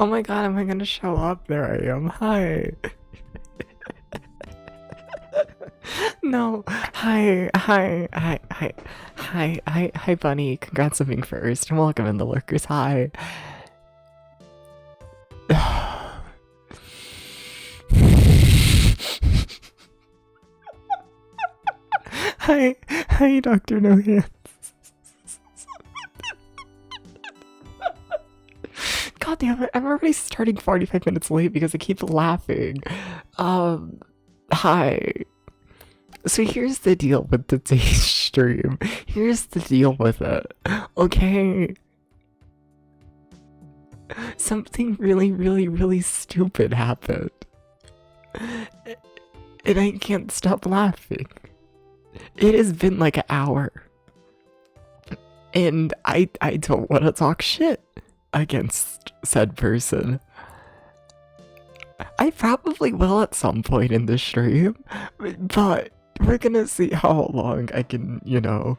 Oh my god, am I gonna show up? There I am. Hi. No. Hi, Bunny. Congrats on being first, and welcome in the lurkers. Hi. Hi, Dr. No Hands. God damn it, I'm already starting 45 minutes late because I keep laughing. Hi. So here's the deal with the day stream. Here's the deal with it. Okay. Something really, really, really stupid happened. And I can't stop laughing. It has been like an hour. And I don't want to talk shit against said person. I probably will at some point in the stream, but we're gonna see how long I can, you know,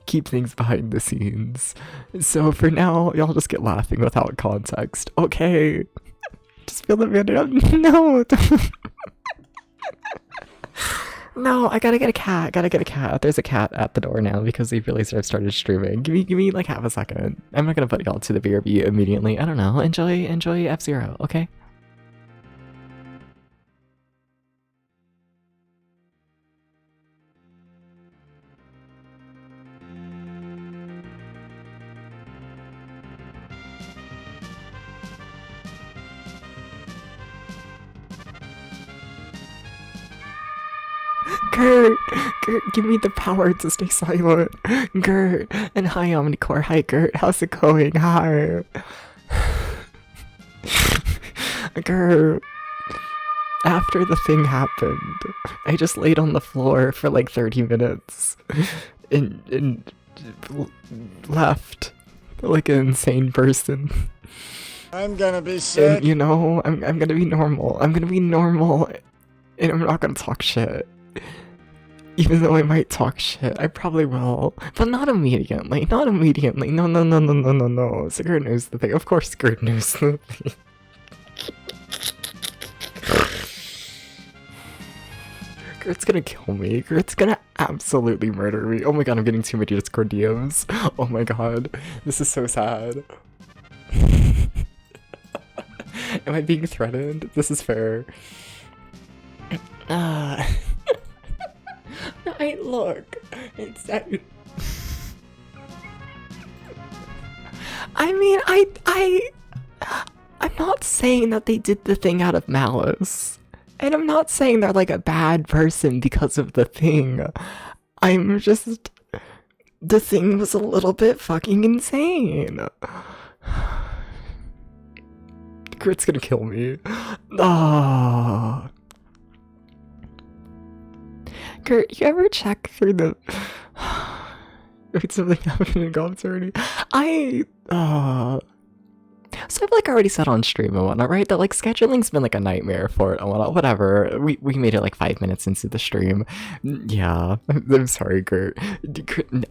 keep things behind the scenes. So for now, y'all just get laughing without context. Okay. Just feel the minute up. No. No, I gotta get a cat. There's a cat at the door now because we realized I've started streaming. Give me like half a second. I'm not gonna put y'all to the BRB immediately. I don't know. Enjoy F-Zero, okay? Gert, give me the power to stay silent. Gert, and hi Omnicore, hi Gert, how's it going? Hi. Gert, after the thing happened, I just laid on the floor for like 30 minutes and left like an insane person. I'm gonna be sick. And, you know, I'm gonna be normal. I'm gonna be normal, and I'm not gonna talk shit. Even though I might talk shit, I probably will, but not immediately. Not immediately. No. So Gert knows the thing. Of course, Gert knows the thing. Gert's gonna kill me. Gert's gonna absolutely murder me. Oh my god, I'm getting too many Discord DMs. Oh my god, this is so sad. Am I being threatened? This is fair. Look, it's I mean, I'm not saying that they did the thing out of malice. And I'm not saying they're like a bad person because of the thing. I'm just... The thing was a little bit fucking insane. Grit's gonna kill me. Ah. Gert, you ever check through the... Wait, something happened in Golf already? So I've like already said on stream and whatnot, right? That like scheduling's been like a nightmare for it and whatnot. Whatever. We made it like 5 minutes into the stream. Yeah. I'm sorry, Gert.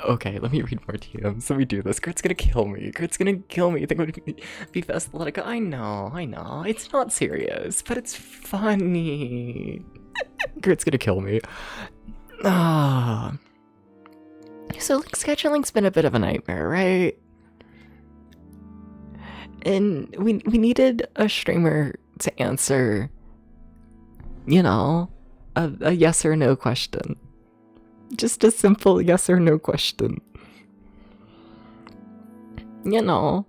Okay, let me read more DMs. Let me do this. Gert's gonna kill me. Gert's gonna kill me. I think it would be best to let it go. I know. It's not serious, but it's funny. Gert's gonna kill me. So like scheduling's been a bit of a nightmare, right? And we needed a streamer to answer, you know, a yes or no question. Just a simple yes or no question. You know,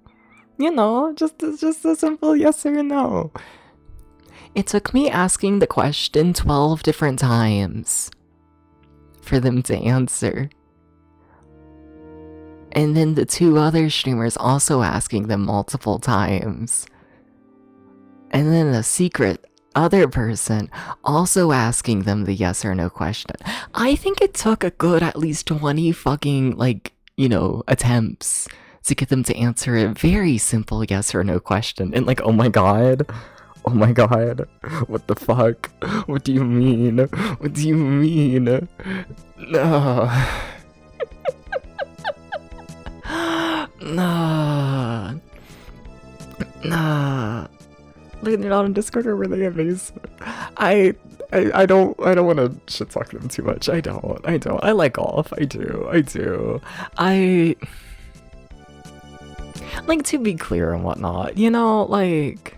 just a simple yes or no. It took me asking the question 12 different times for them to answer. And then the 2 other streamers also asking them multiple times. And then a secret other person also asking them the yes or no question. I think it took a good at least 20 fucking, like, you know, attempts to get them to answer a very simple yes or no question. And like, oh my god, what the fuck? What do you mean? What do you mean? No. Nah. Look, they're not on Discord, or were they amazing? I don't want to shit talk them too much. I don't. I like golf. I do. Like, to be clear and whatnot, you know, like,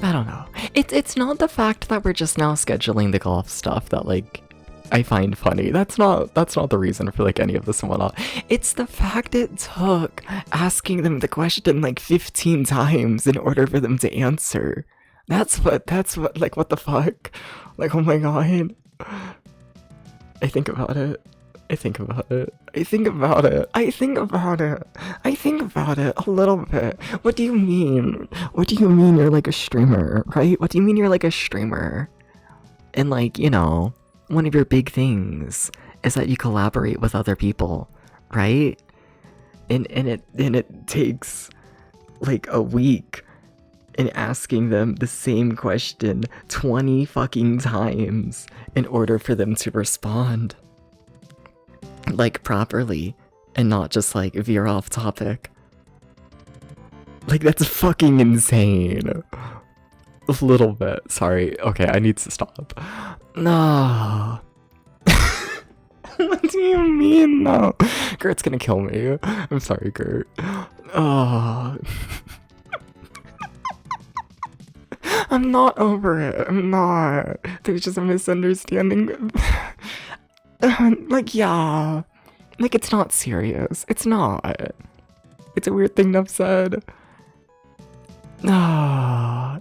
I don't know. It's not the fact that we're just now scheduling the golf stuff that, like, I find funny. That's not the reason for like any of this and whatnot. It's the fact it took asking them the question like 15 times in order for them to answer. That's what, like, what the fuck? Like, oh my god. I think about it. I think about it. I think about it. I think about it. I think about it a little bit. What do you mean? What do you mean you're like a streamer, right? What do you mean you're like a streamer? And like, you know, one of your big things is that you collaborate with other people, right? And it takes like a week in asking them the same question 20 fucking times in order for them to respond like properly and not just like veer off topic. Like, that's fucking insane. A little bit. Sorry. Okay, I need to stop. No. What do you mean, no? Gert's gonna kill me. I'm sorry, Gert. Oh. I'm not over it. I'm not. There's just a misunderstanding. Like, yeah. Like, it's not serious. It's not. It's a weird thing to have said. Ah.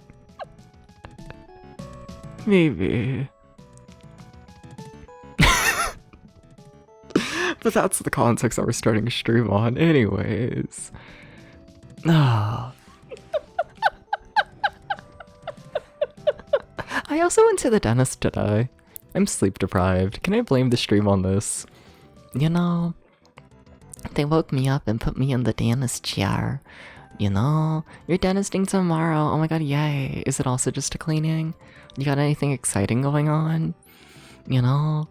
Maybe. But that's the context that we're starting a stream on anyways. Ah. I also went to the dentist today. I'm sleep deprived. Can I blame the stream on this? You know, they woke me up and put me in the dentist chair. You know, you're dentisting tomorrow. Oh my god, yay. Is it also just a cleaning? You got anything exciting going on? You know?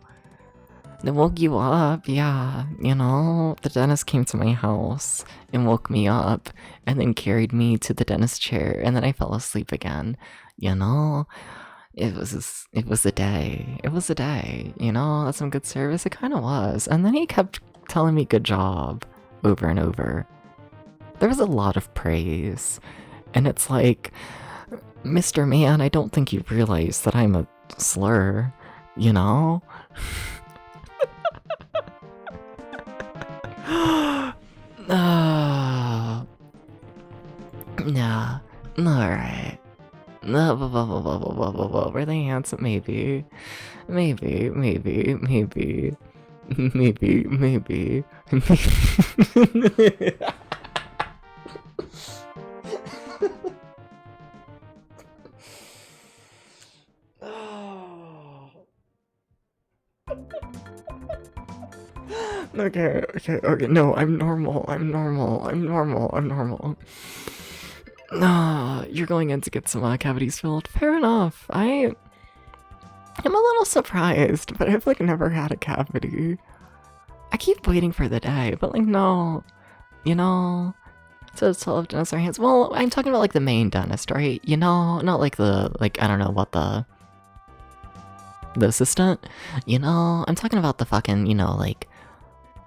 They woke you up, yeah. You know, the dentist came to my house and woke me up and then carried me to the dentist chair and then I fell asleep again. You know? It was a day. It was a day. You know, that's some good service. It kind of was. And then he kept telling me good job over and over. There was a lot of praise. And it's like, Mr. Man, I don't think you realize that I'm a slur, you know? Nah. Alright. Were they handsome? Maybe. Maybe. Okay. No, I'm normal. No, you're going in to get some cavities filled. Fair enough. I'm a little surprised, but I've like never had a cavity. I keep waiting for the day, but like no, you know. So it's all of dentists are hands. Well, I'm talking about like the main dentist, right? You know, not like the I don't know what the assistant. You know, I'm talking about the fucking like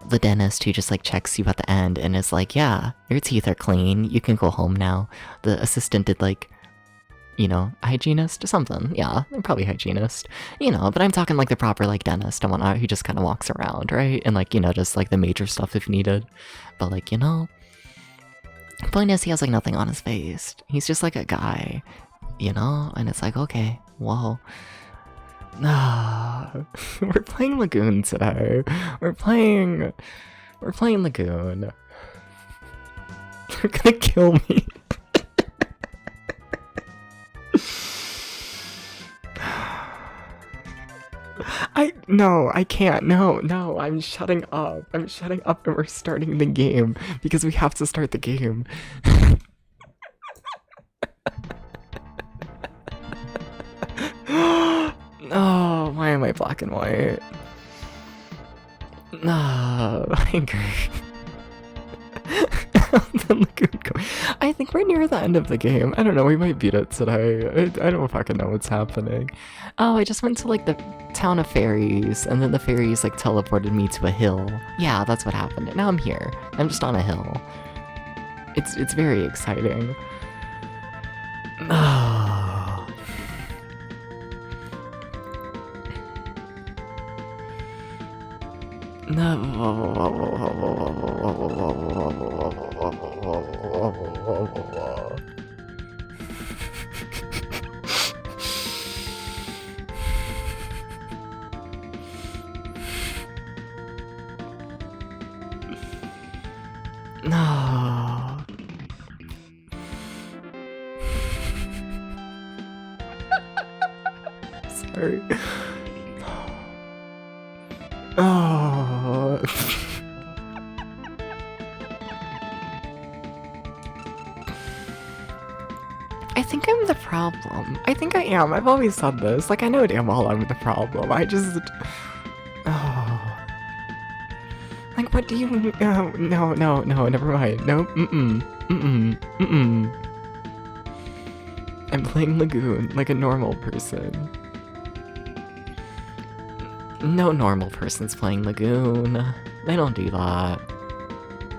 the dentist who just like checks you at the end and is like, yeah, your teeth are clean, you can go home now. The assistant did like, hygienist or something. Yeah, probably hygienist. But I'm talking like the proper like dentist and whatnot who just kind of walks around, right? And like, just like the major stuff if needed. But like, point is he has like nothing on his face. He's just like a guy, and it's like, okay, whoa. We're playing Lagoon today. We're playing Lagoon. They're gonna kill me. I can't. No, I'm shutting up. I'm shutting up and we're starting the game because we have to start the game. Oh, why am I black and white? No, I agree. I think we're near the end of the game. I don't know, we might beat it today. I don't fucking know what's happening. Oh, I just went to like the town of fairies, and then the fairies like teleported me to a hill. Yeah, that's what happened. And now I'm here. I'm just on a hill. It's very exciting. Oh. No. No. Sorry. Oh. I think I'm the problem. I think I am. I've always said this. Like, I know damn well I'm the problem. I just... Oh. Like, what do you... No, never mind. No, I'm playing Lagoon like a normal person. No normal person's playing Lagoon. They don't do that.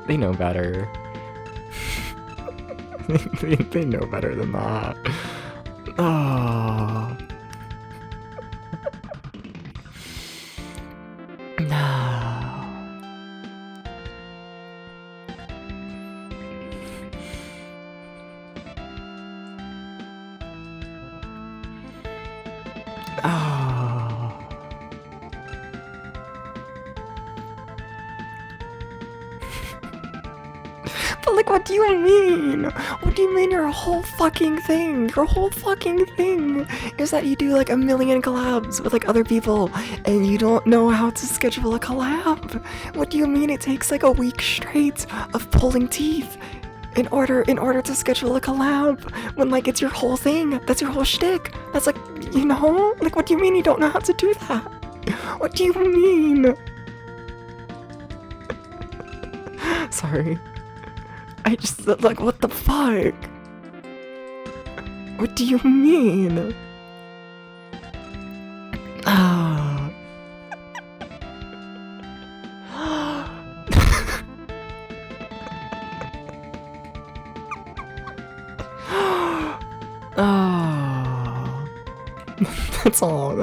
They know better. they know better than that. Oh. No. Oh. But like, what do you mean? What do you mean your whole fucking thing? Your whole fucking thing is that you do like a million collabs with like other people and you don't know how to schedule a collab. What do you mean it takes like a week straight of pulling teeth in order to schedule a collab when like it's your whole thing? That's your whole shtick. That's like, you know? Like, what do you mean you don't know how to do that? What do you mean? Sorry. I just, like, what the fuck? What do you mean? Ah. Oh. That's all.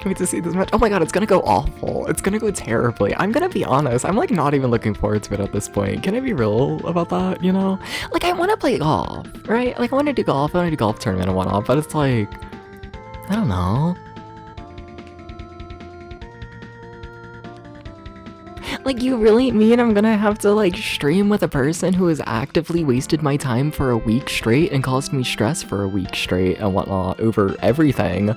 Wait to see this match. Oh my god, it's gonna go awful. It's gonna go terribly. I'm gonna be honest. I'm like not even looking forward to it at this point. Can I be real about that, you know? Like, I want to play golf, right? Like, I want to do golf. I want to do golf tournament and whatnot, but it's like, I don't know. Like, you really mean I'm gonna have to, like, stream with a person who has actively wasted my time for a week straight and caused me stress for a week straight and whatnot over everything?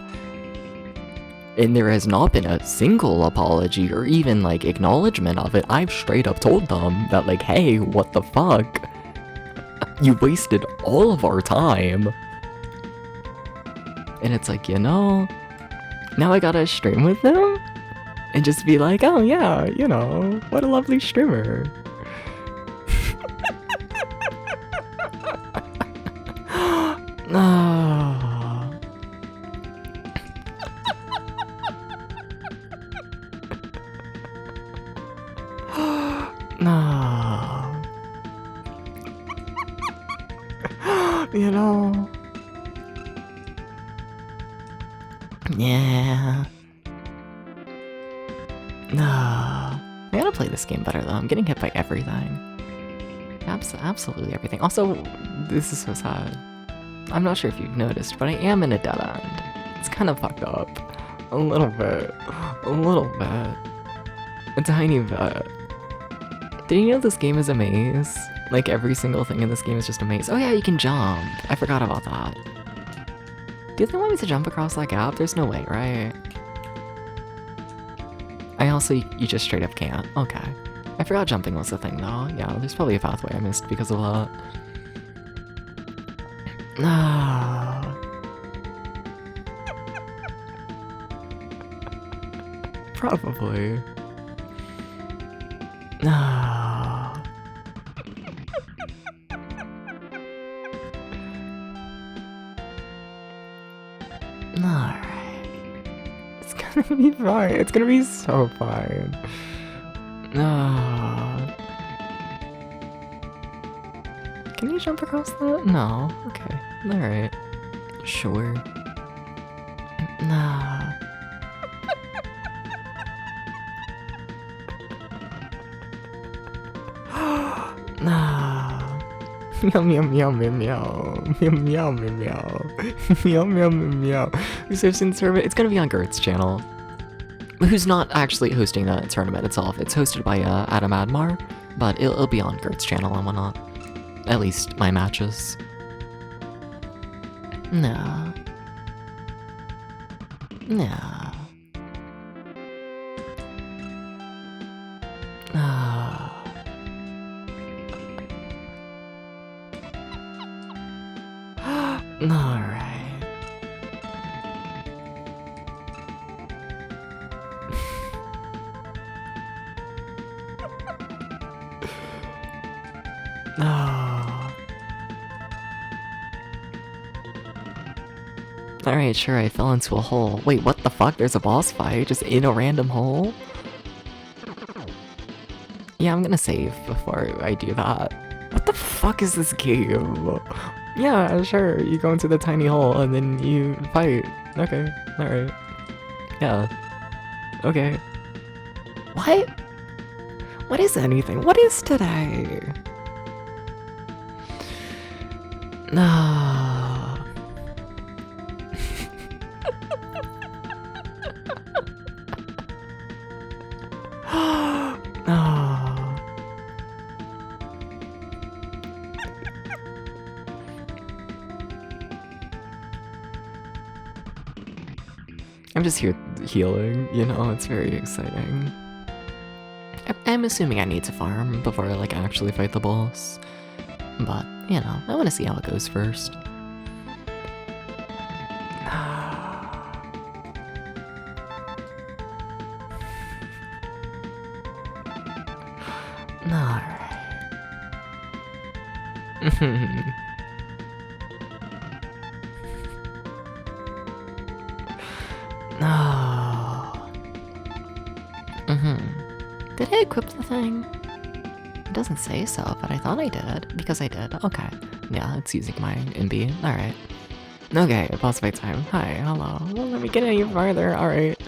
And there has not been a single apology or even, like, acknowledgement of it. I've straight up told them that, like, hey, what the fuck? You wasted all of our time. And it's like, you know, now I gotta stream with them? And just be like, oh yeah, you know, what a lovely streamer. No. No. You know. Yeah. No. I gotta play this game better though. I'm getting hit by everything. Absolutely everything. Also, this is so sad. I'm not sure if you've noticed, but I am in a dead end. It's kind of fucked up. A little bit. A little bit. A tiny bit. Did you know this game is a maze? Like, every single thing in this game is just a maze. Oh yeah, you can jump. I forgot about that. Do they want me to jump across that gap? There's no way, right? You just straight up can't. Okay. I forgot jumping was the thing though. Yeah, there's probably a pathway I missed because of that. Ah. Probably. No. Alright. It's gonna be fine. It's gonna be so fine. No. Can you jump across that? No. Okay. Alright. Sure. Nah. Nah. Meow meow meow meow meow meow meow meow meow meow meow meow. Who's hosting the tournament? It's gonna be on Gert's channel, who's not actually hosting the tournament itself. It's hosted by Adam Admar, but it'll be on Gert's channel and whatnot. At least my matches. No. No. Alright. Oh. Alright, sure, I fell into a hole. Wait, what the fuck? There's a boss fight just in a random hole? Yeah, I'm gonna save before I do that. What the fuck is this game? Yeah, sure, you go into the tiny hole and then you fight. Okay, alright. Yeah. Okay. What? What is anything? What is today? No. No. I'm just here healing, you know, it's very exciting. I'm assuming I need to farm before I like actually fight the boss. But, you know, I want to see how it goes first. Alright. Oh. Did I equip the thing? It doesn't say so, but I thought I did. Because I did. Okay. Yeah, it's using my NB. Alright. Okay, boss fight time. Hi, hello. Well, let me get any farther. Alright.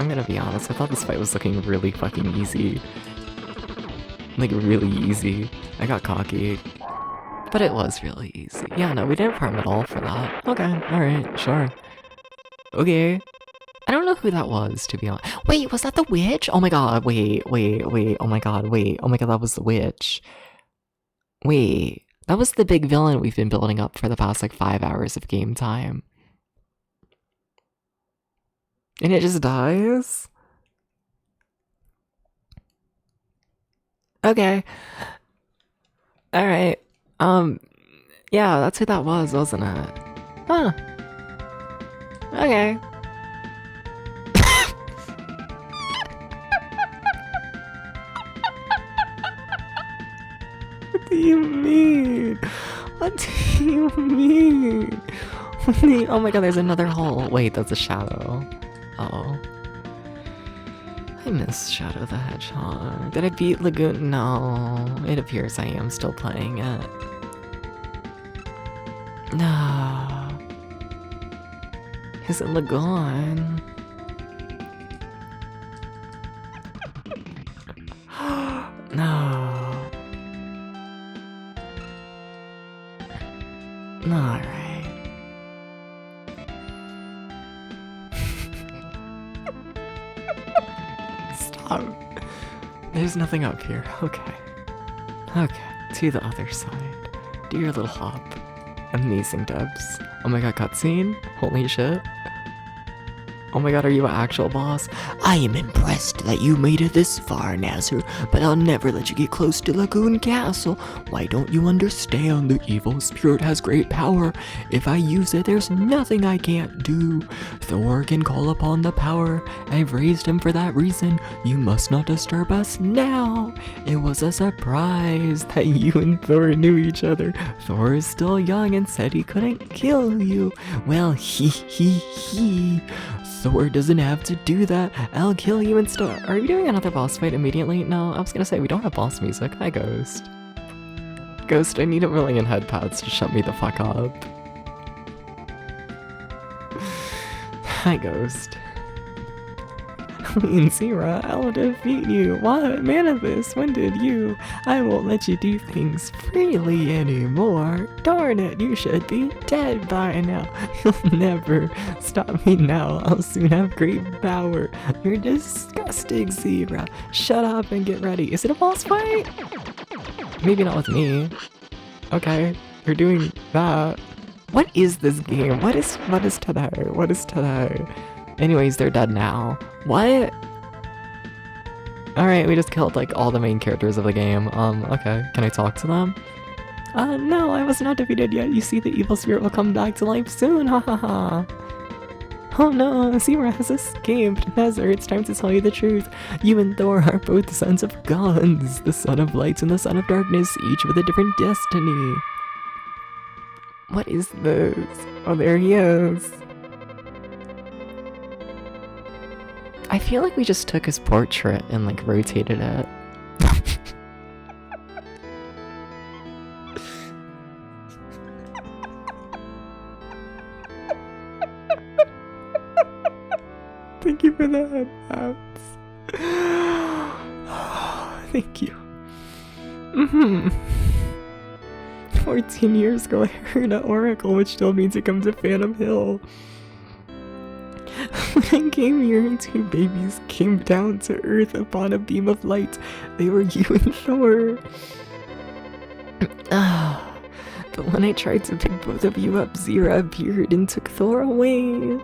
I'm gonna be honest, I thought this fight was looking really fucking easy. Like, really easy. I got cocky. But it was really easy. Yeah, no, we didn't farm at all for that. Okay, alright, sure. Okay. I don't know who that was, to be honest. Wait, was that the witch? Oh my god, wait, oh my god, that was the witch. Wait, that was the big villain we've been building up for the past, like, 5 hours of game time. And it just dies? Okay. Alright. Yeah, that's who that was, wasn't it? Huh. Okay. What do you mean? What do you mean? Oh my god, there's another hole. Wait, that's a shadow. Oh. I miss Shadow the Hedgehog. Did I beat Lagoon? No. It appears I am still playing it. No. Is it Lagoon? No. Alright. There's nothing up here. Okay. Okay, to the other side. Do your little hop. Amazing, Debs. Oh my god, cutscene? Holy shit. Oh my god, are you an actual boss? I am impressed that you made it this far, Nazar, but I'll never let you get close to Lagoon Castle. Why don't you understand? The evil spirit has great power. If I use it, there's nothing I can't do. Thor can call upon the power. I've raised him for that reason. You must not disturb us now. It was a surprise that you and Thor knew each other. Thor is still young and said he couldn't kill you. Well, he. Thor doesn't have to do that. I'll kill you instead. Are we doing another boss fight immediately? No, I was gonna say we don't have boss music. Hi, Ghost. Ghost, I need a million head pats to shut me the fuck up. Hi, Ghost. Zira, I'll defeat you. What? Manifest, when did you? I won't let you do things freely anymore. Darn it, you should be dead by now. You'll never stop me now. I'll soon have great power. You're disgusting, Zira. Shut up and get ready. Is it a boss fight? Maybe not with me. Okay, you're doing that. What is this game? What is today? What is today? Anyways, they're dead now. What? Alright, we just killed like all the main characters of the game. Okay. Can I talk to them? No, I was not defeated yet. You see, the evil spirit will come back to life soon. Ha ha ha. Oh no, Zira has escaped. Nezzer, it's time to tell you the truth. You and Thor are both the sons of gods, the son of lights and the son of darkness, each with a different destiny. What is this? Oh, there he is. I feel like we just took his portrait and like rotated it. Thank you for the headphones. Thank you. 14 years ago I heard an oracle which told me to come to Phantom Hill. When I came here, 2 babies came down to earth upon a beam of light. They were you and Thor. But when I tried to pick both of you up, Zira appeared and took Thor away.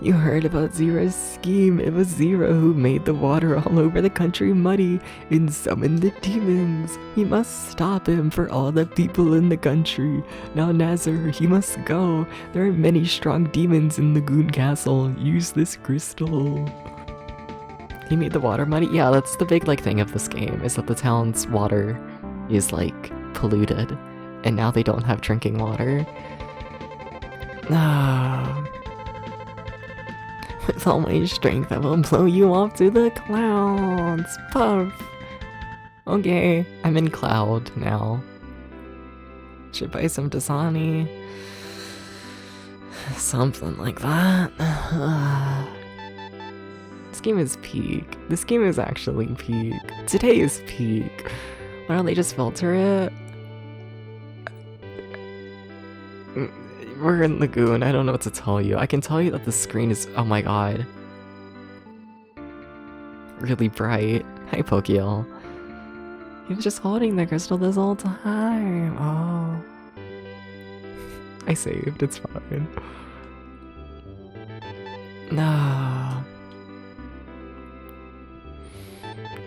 You heard about Zira's scheme. It was Zira who made the water all over the country muddy and summoned the demons. We must stop him for all the people in the country. Now Nazar, he must go. There are many strong demons in Lagoon Castle. Use this crystal. He made the water muddy? Yeah, that's the big thing of this game, is that the town's water is polluted. And now they don't have drinking water. With all my strength, I will blow you off to the clouds. Puff. Okay, I'm in cloud now. Should buy some Dasani. Something like that. This game is peak. This game is actually peak. Today is peak. Why don't they just filter it? We're in Lagoon, I don't know what to tell you. I can tell you that the screen is, oh my god, really bright. Hi, Pokeel. He was just holding the crystal this whole time. Oh. I saved, it's fine. No.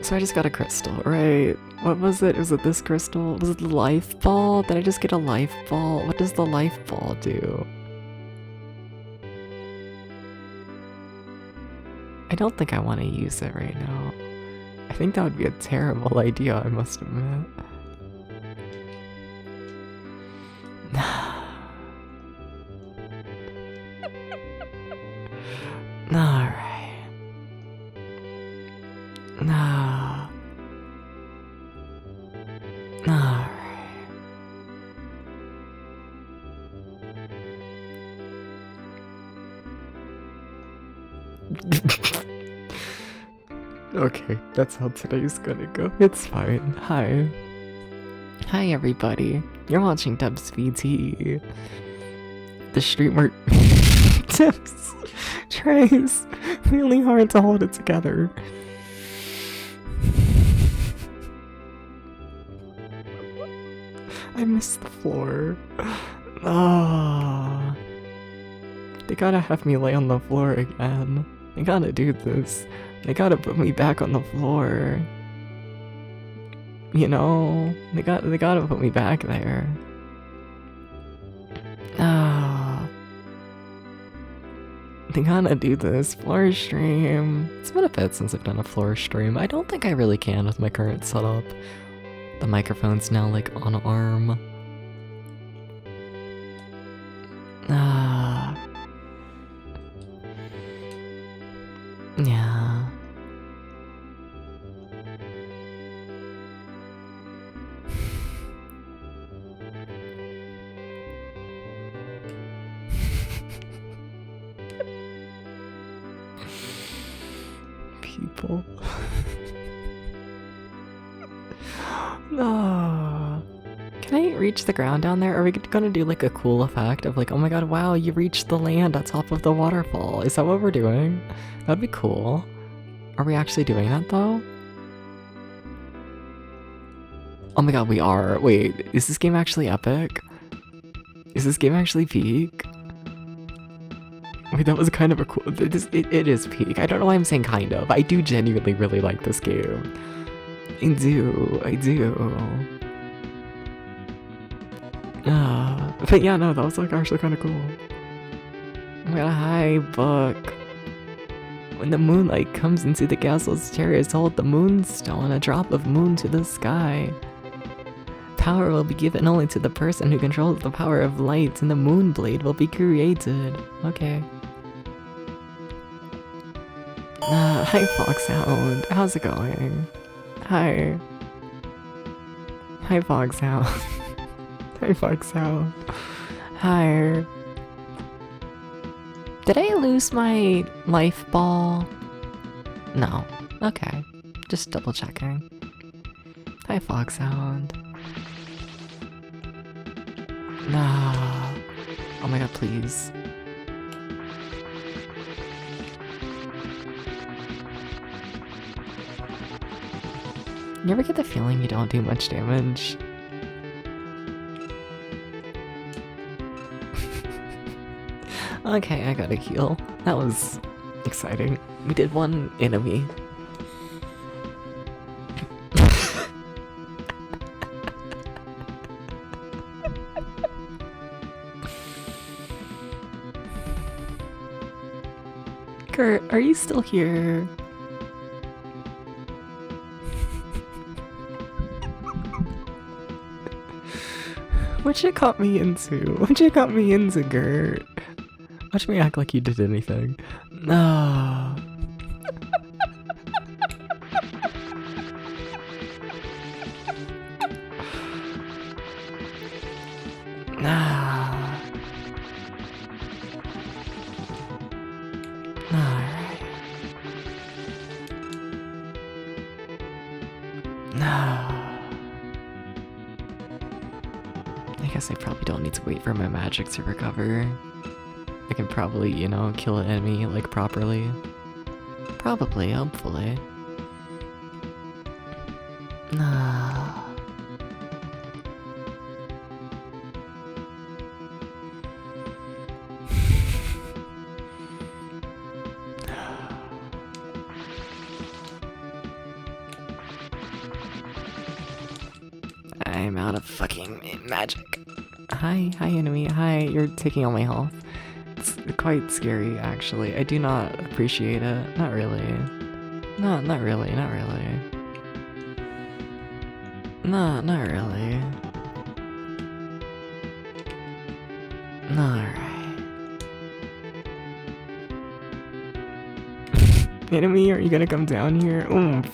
So I just got a crystal, right? What was it? Was it this crystal? Was it the life ball? Did I just get a life ball? What does the life ball do? I don't think I want to use it right now. I think that would be a terrible idea, I must admit. Alright. No. Alright. Okay, that's how today's gonna go. It's fine. Hi. Hi everybody. You're watching Dubs VT. The streamer Dubs tries really hard to hold it together. I missed the floor. Ah. They gotta have me lay on the floor again. They gotta do this. They gotta put me back on the floor. You know? They gotta put me back there. Ah. They gotta do this. Floor stream. It's been a bit since I've done a floor stream. I don't think I really can with my current setup. The microphone's now on arm. Ah. Yeah. people. No. Can I reach the ground down there? Are we gonna do like a cool effect of like, oh my god, wow, you reached the land on top of the waterfall? Is that what we're doing? That'd be cool. Are we actually doing that though? Oh my god, we are. Wait, is this game actually epic? Is this game actually peak? Wait, that was kind of a cool... It is peak. I don't know why I'm saying kind of. I do genuinely really like this game. I do. But yeah, no, that was like actually kind of cool. Oh my god, hi, book. When the moonlight comes into the castle's terrace, hold the moonstone, a drop of moon to the sky. Power will be given only to the person who controls the power of light, and the moon blade will be created. Okay. Hi, Foxhound. How's it going? Hi. Hi, Foxhound. Hi, Foxhound. Hi. Did I lose my life ball? No. Okay. Just double checking. Hi, Foxhound. Nah. Oh my god, please. You ever get the feeling you don't do much damage? Okay, I gotta heal. That was exciting. We did one enemy. Kurt, are you still here? What you got me into? What you got me into, Gert? Watch me act like you did anything. No. Nah. Alright. No. I guess I probably don't need to wait for my magic to recover. I can probably, you know, kill an enemy, like, properly. Probably, hopefully. Nah. I'm out of fucking magic. Hi enemy, hi, you're taking all my health. It's quite scary, actually. I do not appreciate it. Not really. Not really. Not really. Alright. Enemy, are you gonna come down here? Oomph.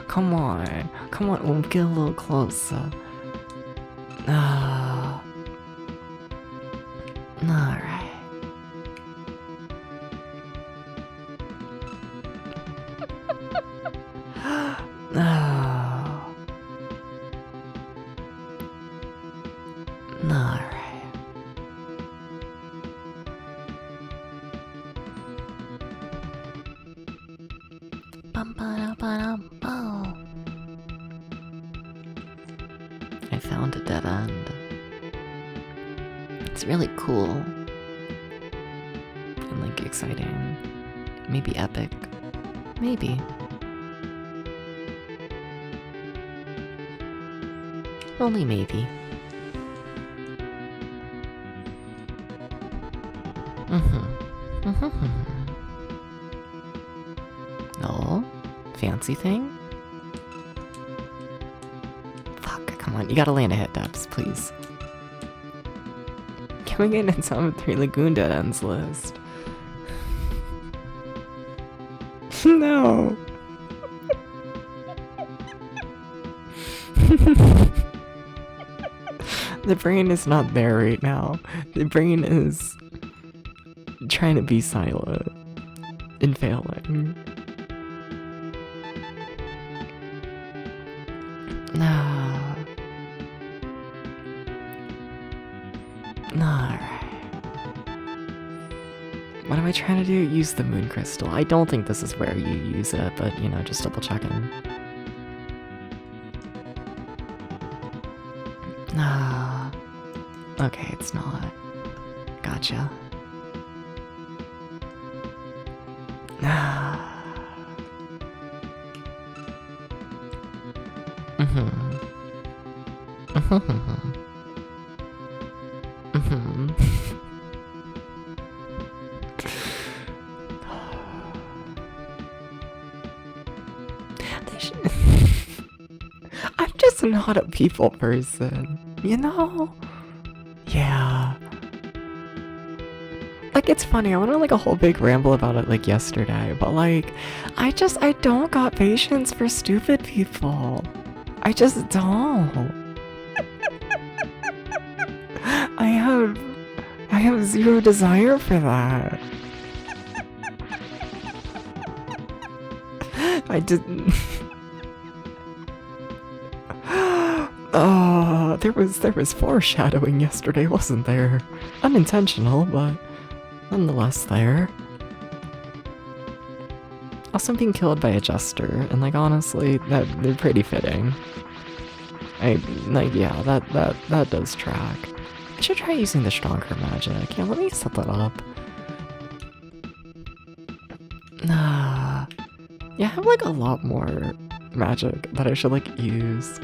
Come on, Oomph, get a little closer. Alright. Alright. I found a dead end. It's really cool. And like exciting. Maybe epic. Maybe. Only maybe. No? Fancy thing? Fuck, come on, you gotta land a hit, Dubs, please. Can we get in some 3 Lagoon dead ends list? No! The brain is not there right now. The brain is trying to be silent and failing. No. Alright. What am I trying to do? Use the moon crystal. I don't think this is where you use it, but you know, just double checking. No. Okay, it's not. Gotcha. I'm just not a people person, you know? Yeah. Like, it's funny, I went on like a whole big ramble about it like yesterday, but like, I don't got patience for stupid people. I just don't. I have zero desire for that. I didn't. Oh, there was foreshadowing yesterday, wasn't there? Unintentional, but nonetheless there. Also, I'm being killed by a jester, and like honestly, they're pretty fitting. Yeah, that does track. I should try using the stronger magic. Yeah, let me set that up. Yeah, I have like a lot more magic that I should like use.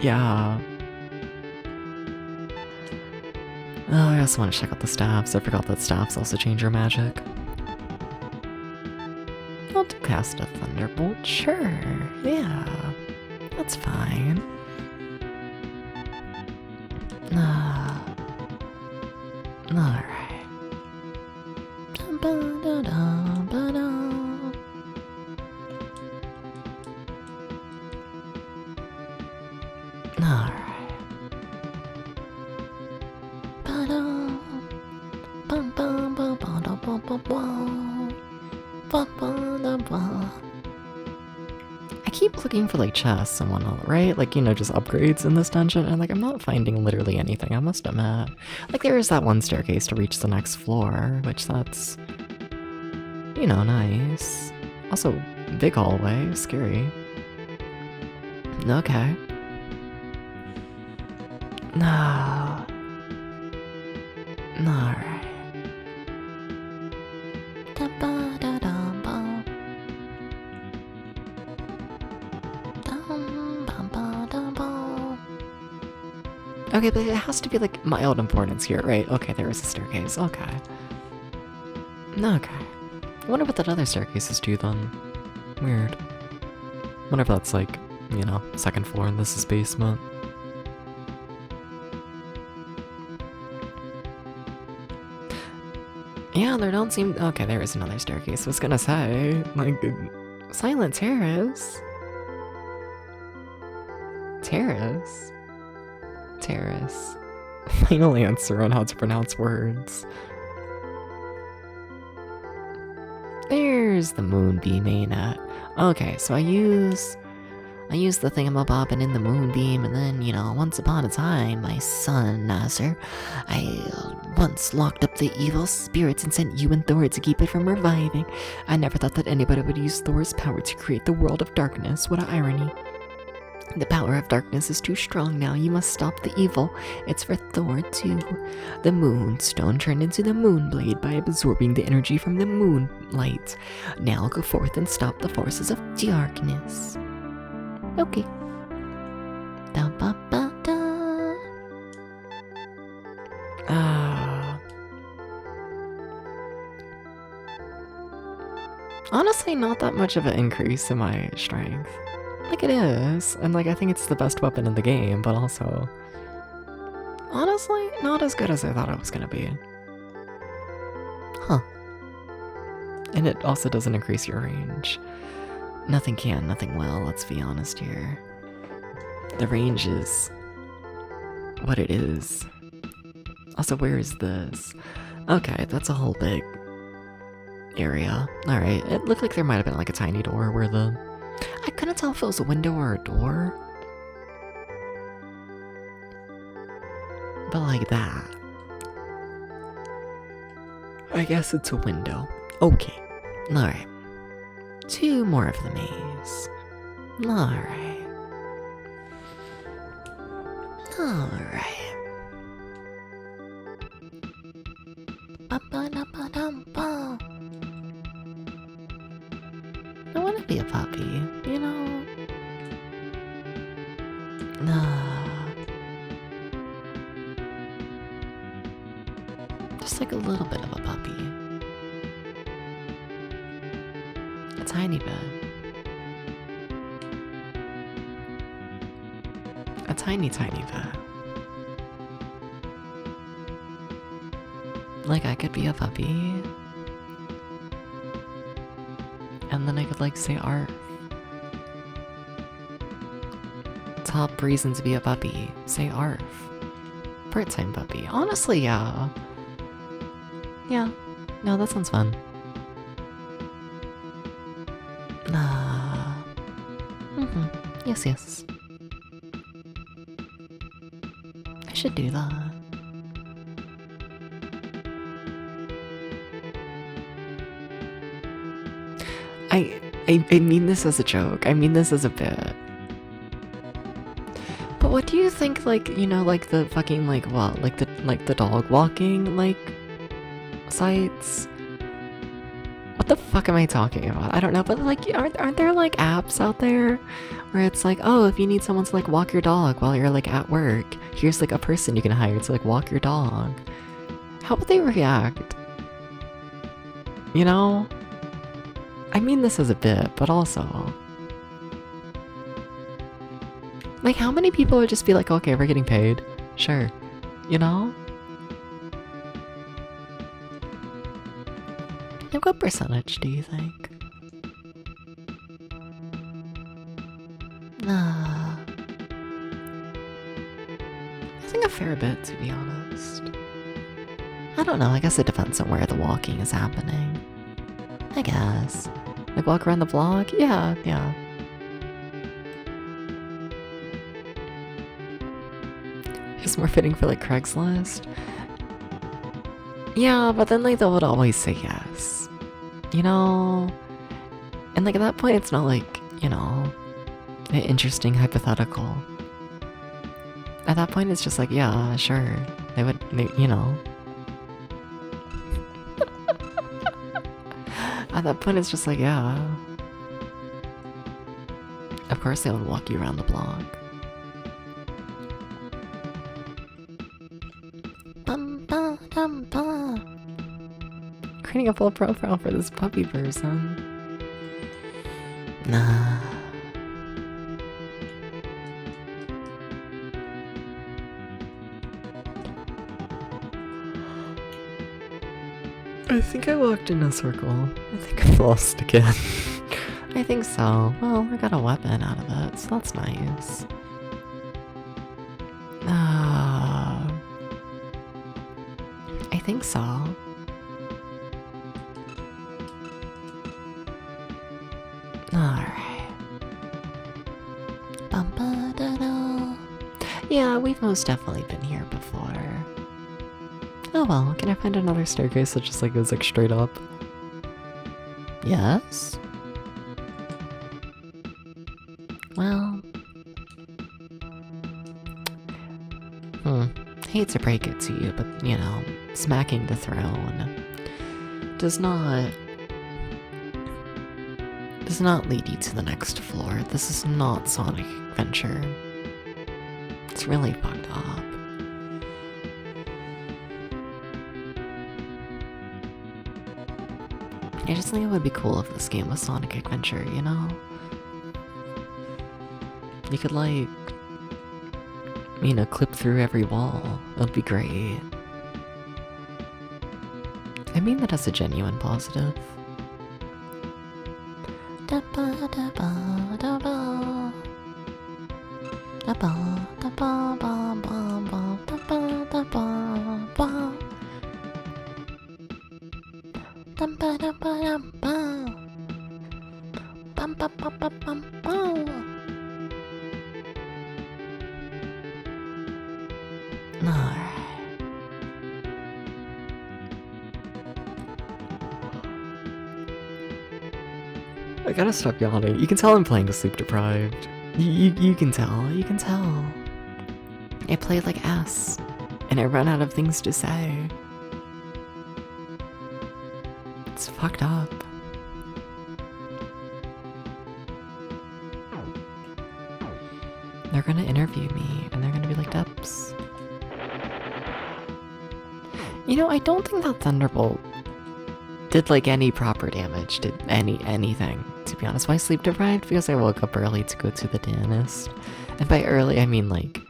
Yeah. Oh, I also want to check out the staffs. I forgot that staffs also change your magic. I'll cast a thunderbolt, sure. Yeah, that's fine. Alright. I keep looking for like chests and whatnot, right? Like, you know, just upgrades in this dungeon, and like I'm not finding literally anything, I must admit. Like there is that one staircase to reach the next floor, which that's, you know, nice. Also, big hallway, scary. Okay. No. Alright. Okay, but it has to be like mild importance here, right? Okay, there is a staircase. Okay. Okay. I wonder what that other staircase do then. Weird. Wonder if that's like, you know, second floor and this is basement. Yeah, there don't seem. Okay, there is another staircase. I was gonna say, like, Silent Terrace. Terrace? Terrace. Final answer on how to pronounce words. There's the moonbeam, ain't it? Okay, so I use the thingamabobbin in the moonbeam, and then, you know, once upon a time, my son, Nasser, I once locked up the evil spirits and sent you and Thor to keep it from reviving. I never thought that anybody would use Thor's power to create the world of darkness. What an irony. The power of darkness is too strong now. You must stop the evil. It's for Thor, too. The moonstone turned into the moonblade by absorbing the energy from the moonlight. Now go forth and stop the forces of darkness. Okay. Da ba ba da. Honestly, not that much of an increase in my strength. Like it is, and like I think it's the best weapon in the game, but also, honestly, not as good as I thought it was gonna be. Huh. And it also doesn't increase your range. Nothing can, nothing will, let's be honest here. The range is what it is. Also, where is this? Okay, that's a whole big area. Alright, it looked like there might have been like a tiny door where the... I couldn't tell if it was a window or a door. go like that. I guess it's a window. Okay. Alright. 2 more of the maze. Alright. Alright. Ba-ba-da-ba-dum-ba. I want to be a puppy, you know? Just like a little bit of a puppy. A tiny bit. A tiny bit. Like I could be a puppy. And then I could like say arf. Top reason to be a puppy. Say arf. Part-time puppy. Honestly, yeah. Yeah. No, that sounds fun. Yes, yes. I should do that. I mean this as a joke. I mean this as a bit. But what do you think, like, you know, like the fucking, like, what? Like the dog walking, like, sites? What the fuck am I talking about? I don't know, but like, aren't there like apps out there where it's like, oh, if you need someone to like walk your dog while you're like at work, here's like a person you can hire to like walk your dog. How would they react? You know? I mean this as a bit, but also, like, how many people would just be like, okay, we're getting paid. Sure. You know? Like, what percentage do you think? I think a fair bit, to be honest. I don't know, I guess it depends on where the walking is happening. I guess. Like, walk around the block? Yeah. Just more fitting for like Craigslist. Yeah, but then like they would always say yes. You know? And like at that point it's not like, you know, an interesting hypothetical. At that point it's just like, yeah, sure. They, you know. At that point it's just like, yeah. Of course they would walk you around the block. Creating a full profile for this puppy person. Nah. I think I walked in a circle. I think I've lost again. I think so. Well, I got a weapon out of it, so that's nice. I think so. Alright. Yeah, we've most definitely been here before. Oh well, can I find another staircase that just like goes like straight up? Yes? Well... hate to break it to you, but you know, smacking the throne does not lead you to the next floor. This is not Sonic Adventure. It's really fucked up. I just think it would be cool if this game was Sonic Adventure, you know? You could like, you know, clip through every wall. That would be great. I mean that as a genuine positive. Alright. I gotta stop yawning. You can tell I'm playing sleep deprived. You can tell. You can tell. I played like S, and I run out of things to say. It's fucked up. They're gonna interview me, and they're gonna be like, Dubs. You know, I don't think that Thunderbolt did like any proper damage, did anything, to be honest. Why sleep deprived? Because I woke up early to go to the dentist. And by early, I mean like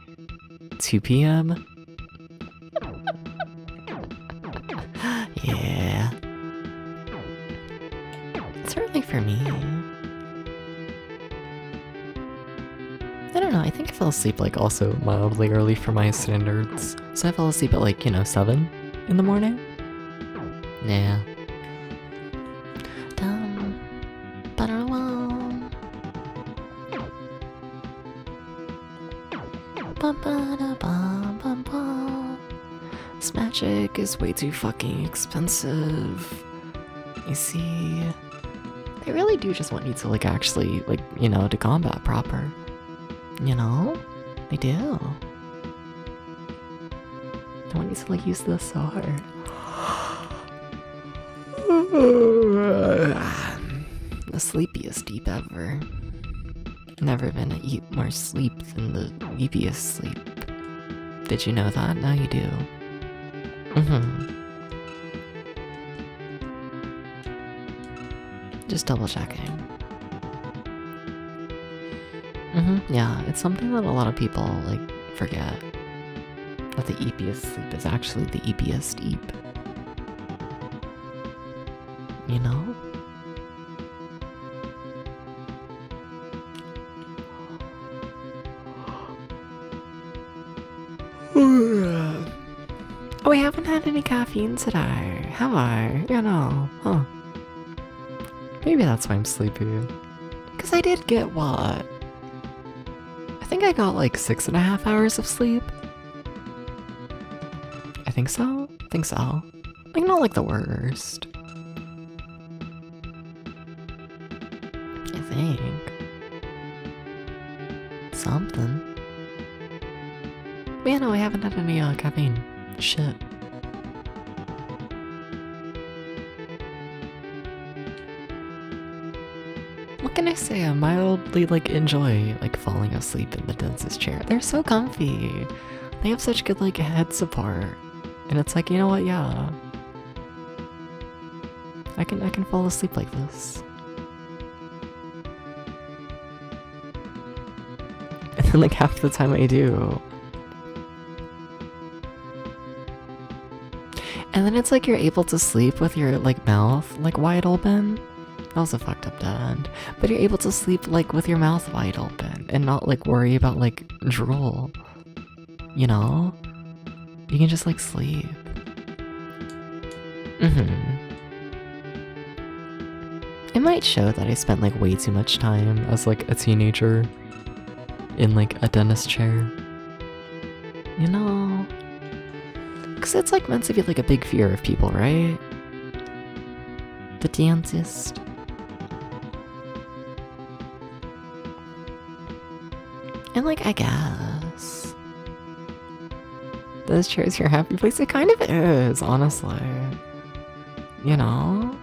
2 p.m. Yeah. It's early for me. I don't know, I think I fell asleep like also mildly early for my standards. So I fell asleep at like, 7 in the morning? Yeah. This magic is way too fucking expensive. You see, they really do just want you to like actually like, to combat proper. They do. They want you to like use the sword. The sleepiest deep ever. Never been to eat more sleep than the deepiest sleep. Did you know that? Now you do. Just double checking. Yeah, it's something that a lot of people like forget. That the eepiest sleep is actually the eepiest deep. You know? Oh, I haven't had any caffeine today, have I? Huh. Maybe that's why I'm sleepy. Because I did get what? I think I got like 6.5 hours of sleep. I think so? Like, not like the worst. I think. Something. But yeah, no, I haven't had any caffeine. Shit. What can I say? I mildly like enjoy like falling asleep in the dentist chair. They're so comfy. They have such good like head support. And it's like, you know what, yeah. I can fall asleep like this. And then like half the time I do. And then it's like you're able to sleep with your like mouth like wide open. That was a fucked up dead end. But you're able to sleep like with your mouth wide open and not like worry about like drool. You know? You can just like sleep. It might show that I spent like way too much time as like a teenager in like a dentist chair. You know? Because it's like meant to be like a big fear of people, right? The dentist. And like, I guess those chairs your happy place. It kind of is, honestly. You know?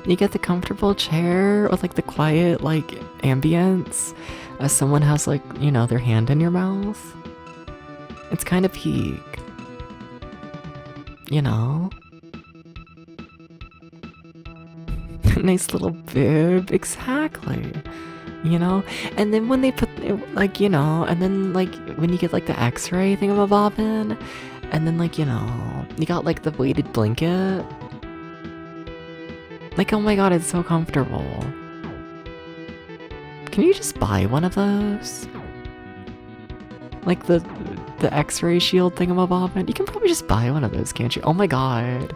You get the comfortable chair with like the quiet like ambience as someone has like, their hand in your mouth. It's kind of peak. You know? Nice little bib, exactly. You know? And then when they put, like, and then, like, when you get, like, the x-ray thingamabobbin, and then, like, you got, like, the weighted blanket. Like, oh my god, it's so comfortable. Can you just buy one of those? Like, the x-ray shield thingamabobbin? You can probably just buy one of those, can't you? Oh my god.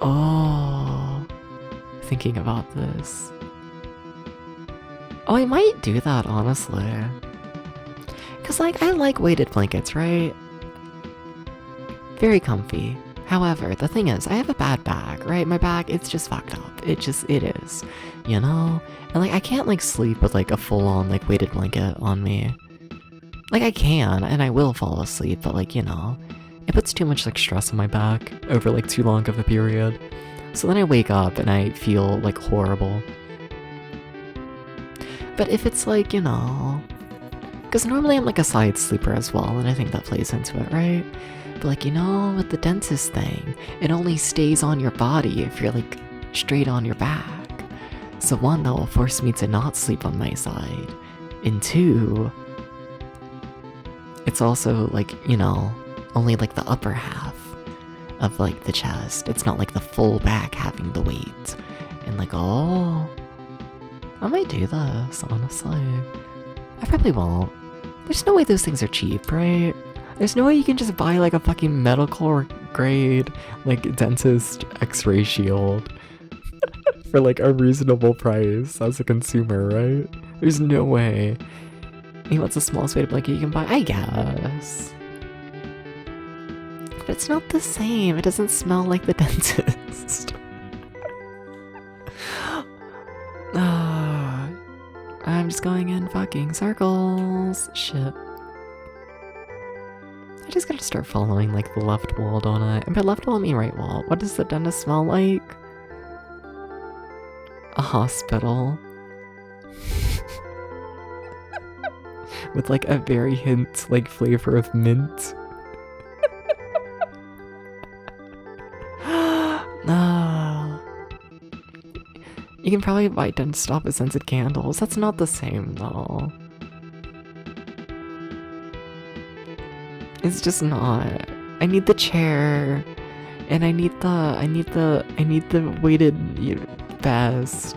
Oh. Thinking about this. Oh, I might do that, honestly. Because, like, I like weighted blankets, right? Very comfy. However, the thing is, I have a bad back, right? My back, it's just fucked up. It is, you know? And like, I can't like sleep with like a full-on like weighted blanket on me. Like I can, and I will fall asleep, but like, you know, it puts too much like stress on my back over like too long of a period. So then I wake up and I feel like horrible. But if it's like, you know, because normally I'm like a side sleeper as well, and I think that plays into it, right? But like, you know, with the dentist thing, it only stays on your body if you're like straight on your back. So one, that will force me to not sleep on my side. And two, it's also like, you know, only like the upper half of like the chest. It's not like the full back having the weight. And like, oh, I might do this, honestly. I probably won't. There's no way those things are cheap, right? There's no way you can just buy like a fucking medical grade, like dentist x-ray shield for like a reasonable price as a consumer, right? There's no way. He wants the smallest weighted blanket you can buy, I guess. But it's not the same. It doesn't smell like the dentist. I'm just going in fucking circles. Shit. I just gotta start following like the left wall, don't I? And by left wall I mean right wall. What does the dentist smell like? A hospital. With like a very hint like flavor of mint. You can probably buy dentist office scented candles. That's not the same though. It's just not. I need the chair, and I need the weighted vest,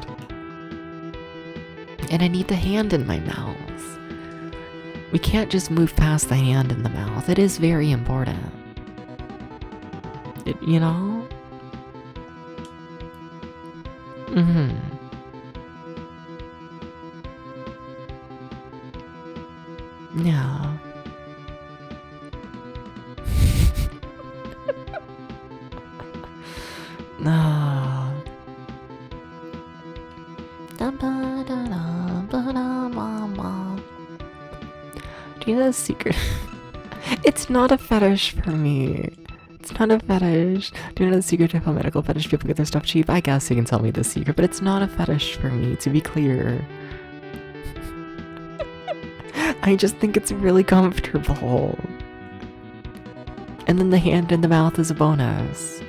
and I need the hand in my mouth. We can't just move past the hand in the mouth. It is very important. You know? Mm-hmm. Yeah. No. Do you know the secret? It's not a fetish for me. It's not a fetish. Do you know the secret to how medical fetish people get their stuff cheap? I guess you can tell me the secret, but it's not a fetish for me, to be clear. I just think it's really comfortable. And then the hand in the mouth is a bonus.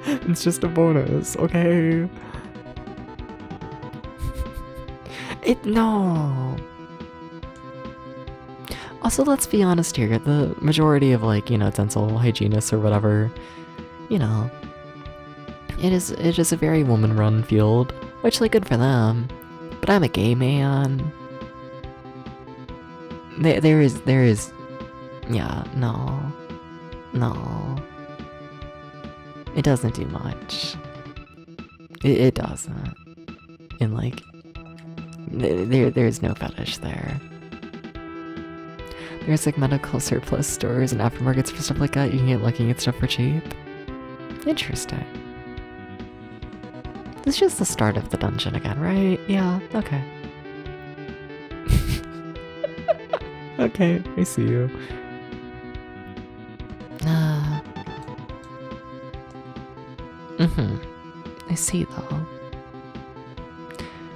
It's just a bonus, okay? No. Also, let's be honest here, the majority of like, you know, dental hygienists or whatever, you know, it is a very woman-run field, which like good for them. But I'm a gay man. There is, yeah, no. It doesn't do much. It doesn't. And like, there's no fetish there. There's like medical surplus stores and aftermarkets for stuff like that. You can get lucky and get stuff for cheap. Interesting. This is just the start of the dungeon again, right? Yeah, okay. Okay, I see you. I see though.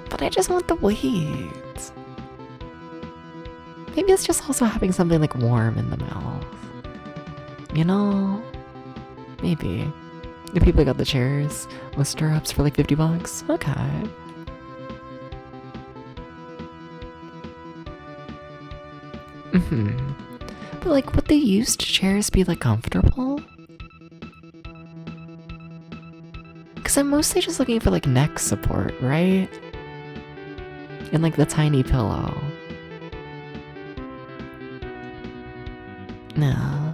But I just want the weight. Maybe it's just also having something like warm in the mouth. You know? Maybe. The people got the chairs with stirrups for like $50. Okay. But like, would the used chairs be like comfortable? Because I'm mostly just looking for like neck support, right? And like the tiny pillow. No.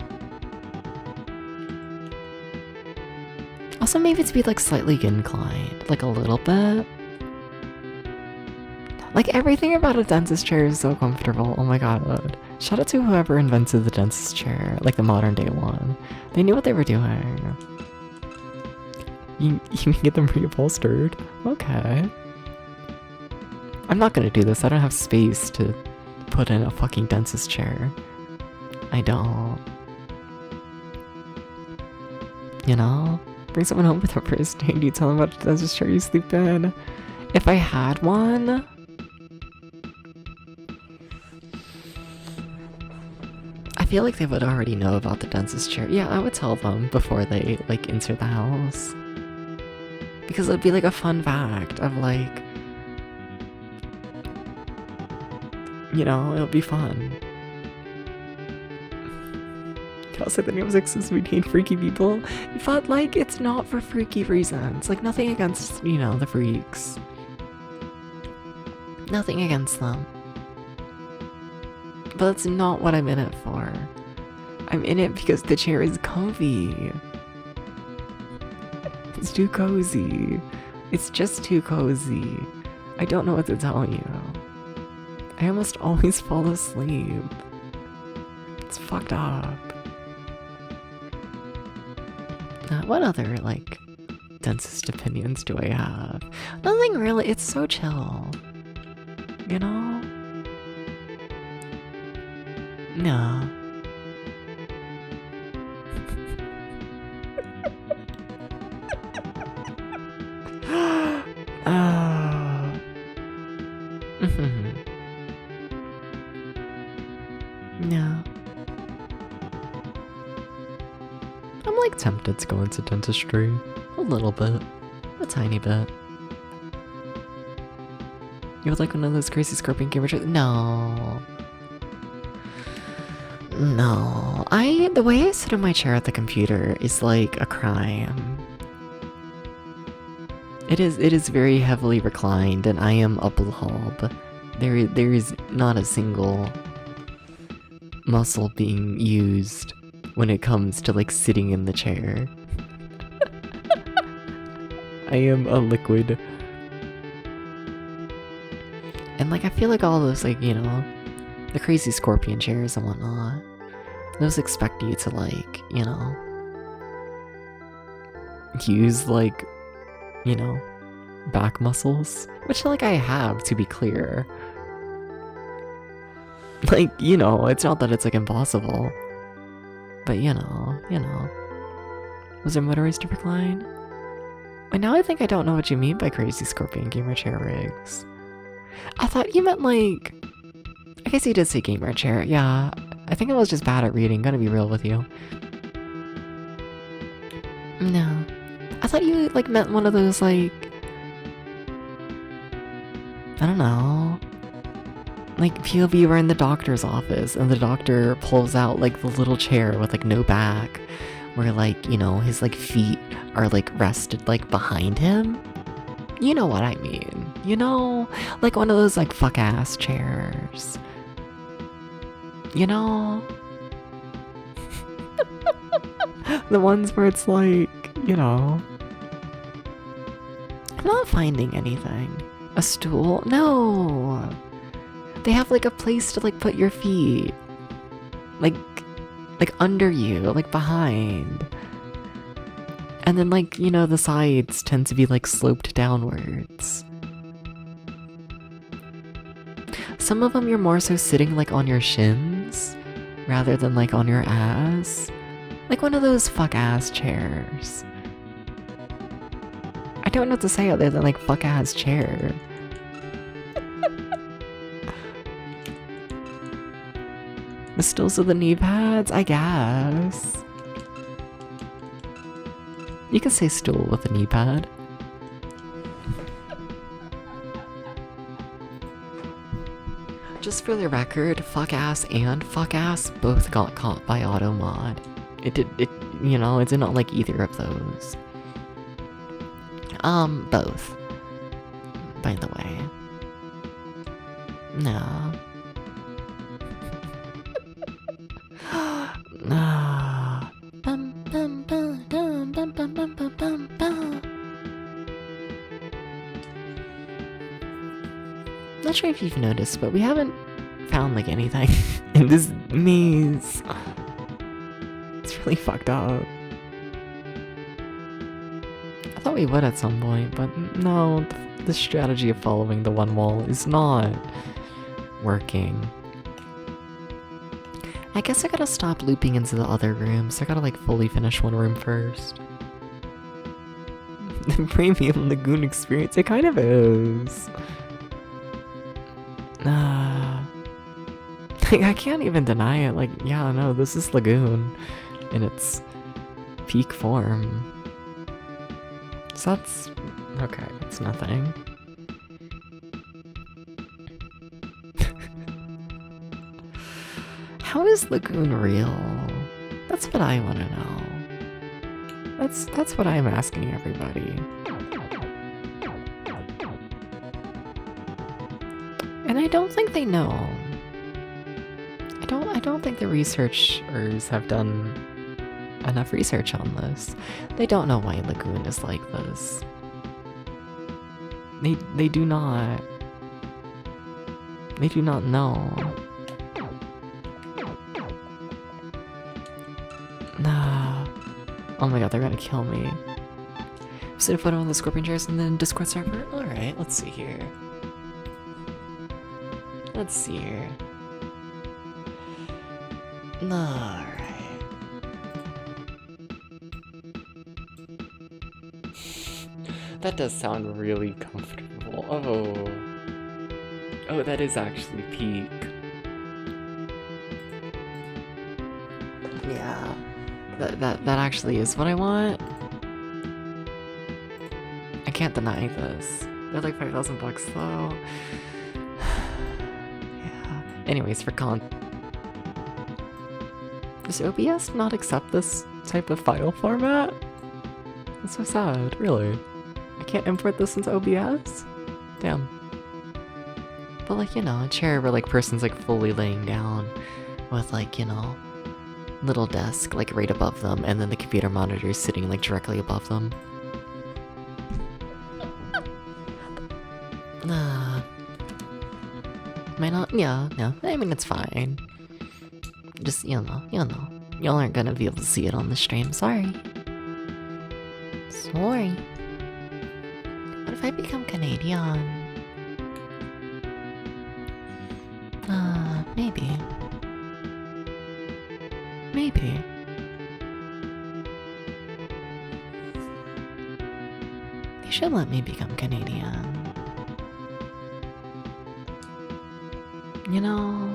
Also, maybe to be like slightly inclined, like a little bit. Like everything about a dentist chair is so comfortable. Oh my god. Shout out to whoever invented the dentist chair, like the modern day one. They knew what they were doing. You can get them reupholstered. Okay. I'm not gonna do this. I don't have space to put in a fucking dentist chair. I don't. You know? Bring someone home for the first day. You tell them about the dentist chair you sleep in. If I had one... I feel like they would already know about the dentist chair. Yeah, I would tell them before they, like, enter the house. Because it would be, like, a fun fact of, like... You know, it'll be fun. I'll say the name 6 is we need freaky people. But, like, it's not for freaky reasons. Like, nothing against, you know, the freaks. Nothing against them. But that's not what I'm in it for. I'm in it because the chair is comfy. It's too cozy. It's just too cozy. I don't know what to tell you. I almost always fall asleep. It's fucked up. What other, like, densest opinions do I have? Nothing really. It's so chill. You know? No. No. I'm like tempted to go into dentistry. A little bit. A tiny bit. You would like one of those crazy scorpion gamer chairs? No. No. The way I sit in my chair at the computer is like a crime. It is very heavily reclined and I am a blob. There is not a single muscle being used when it comes to like sitting in the chair. I am a liquid. And like I feel like all those like, you know, the crazy scorpion chairs and whatnot, those expect you to like, you know, use like, you know, back muscles, which like I have, to be clear. Like, you know, it's not that it's like impossible, but you know. Was there motorized to recline? And now I think I don't know what you mean by crazy scorpion gamer chair rigs. I thought you meant like, I guess you did say gamer chair, yeah. I think I was just bad at reading, gonna be real with you. No. I thought you like meant one of those like, I don't know, like POV we're in the doctor's office and the doctor pulls out like the little chair with like no back, where like, you know, his like feet are like rested like behind him. You know what I mean, you know? Like one of those like fuck ass chairs. You know? The ones where it's like, you know. I'm not finding anything. A stool? No! They have like a place to like put your feet. Like under you, like behind. And then like, you know, the sides tend to be like sloped downwards. Some of them you're more so sitting like on your shins rather than like on your ass. Like one of those fuck ass chairs. I don't know what to say other than like fuck ass chair. The stills of the knee pads, I guess. You can say stool with a knee pad. Just for the record, fuck ass and fuck ass both got caught by AutoMod. It you know, it did not like either of those. Both. By the way. No. Not sure if you've noticed, but we haven't found like anything in this maze. It's really fucked up. I thought we would at some point, but no, the strategy of following the one wall is not working. I guess I gotta stop looping into the other rooms. I gotta like fully finish one room first. The premium Lagoon experience, it kind of is. I can't even deny it. Like, yeah, no, this is Lagoon in its peak form. So that's okay. It's nothing. How is Lagoon real? That's what I want to know. That's what I'm asking everybody. And I don't think they know. I don't think the researchers have done enough research on this. They don't know why Lagoon is like this. They do not know. Nah. Oh my god, they're gonna kill me. Send a photo on the scorpion chairs and then Discord server? Alright, let's see here. Let's see here. Alright. That does sound really comfortable. Oh, that is actually peak. Yeah. That actually is what I want. I can't deny this. They're like $5,000 though. Yeah. Anyways, for does OBS not accept this type of file format? That's so sad, really. I can't import this into OBS? Damn. But like, you know, a chair where like person's like fully laying down with like, you know, little desk like right above them and then the computer monitor is sitting like directly above them. Might not? Yeah, no. I mean, it's fine. Just, you know. Y'all aren't gonna be able to see it on the stream. Sorry. Sorry. What if I become Canadian? Maybe. Maybe. They should let me become Canadian. You know...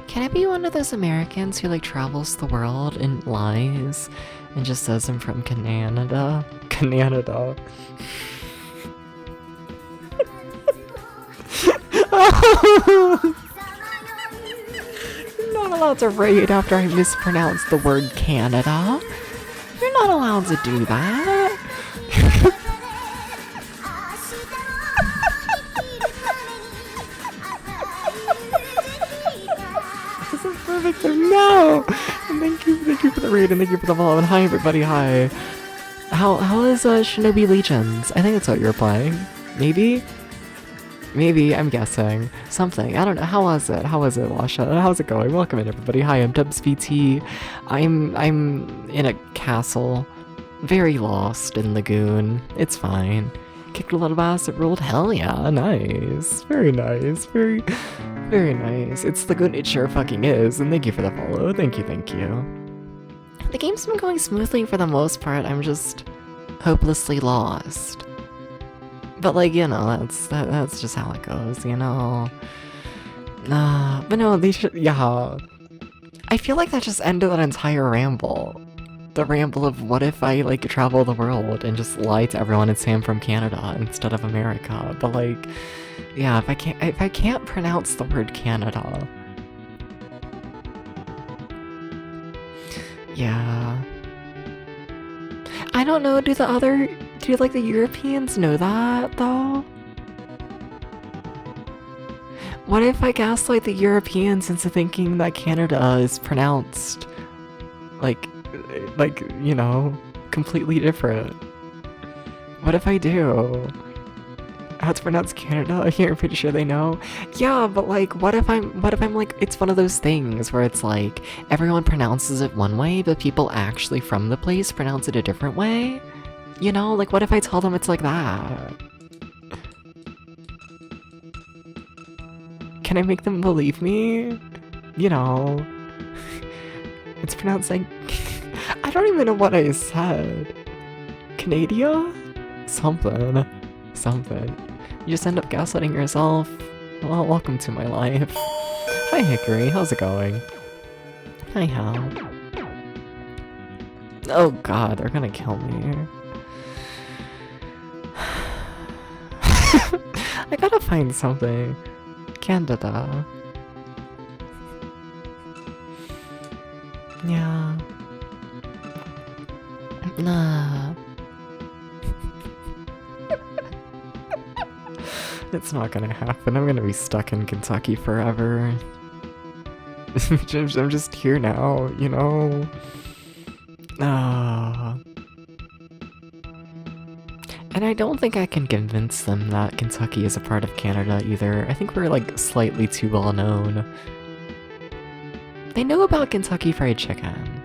Can I be one of those Americans who like travels the world and lies and just says I'm from Canada? Canada. You're not allowed to raid after I mispronounce the word Canada. You're not allowed to do that. This is perfect. No. And thank you for the raid and thank you for the follow. And hi everybody. Hi. How is Shinobi Legions? I think that's what you're playing. Maybe, I'm guessing. Something. I don't know. How was it, Washa? How's it going? Welcome in, everybody. Hi, I'm DubsVT. I'm in a castle. Very lost in Lagoon. It's fine. Kicked a lot of ass, it ruled. Hell yeah. Nice. Very nice. Very nice. It's Lagoon, it sure fucking is. And thank you for the follow. Thank you. The game's been going smoothly for the most part. I'm just hopelessly lost. But like, you know, that's just how it goes, you know. But no, they should, yeah. I feel like that just ended that entire ramble. The ramble of what if I like travel the world and just lie to everyone and say I'm from Canada instead of America. But like, yeah, if I can't pronounce the word Canada. Yeah. I don't know, do like the Europeans know that though? What if I gaslight the Europeans into thinking that Canada is pronounced like, you know, completely different? What if I do? how it's pronounced Canada here, I'm pretty sure they know. Yeah, but like, what if I'm like, it's one of those things where it's like, everyone pronounces it one way, but people actually from the place pronounce it a different way? You know, like what if I tell them it's like that? Can I make them believe me? You know, it's pronounced like, I don't even know what I said. Canada? Something. You just end up gaslighting yourself. Well, welcome to my life. Hi Hickory, how's it going? Hi Hal. Oh god, they're gonna kill me. I gotta find something. Canada. Yeah. Nah. It's not gonna happen. I'm gonna be stuck in Kentucky forever. I'm just here now, you know? And I don't think I can convince them that Kentucky is a part of Canada either. I think we're like slightly too well known. They know about Kentucky Fried Chicken.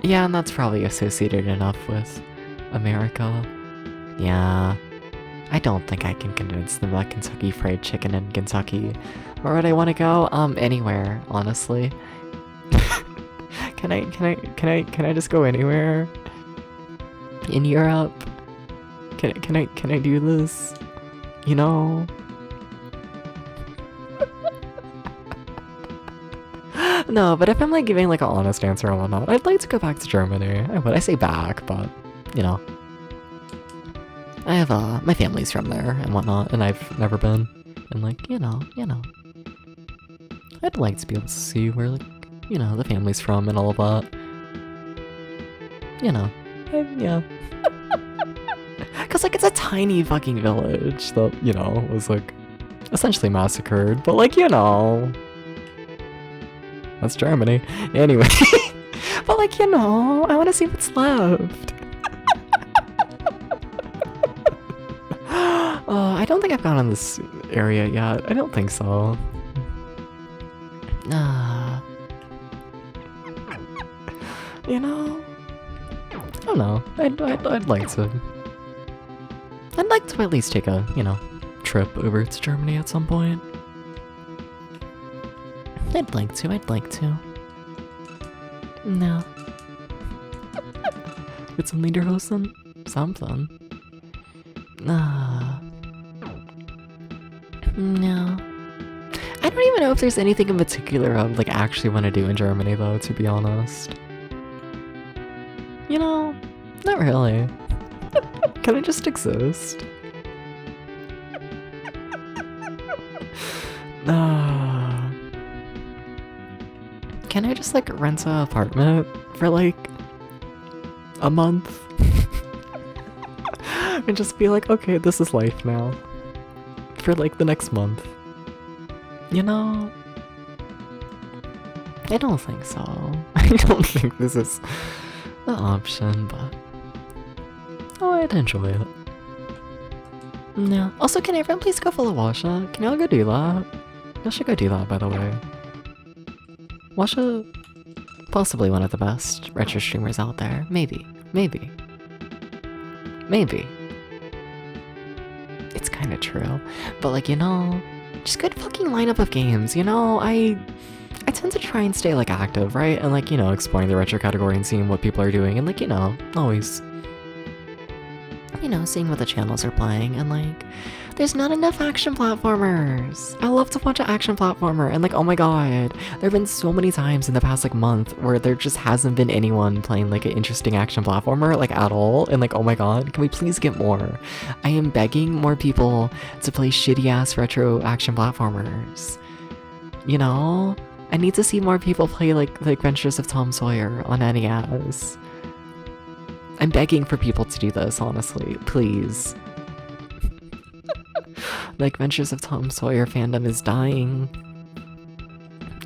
Yeah, and that's probably associated enough with America. Yeah. I don't think I can convince them about Kentucky Fried Chicken in Kentucky. Where would I want to go? Anywhere, honestly. Can I just go anywhere? In Europe? Can I do this? You know? No, but if I'm like giving like an honest answer and whatnot, I'd like to go back to Germany. I would. I say back, but you know. I have my family's from there and whatnot, and I've never been. And like, you know. I'd like to be able to see where like, you know, the family's from and all of that. You know. Yeah. Cause like it's a tiny fucking village that, you know, was like essentially massacred, but like, you know. That's Germany. Anyway. But like, you know, I wanna see what's left. I don't think I've gone in this area yet. I don't think so. You know? I don't know. I'd like to. I'd like to at least take a, you know, trip over to Germany at some point. I'd like to. No. With some Lederhosen? Something. No. I don't even know if there's anything in particular I would like actually want to do in Germany though, to be honest. You know, not really. Can I just exist? Can I just like rent an apartment for like a month? And just be like, okay, this is life now. For like the next month. You know? I don't think so. I don't think this is the option, but oh, I'd enjoy it. No. Also, can everyone please go follow Washa? Can y'all go do that? Y'all should go do that, by the way. Washa, possibly one of the best retro streamers out there. Maybe. It's kind of true, but like, you know, just good fucking lineup of games, you know? I tend to try and stay like active, right? And like, you know, exploring the retro category and seeing what people are doing and like, you know, always, you know, seeing what the channels are playing and like, there's not enough action platformers. I love to watch an action platformer and like, oh my god, there have been so many times in the past like month where there just hasn't been anyone playing like an interesting action platformer like at all, and like, oh my god, can we please get more? I am begging more people to play shitty ass retro action platformers. You know? I need to see more people play like The Adventures of Tom Sawyer on NES. I'm begging for people to do this, honestly, please. The Adventures of Tom Sawyer fandom is dying.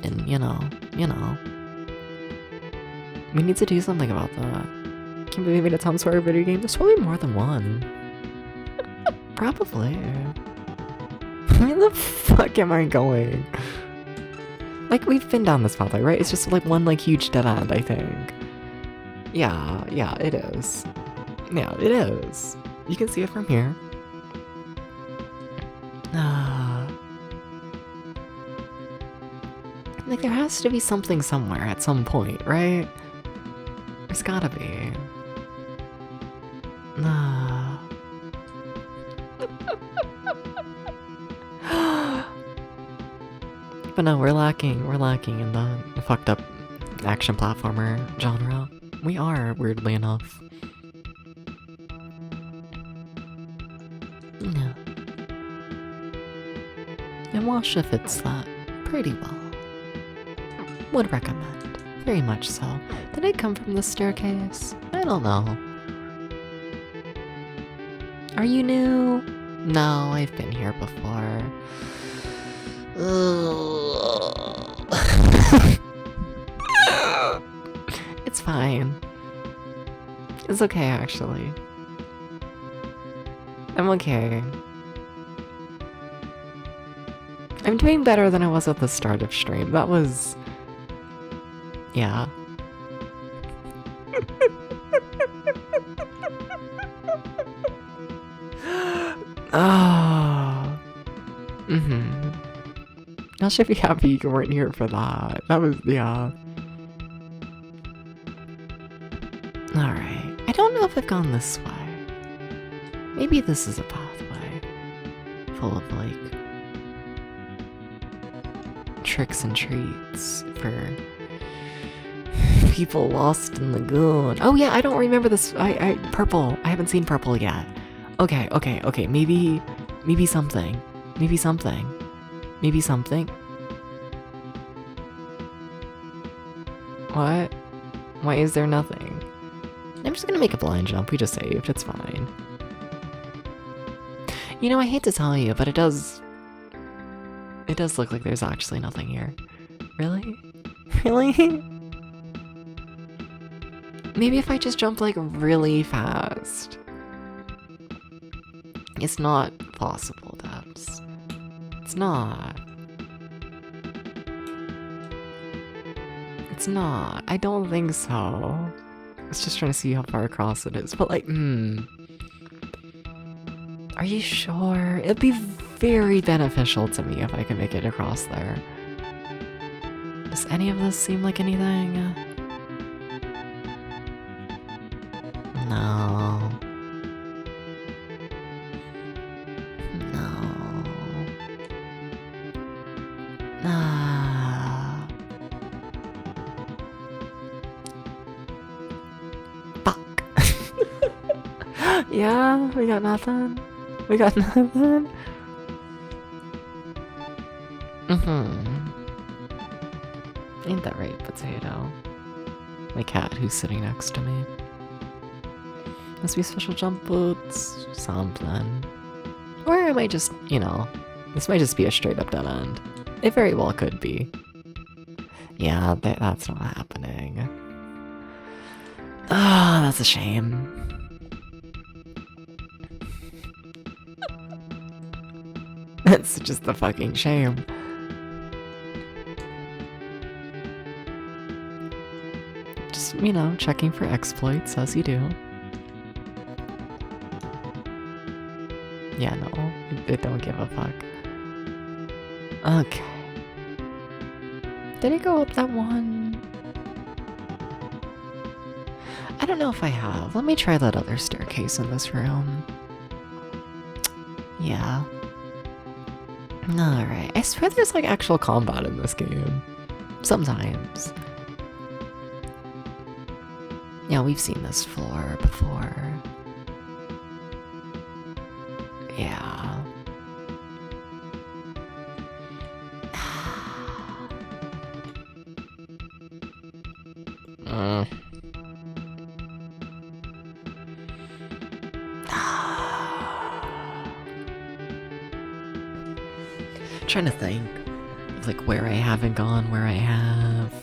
And, you know. We need to do something about that. Can't believe we made a Tom Sawyer video game. There's probably more than one. Probably. Where the fuck am I going? Like, we've been down this pathway, right? It's just like one like huge dead end, I think. Yeah, it is. Yeah, it is. You can see it from here. Like, there has to be something somewhere at some point, right? There's gotta be. But no, we're lacking in the fucked up action platformer genre. We are, weirdly enough. Yeah. And Washa fits that pretty well. Would recommend. Very much so. Did I come from the staircase? I don't know. Are you new? No, I've been here before. It's fine. It's okay, actually. I'm okay. I'm doing better than I was at the start of stream. That was... yeah. Oh. I should be happy you weren't here for that. That was, yeah. Alright. I don't know if I've gone this way. Maybe this is a pathway. Full of, like... tricks and treats for... people lost in Lagoon. Oh yeah, I don't remember this. Purple. I haven't seen purple yet. Okay. Maybe something. Maybe something. What? Why is there nothing? I'm just gonna make a blind jump. We just saved. It's fine. You know, I hate to tell you, but it does look like there's actually nothing here. Really? Really? Maybe if I just jump like really fast. It's not possible, Debs. It's not. It's not. I don't think so. I was just trying to see how far across it is, but like, Are you sure? It'd be very beneficial to me if I could make it across there. Does any of this seem like anything? No. Fuck. Yeah, we got nothing. Ain't that right, potato? My cat who's sitting next to me. Must be special jump boots, something. Or I might just, this might just be a straight up dead end. It very well could be. Yeah, that's not happening. Ah, that's a shame. That's just a fucking shame. Just, checking for exploits as you do. Yeah, no, it don't give a fuck. Okay. Did it go up that one? I don't know if I have. Let me try that other staircase in this room. Yeah. Alright. I swear there's like actual combat in this game. Sometimes. Yeah, we've seen this floor before. Yeah. Trying to think of like where I haven't gone, where I have.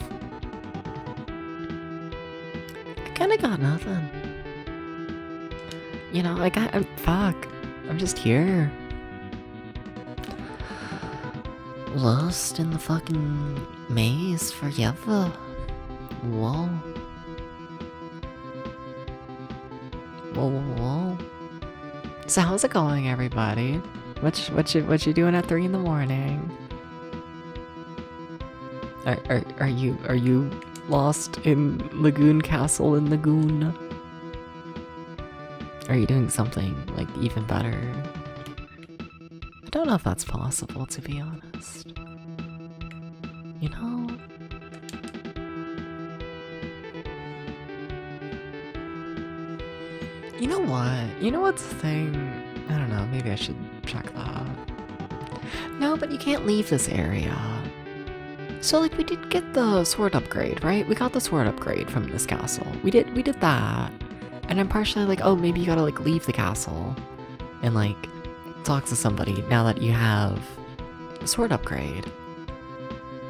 I kinda got nothing. Fuck. I'm just here. Lost in the fucking maze forever. Whoa. Whoa. So how's it going, everybody? What you doing at 3 in the morning? Are you lost in Lagoon Castle in Lagoon? Are you doing something like even better? I don't know if that's possible, to be honest. You know? You know what? You know what's the thing? I don't know, maybe I should check that. No, but you can't leave this area. So like we did get the sword upgrade, right? We got the sword upgrade from this castle. We did that. And I'm partially like, oh, maybe you gotta like leave the castle and like talk to somebody now that you have the sword upgrade.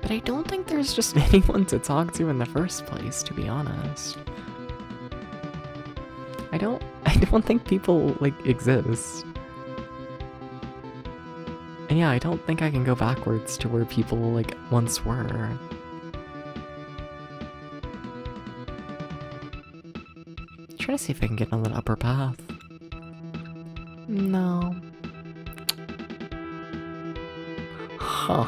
But I don't think there's just anyone to talk to in the first place, to be honest. I don't think people like exist. And yeah, I don't think I can go backwards to where people like once were. Trying to see if I can get on that upper path. No. Huh.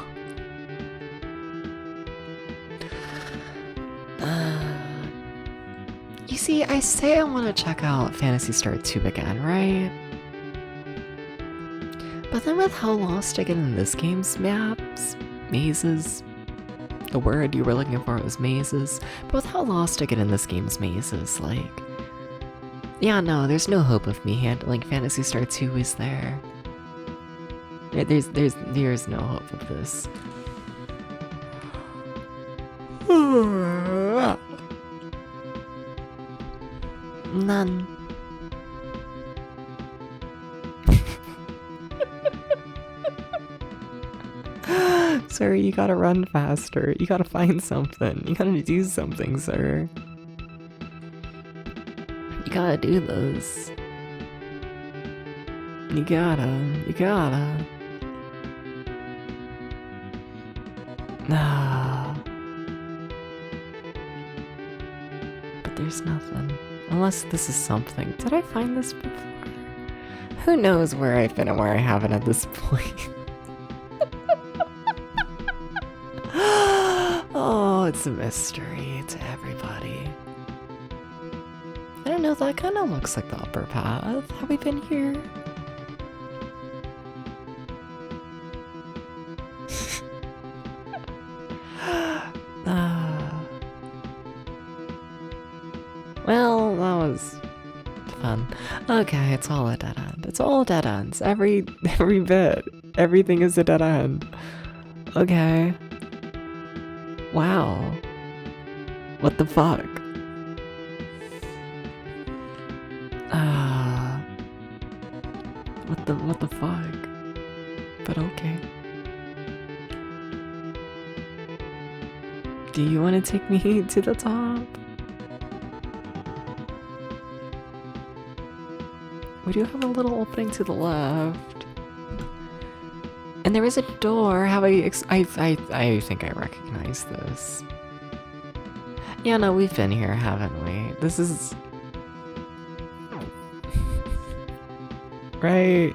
You see, I say I want to check out Phantasy Star 2 again, right? But then with how lost I get in this game's maps, mazes, the word you were looking for was mazes, but with how lost I get in this game's mazes, like, yeah, no, there's no hope of me handling Phantasy Star 2, is there? There's no hope of this. None. Sir, you gotta run faster. You gotta find something. You gotta do something, sir. You gotta do this. You gotta. Nah. But there's nothing. Unless this is something. Did I find this before? Who knows where I've been and where I haven't at this point. Oh, it's a mystery to everybody. I don't know, that kind of looks like the upper path. Have we been here? Well, that was fun. Okay, it's all a dead end. It's all dead ends. Every bit. Everything is a dead end. Okay. Wow. What the fuck? What the fuck? But okay. Do you want to take me to the top? We do have a little opening to the left. And there is a door. Have I think I recognize this. Yeah, no, we've been here, haven't we? This is... right.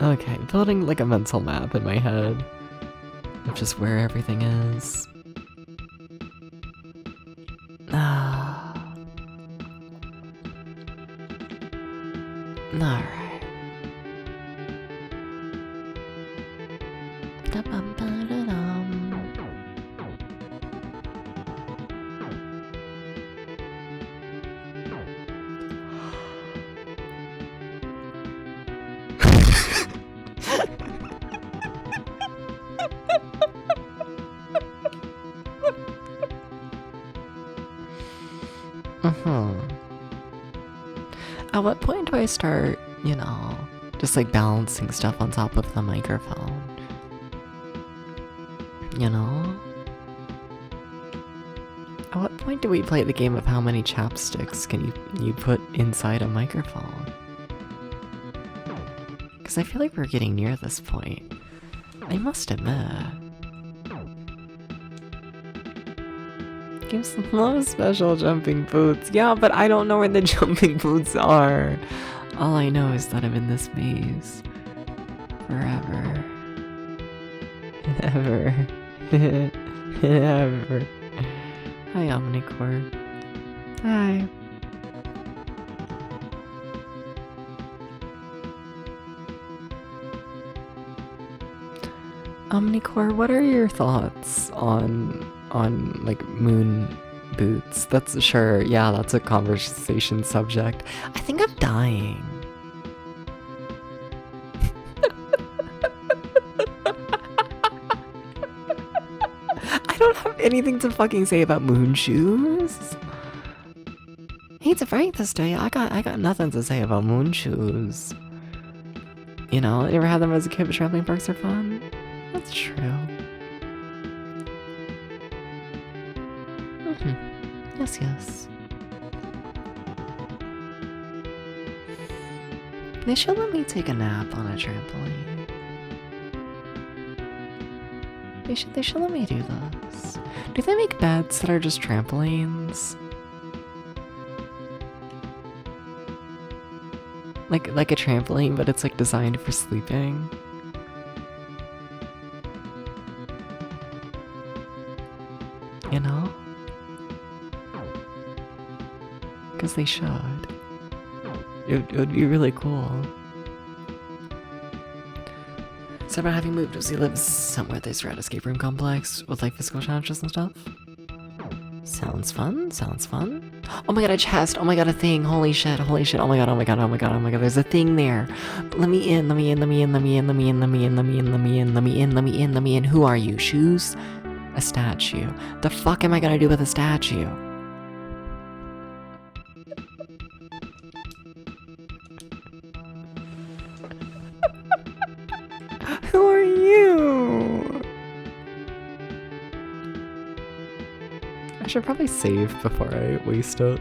Okay, building like a mental map in my head of just where everything is. Alright. At what point do I start, you know, just like balancing stuff on top of the microphone? You know? At what point do we play the game of how many chapsticks can you put inside a microphone? Because I feel like we're getting near this point. I must admit. Gives no special jumping boots. Yeah, but I don't know where the jumping boots are. All I know is that I'm in this maze. Forever. Ever. Ever. Hi, Omnicore. Hi. Omnicore, what are your thoughts on like moon boots? That's sure, yeah, that's a conversation subject. I think I'm dying. I don't have anything to fucking say about moon shoes. Hate to break this to you, I got nothing to say about moon shoes. You know, I never had them as a kid, but traveling parks are fun. That's true. Yes, yes. They should let me take a nap on a trampoline. They should let me do this. Do they make beds that are just trampolines? Like a trampoline, but it's like designed for sleeping. You know? Because they should. It would be really cool. So about having moved, he lives somewhere there's a red escape room complex with like physical challenges and stuff. Sounds fun, sounds fun. Oh my god, a chest, oh my god, a thing, holy shit, oh my god, oh my god, oh my god, oh my god, there's a thing there. But let me in, let me in, let me in, let me in, let me in, let me in, let me in, let me in, let me in, let me in, let me in. Who are you? Shoes? A statue. The fuck am I gonna do with a statue? Who are you? I should probably save before I waste it.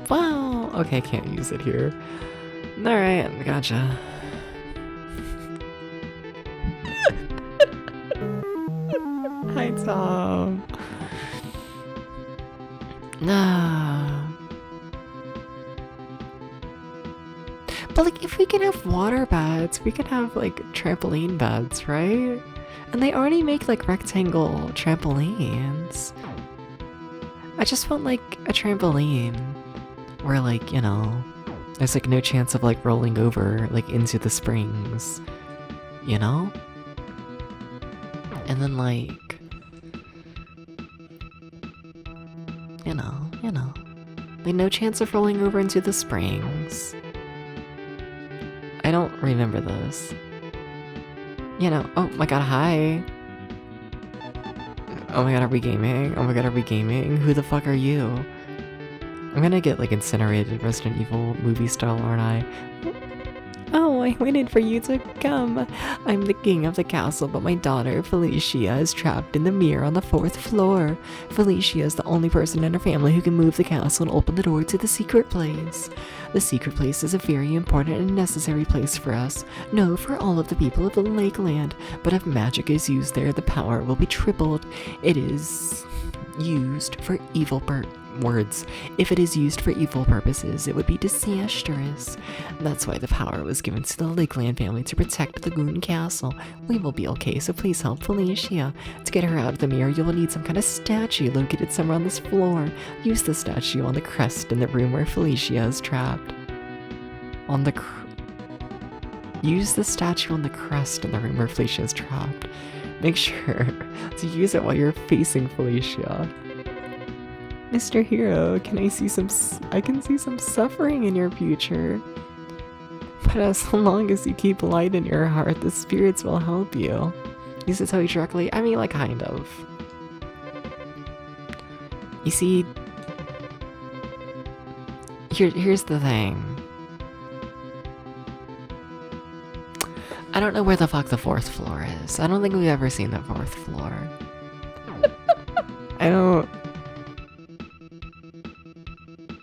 Wow. Okay, I can't use it here. Alright, gotcha. Hi, Tom. Nah. But like, if we can have water beds, we can have like trampoline beds, right? And they already make like rectangle trampolines. I just want like a trampoline where like, you know, there's like no chance of like rolling over like into the springs, you know? And then like, you know, like no chance of rolling over into the springs. I don't remember this. You know, oh my god, hi. Oh my god, are we gaming? Oh my god, are we gaming? Who the fuck are you? I'm gonna get like incinerated Resident Evil movie style, aren't I? Oh, I waited for you to come. I'm the king of the castle, but my daughter, Felicia, is trapped in the mirror on the 4th floor. Felicia is the only person in her family who can move the castle and open the door to the secret place. The secret place is a very important and necessary place for us. No, for all of the people of the Lakeland. But if magic is used there, the power will be tripled. It is used for evil words. If it is used for evil purposes, it would be disastrous. That's why the power was given to the Lakeland family to protect Lagoon Castle. We will be okay, so please help Felicia. To get her out of the mirror, you will need some kind of statue located somewhere on this floor. Use the statue on the crest in the room where Felicia is trapped. Use the statue on the crest in the room where Felicia is trapped. Make sure to use it while you're facing Felicia. Mr. Hero, I can see some suffering in your future. But as long as you keep light in your heart, the spirits will help you. Use it tell you directly? I mean, like, kind of. You see, here's the thing. I don't know where the fuck the 4th floor is. I don't think we've ever seen the 4th floor.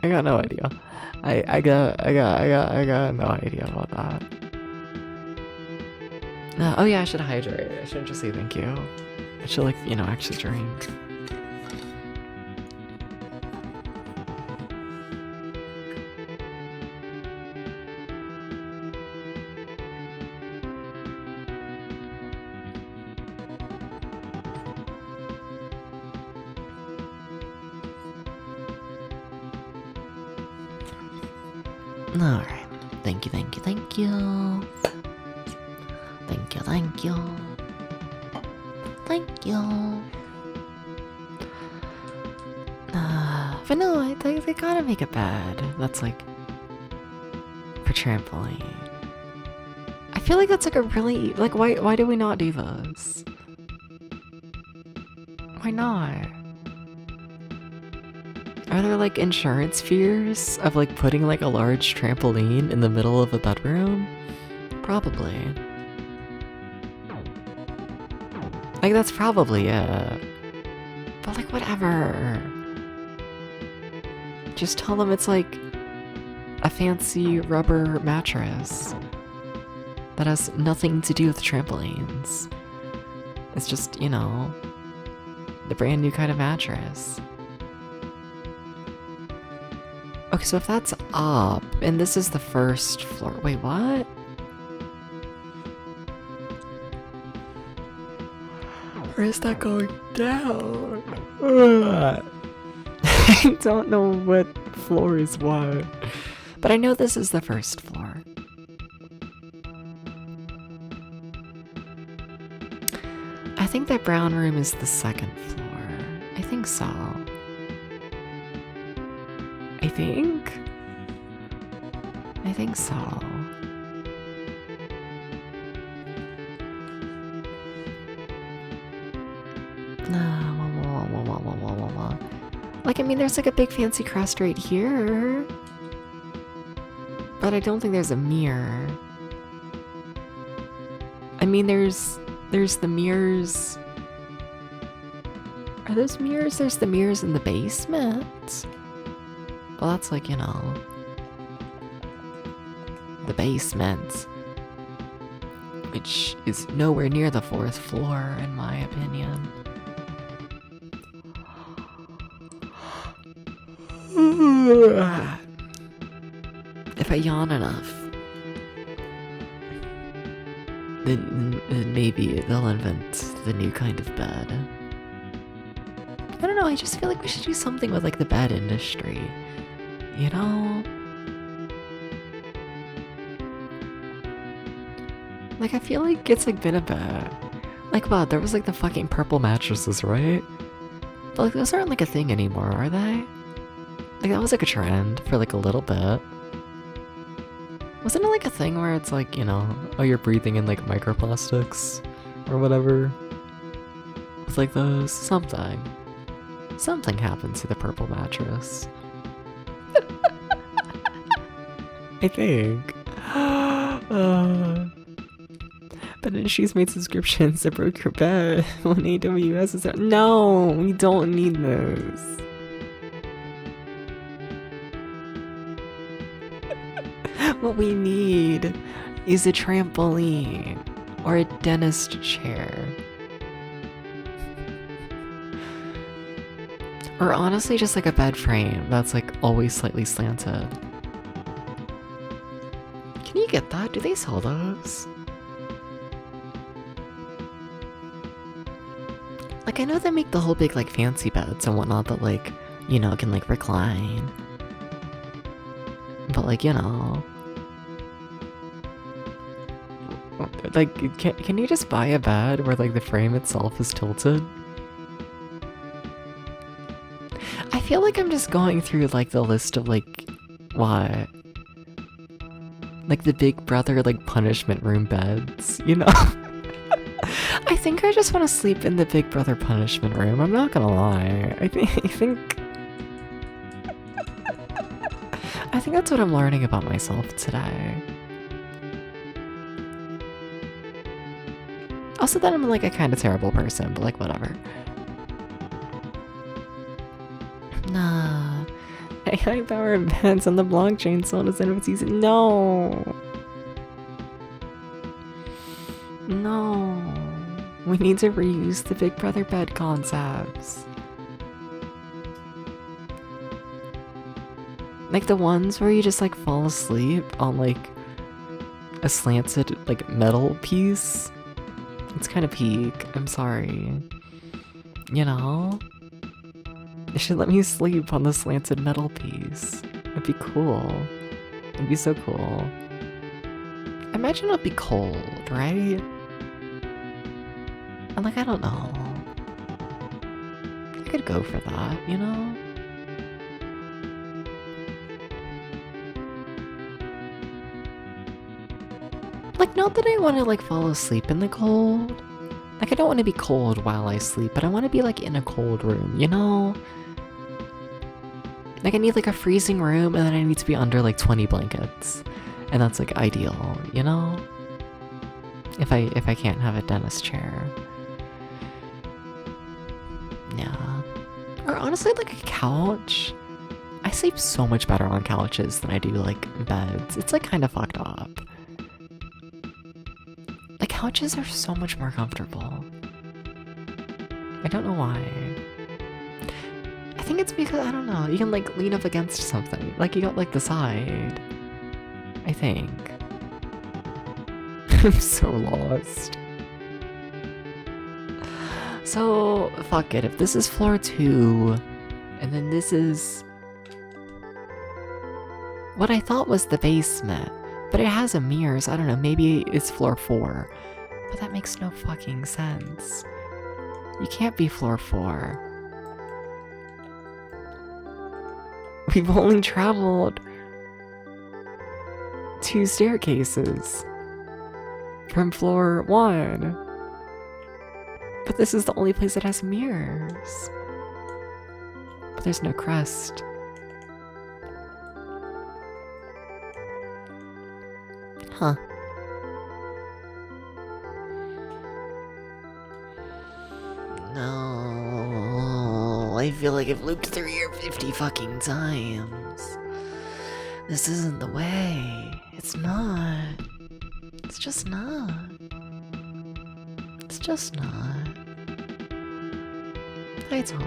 I got no idea. I got no idea about that. Oh yeah, I should hydrate. I shouldn't just say thank you. I should, like, you know, actually drink. Alright. Thank you, thank you, thank you. Thank you, thank you. Thank you. But no, they gotta make a bed. That's like for trampoline. I feel like that's like a really like why do we not do this? Why not? Are there like insurance fears of like putting like a large trampoline in the middle of a bedroom? Probably. Like that's probably it. But like whatever. Just tell them it's like a fancy rubber mattress that has nothing to do with trampolines. It's just, you know, the brand new kind of mattress. Okay, so if that's up, and this is the first floor. Wait, what? Or is that going down? I don't know what floor is what. But I know this is the first floor. I think that brown room is the second floor. I think so. I think so. Like, I mean, there's like a big fancy crest right here. But I don't think there's a mirror. I mean, there's the mirrors. Are those mirrors? There's the mirrors in the basement. Well, that's like, you know, the basement, which is nowhere near the fourth floor, in my opinion. If I yawn enough, then maybe they'll invent the new kind of bed. I don't know, I just feel like we should do something with like the bed industry. You know? Like, I feel like it's like been a bit. Like, wow, there was like the fucking purple mattresses, right? But like, those aren't like a thing anymore, are they? Like, that was like a trend for like a little bit. Wasn't it like a thing where it's like, you know, oh, you're breathing in like microplastics or whatever? With like those, something happened to the purple mattress. I think. But then she's made subscriptions that broke her bed when AWS is there. No, we don't need those. What we need is a trampoline or a dentist chair. Or honestly, just like a bed frame that's like always slightly slanted. Can you get that? Do they sell those? Like, I know they make the whole big like fancy beds and whatnot that like, you know, can like recline. But like, you know, like, can you just buy a bed where like the frame itself is tilted? I feel like I'm just going through like the list of like, what? Like the Big Brother like punishment room beds, you know? I think I just want to sleep in the Big Brother punishment room, I'm not gonna lie. I think that's what I'm learning about myself today. Also that I'm like a kind of terrible person, but like whatever. Nah. AI powered beds on the blockchain sold as NFTs. No. No. We need to reuse the Big Brother bed concepts. Like the ones where you just like fall asleep on like a slanted like metal piece. It's kind of peak. I'm sorry. You know? They should let me sleep on the slanted metal piece. It'd be cool. It'd be so cool. Imagine it'd be cold, right? And like, I don't know. I could go for that, you know? Like, not that I want to like fall asleep in the cold. Like, I don't want to be cold while I sleep, but I want to be like in a cold room, you know? Like, I need like a freezing room, and then I need to be under like 20 blankets. And that's like ideal, you know? If I can't have a dentist chair. Yeah. Or honestly, like a couch. I sleep so much better on couches than I do like beds. It's like kind of fucked up. Like couches are so much more comfortable. I don't know why. I think it's because, I don't know, you can like lean up against something. Like you got like the side. I think. I'm so lost. So, fuck it. If this is floor 2, and then this is what I thought was the basement, but it has a mirror, so I don't know, maybe it's floor 4. But that makes no fucking sense. You can't be floor 4. We've only traveled 2 staircases from floor 1. But this is the only place that has mirrors. But there's no crest. Huh. No, I feel like I've looped through here 50 fucking times. This isn't the way. It's not. It's just not. It's just not. Hi, Tom.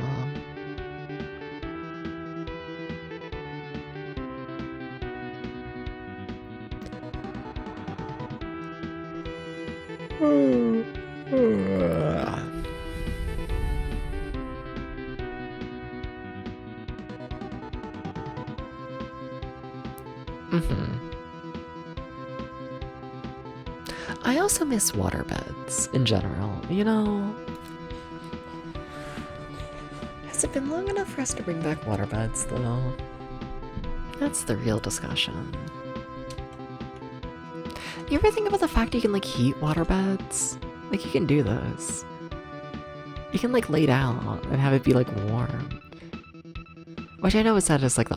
I also miss waterbeds in general, you know? Has it been long enough for us to bring back waterbeds, though? That's the real discussion. You ever think about the fact you can, like, heat waterbeds? Like, you can do this. You can, like, lay down and have it be, like, warm. Which I know is said as, like,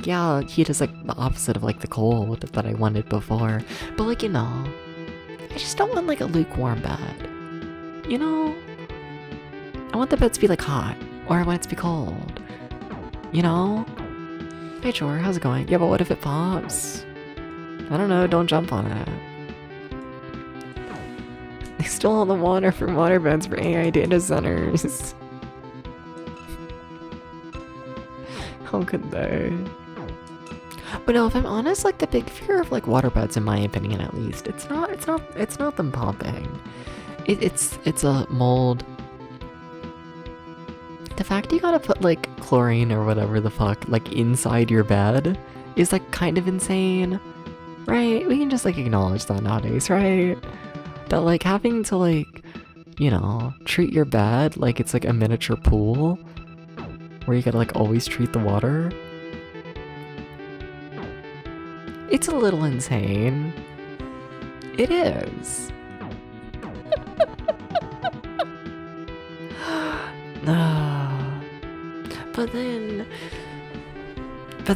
yeah, heat is, like, the opposite of, like, the cold that I wanted before. But, like, you know, I just don't want, like, a lukewarm bed. You know? I want the bed to be, like, hot. Or I want it to be cold. You know? Hey, Jor, how's it going? Yeah, but what if it pops? I don't know, don't jump on it. They stole all the water from waterbeds for AI data centers. How could they? But no, if I'm honest, like the big fear of like waterbeds, in my opinion at least, it's not them popping. It's a mold. The fact you gotta put like chlorine or whatever the fuck like inside your bed is like kind of insane, right? We can just like acknowledge that nowadays, right? That like having to like, you know, treat your bed like it's like a miniature pool where you gotta like always treat the water. It's a little insane. It is. But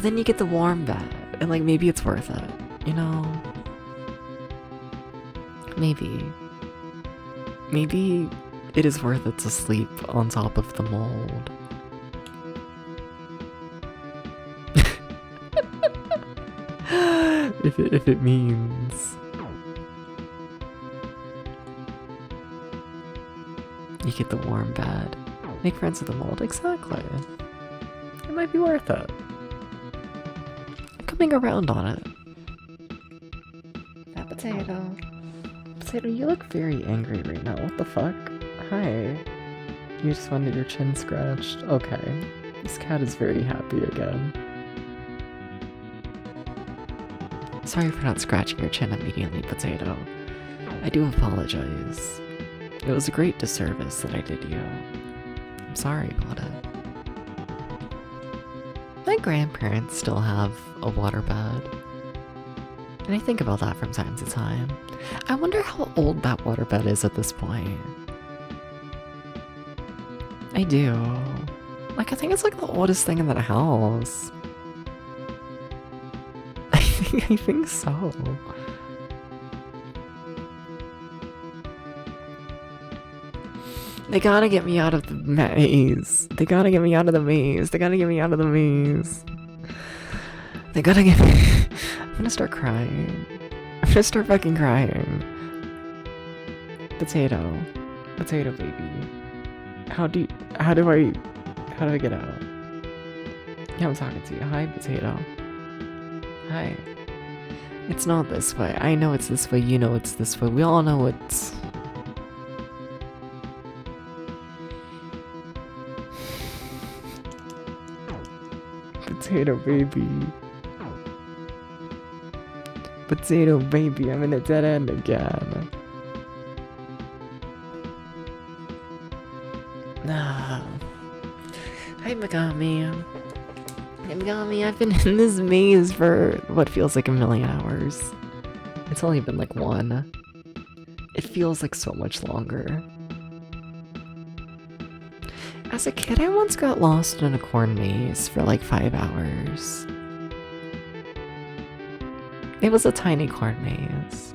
then you get the warm bed, and like maybe it's worth it, you know? Maybe it is worth it to sleep on top of the mold. if it means You get the warm bed. Make friends with the mold. Exactly. It might be worth it. I'm coming around on it. That potato. Potato, you look very angry right now. What the fuck? Hi. You just wanted your chin scratched. Okay. This cat is very happy again. Sorry for not scratching your chin immediately, Potato. I do apologize. It was a great disservice that I did you. I'm sorry about it. My grandparents still have a waterbed. And I think about that from time to time. I wonder how old that waterbed is at this point. I do. I think it's like the oldest thing in that house. I think so. They gotta get me out of the maze. They gotta get me out of the maze. They gotta get me out of the maze. They gotta get me... I'm gonna start crying. I'm gonna start fucking crying. Potato. Potato baby. How do I get out? Yeah, I'm talking to you. Hi, Potato. Hi. It's not this way. I know it's this way. You know it's this way. We all know it's... Potato baby. Potato baby, I'm in a dead end again. Nah. Hi, Megami. Hi, Megami. I've been in this maze for what feels like a million hours. It's only been like one. It feels like so much longer. As a kid, I once got lost in a corn maze for like 5 hours. It was a tiny corn maze.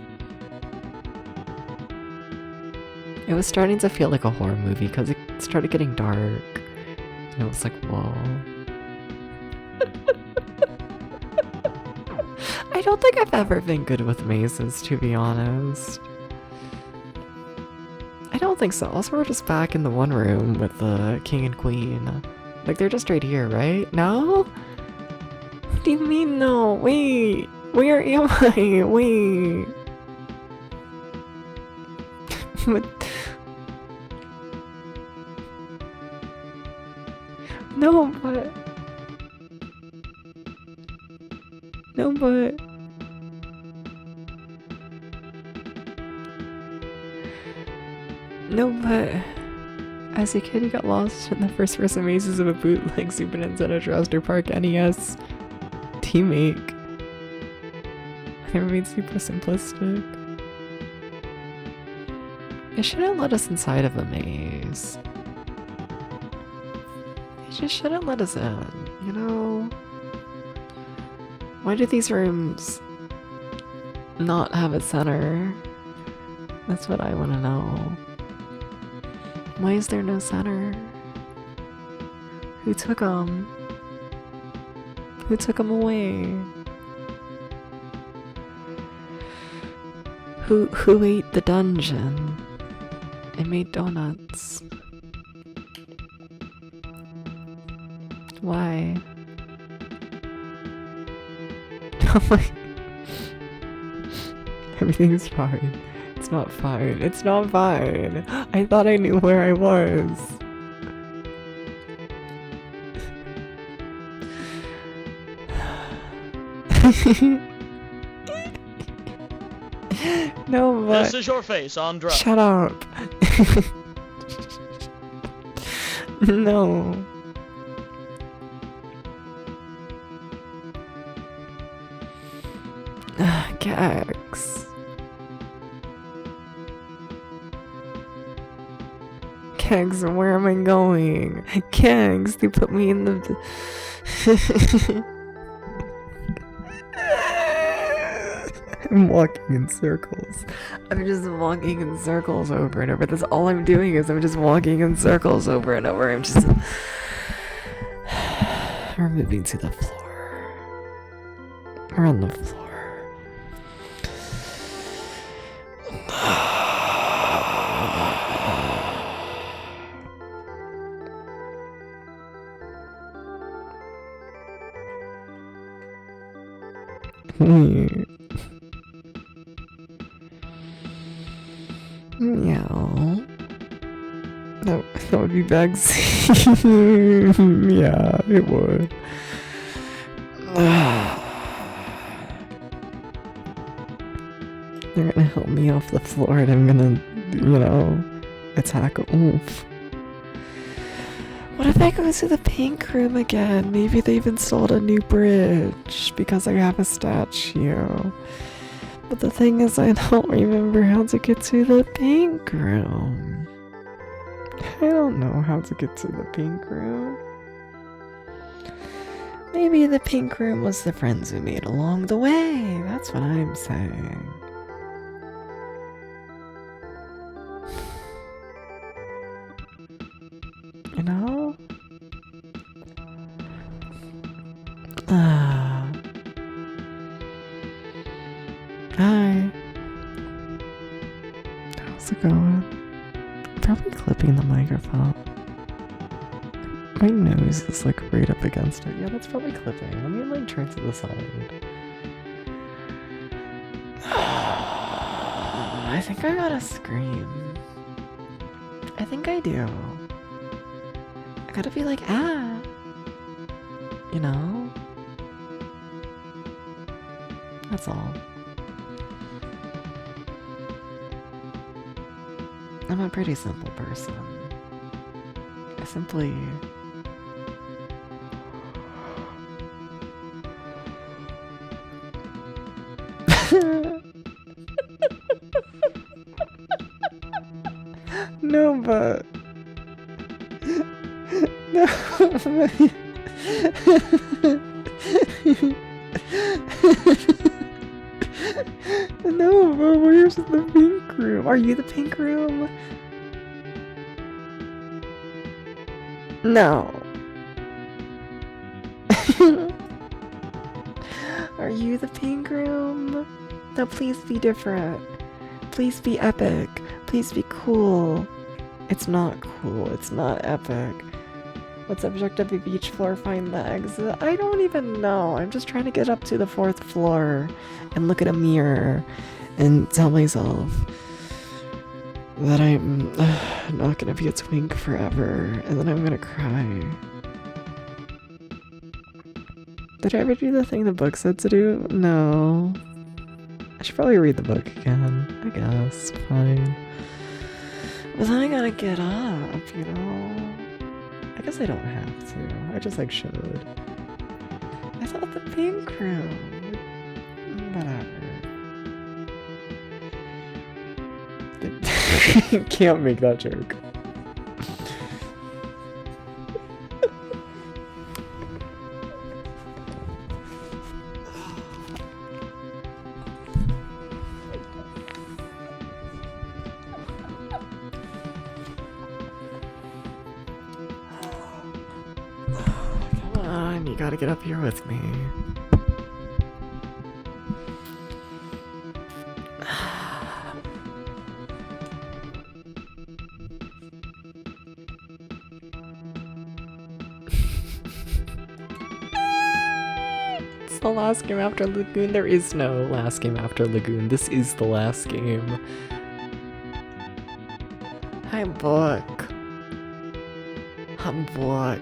It was starting to feel like a horror movie because it started getting dark. And it was like, whoa. I don't think I've ever been good with mazes, to be honest. I don't think so. Also, we're just back in the one room with the king and queen. Like, they're just right here, right? No? What do you mean, no? Wait. Where am I? Wait. What? No, but... No, but... No, but... As a kid, you got lost in the first-person mazes of a bootleg Super Nintendo Jurassic Park NES remake. They were made super simplistic. It shouldn't let us inside of a maze. It just shouldn't let us in, you know? Why do these rooms not have a center? That's what I want to know. Why is there no center? Who took them? Who took them away? Who ate the dungeon and made donuts? Why? Oh my... Everything's fine. It's not fine. It's not fine. I thought I knew where I was. No, but... This is your face on drugs. Shut up. No. Gags. Kegs, where am I going? Kegs, they put me in the... I'm walking in circles. I'm just walking in circles over and over. That's all I'm doing is I'm just walking in circles over and over. I'm just... We're moving to the floor. We're on the floor. Meow. That would be Bugsy. Yeah, it would. They're gonna help me off the floor and I'm gonna, attack a wolf. What if I go to the pink room again? Maybe they've installed a new bridge because I have a statue. But the thing is, I don't remember how to get to the pink room. I don't know how to get to the pink room. Maybe the pink room was the friends we made along the way. That's what I'm saying. You know? Hi. How's it going? Probably clipping the microphone. My nose is like right up against it. Yeah, that's probably clipping. Let me like turn to the side. I think I gotta scream. I think I do. I gotta be like, ah. You know? That's all. I'm a pretty simple person. I simply... No, but... No, No, but where's the pink room? Are you the pink room? No. Are you the pink room? No, please be different. Please be epic. Please be cool. It's not cool. It's not epic. What's objective of each floor? Find the exit. I don't even know. I'm just trying to get up to the 4th floor and look at a mirror and tell myself that I'm not gonna be a twink forever and then I'm gonna cry. Did I ever do the thing the book said to do? No. I should probably read the book again. I guess. Fine. But then I gotta get up, you know? I guess I don't have to. I just like should. I thought the pink room. Whatever. Can't make that joke. Come on, you gotta get up here with me. It's the last game after Lagoon. There is no last game after Lagoon. This is the last game. Hi, book. Book.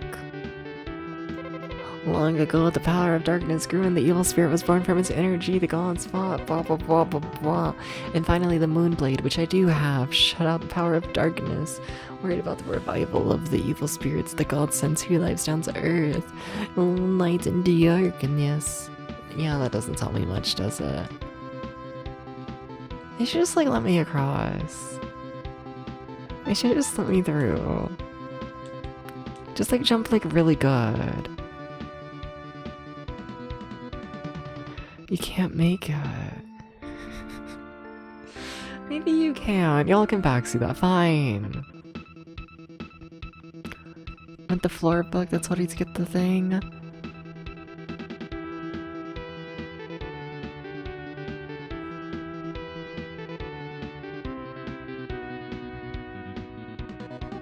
Long ago, the power of darkness grew and the evil spirit was born from its energy. The gods fought, blah blah blah blah blah. And finally, the Moonblade, which I do have, shut out the power of darkness. Worried about the revival of the evil spirits, the gods sent 2 lives down to earth. Light and darkness. Yeah, that doesn't tell me much, does it? They should just, like, let me across. They should just let me through. Just, like, jump, like, really good. You can't make it. Maybe you can. Y'all can backseat that. Fine. Want the floor book? That's what to get the thing.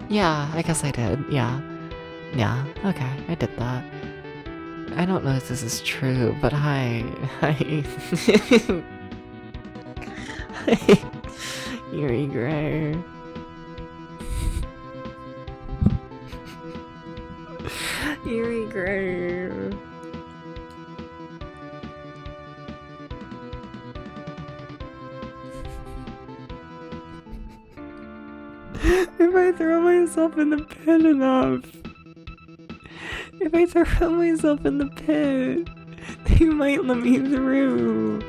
Yeah, I guess I did. Yeah. Yeah, okay, I did that. I don't know if this is true, but hi. Hi. Hi. Yuri Gray. Yuri Gray. If I throw myself in the pit enough, if I throw myself in the pit, they might let me through.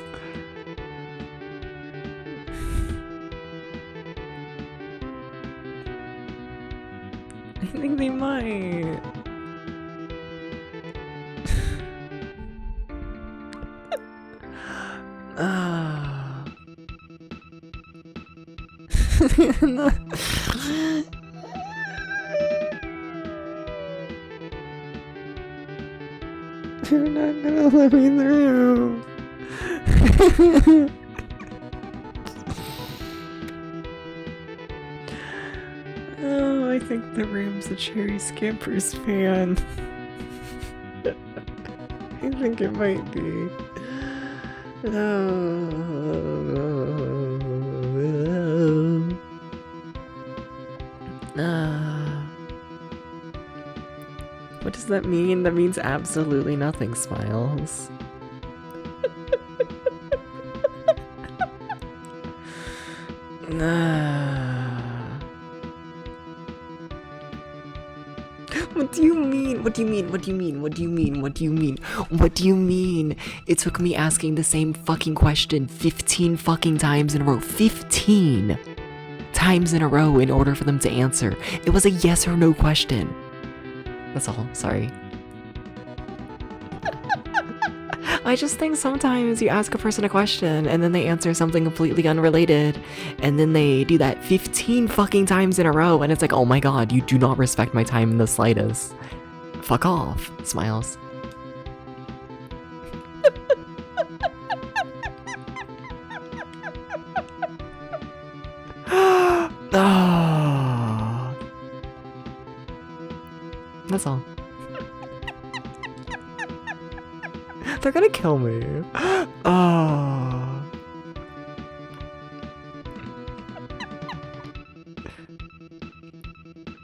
I think they might. They're not gonna let me through. Oh, I think the room's a Cherry Scampers fan. I think it might be. What does that mean? That means absolutely nothing, Smiles. What do you mean? What do you mean? What do you mean? What do you mean? What do you mean? What do you mean? It took me asking the same fucking question 15 fucking times in a row. 15 times in a row in order for them to answer. It was a yes or no question. That's all. Sorry. I just think sometimes you ask a person a question and then they answer something completely unrelated and then they do that 15 fucking times in a row and it's like, oh my god, you do not respect my time in the slightest. Fuck off, Smiles. Oh. That's all. They're gonna kill me. Oh.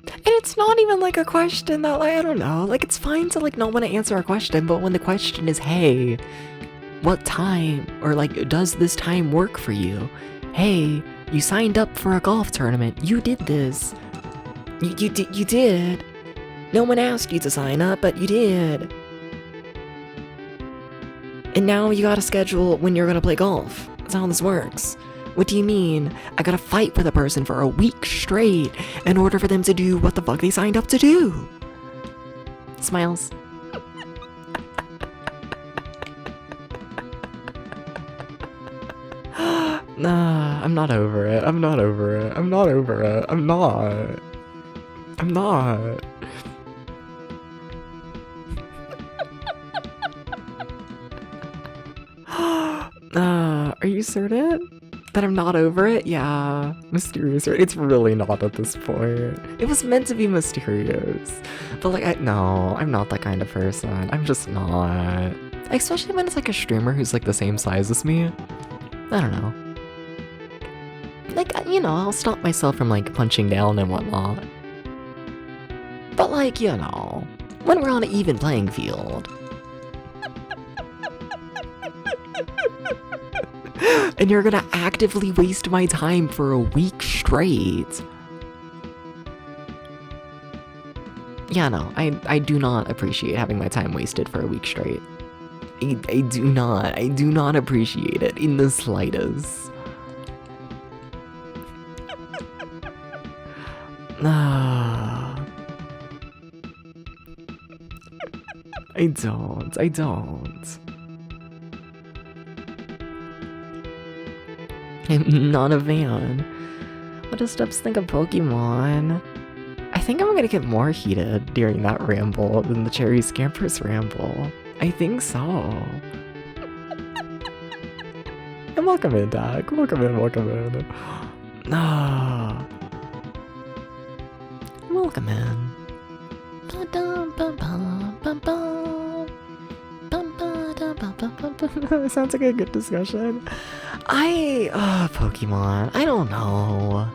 And it's not even like a question that, like, I don't know, like, it's fine to, like, not want to answer a question, but when the question is, hey, what time, or, like, does this time work for you? Hey, you signed up for a golf tournament. You did this. You did. No one asked you to sign up, but you did. And now you gotta schedule when you're gonna play golf. That's how this works. What do you mean? I gotta fight with a person for a week straight in order for them to do what the fuck they signed up to do? Smiles. Nah, I'm not over it. I'm not over it. I'm not over it. I'm not. I'm not. Are you certain that I'm not over it? Yeah, mysterious. It's really not at this point. It was meant to be mysterious. But like, no, I'm not that kind of person. I'm just not. Especially when it's like a streamer who's like the same size as me. I don't know. Like, you know, I'll stop myself from like punching down and whatnot. But like, you know, when we're on an even playing field. And you're gonna actively waste my time for a week straight. Yeah, no, I do not appreciate having my time wasted for a week straight. I do not appreciate it in the slightest. I don't. I'm not a fan. What does Steps think of Pokemon? I think I'm gonna get more heated during that ramble than the Cherry Scampers ramble. I think so. And welcome in, Dak. Welcome in. Welcome in. Welcome in. Sounds like a good discussion. Pokemon. I don't know.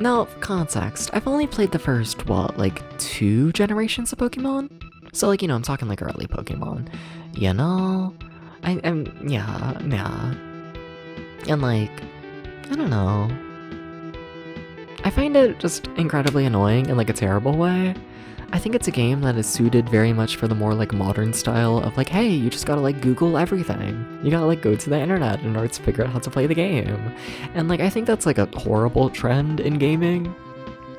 Now, context. I've only played the first, what, like 2 generations of Pokemon? So, like, you know, I'm talking like early Pokemon. You know? Yeah. And like, I don't know. I find it just incredibly annoying in like a terrible way. I think it's a game that is suited very much for the more like modern style of like, hey, you just gotta like Google everything. You gotta like go to the internet in order to figure out how to play the game. And like, I think that's like a horrible trend in gaming.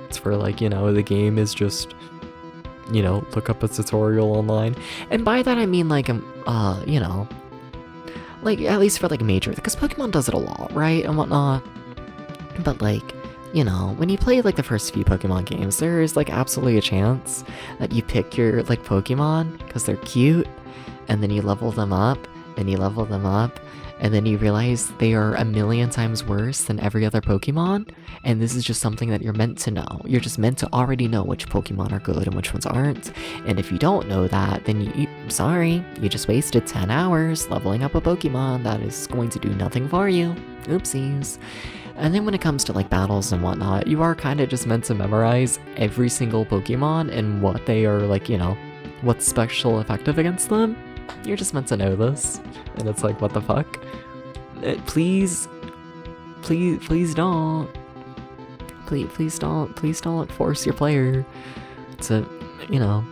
It's for like, you know, the game is just, you know, look up a tutorial online. And by that I mean like, you know, like at least for like major, because Pokemon does it a lot, right? And whatnot. But like, you know, when you play like the first few Pokemon games, there is like absolutely a chance that you pick your like Pokemon because they're cute, and then you level them up, and you level them up, and then you realize they are a million times worse than every other Pokemon, and this is just something that you're meant to know. You're just meant to already know which Pokemon are good and which ones aren't, and if you don't know that, then sorry, you just wasted 10 hours leveling up a Pokemon that is going to do nothing for you. Oopsies. And then when it comes to like battles and whatnot, you are kind of just meant to memorize every single Pokemon and what they are like, you know, what's special effective against them. You're just meant to know this. And it's like, what the fuck? Please don't. Please don't force your player to, you know,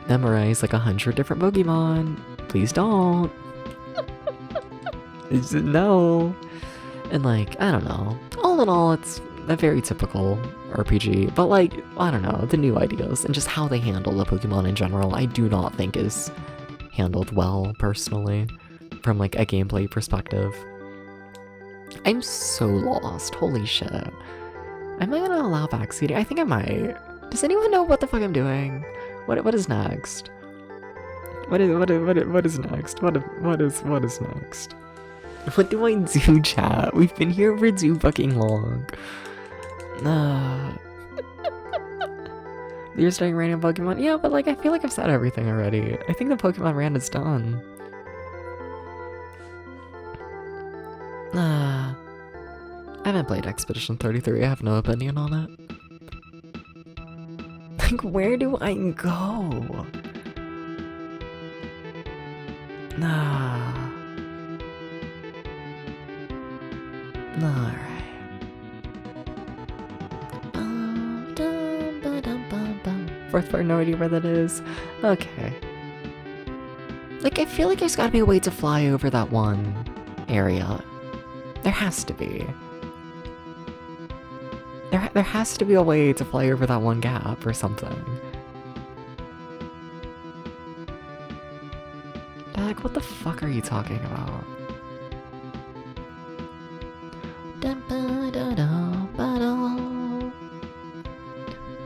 memorize like 100 different Pokemon. Please don't. No. And like, I don't know. All in all, it's a very typical RPG, but like, I don't know, the new ideas and just how they handle the Pokemon in general, I do not think is handled well, personally, from like a gameplay perspective. I'm so lost, holy shit. Am I gonna allow backseating? I think I might. Does anyone know what the fuck I'm doing? What is next? What is next? What is next? What do I do, chat? We've been here for too fucking long. You're starting random Pokemon? Yeah, but like, I feel like I've said everything already. I think the Pokemon rant is done. I haven't played Expedition 33, I have no opinion on it. Like, where do I go? Alright. Fourth part, no idea where that is. Okay. Like, I feel like there's gotta be a way to fly over that one area. There has to be. There has to be a way to fly over that one gap or something. Like, what the fuck are you talking about?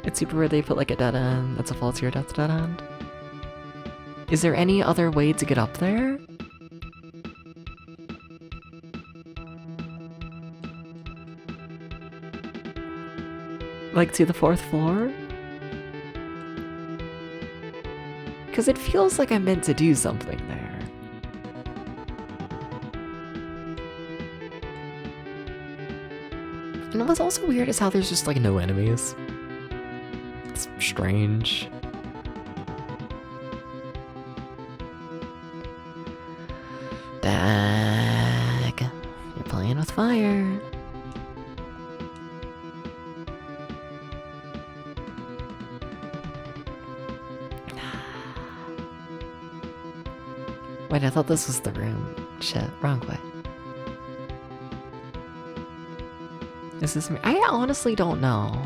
It's super weird they put like a dead end. That's a fall to your death dead end. Is there any other way to get up there? Like to the 4th floor? Because it feels like I'm meant to do something there. And what's also weird is how there's just like no enemies. It's strange. Dag. You're playing with fire. Wait, I thought this was the room. Shit, wrong way. Is this me? I honestly don't know.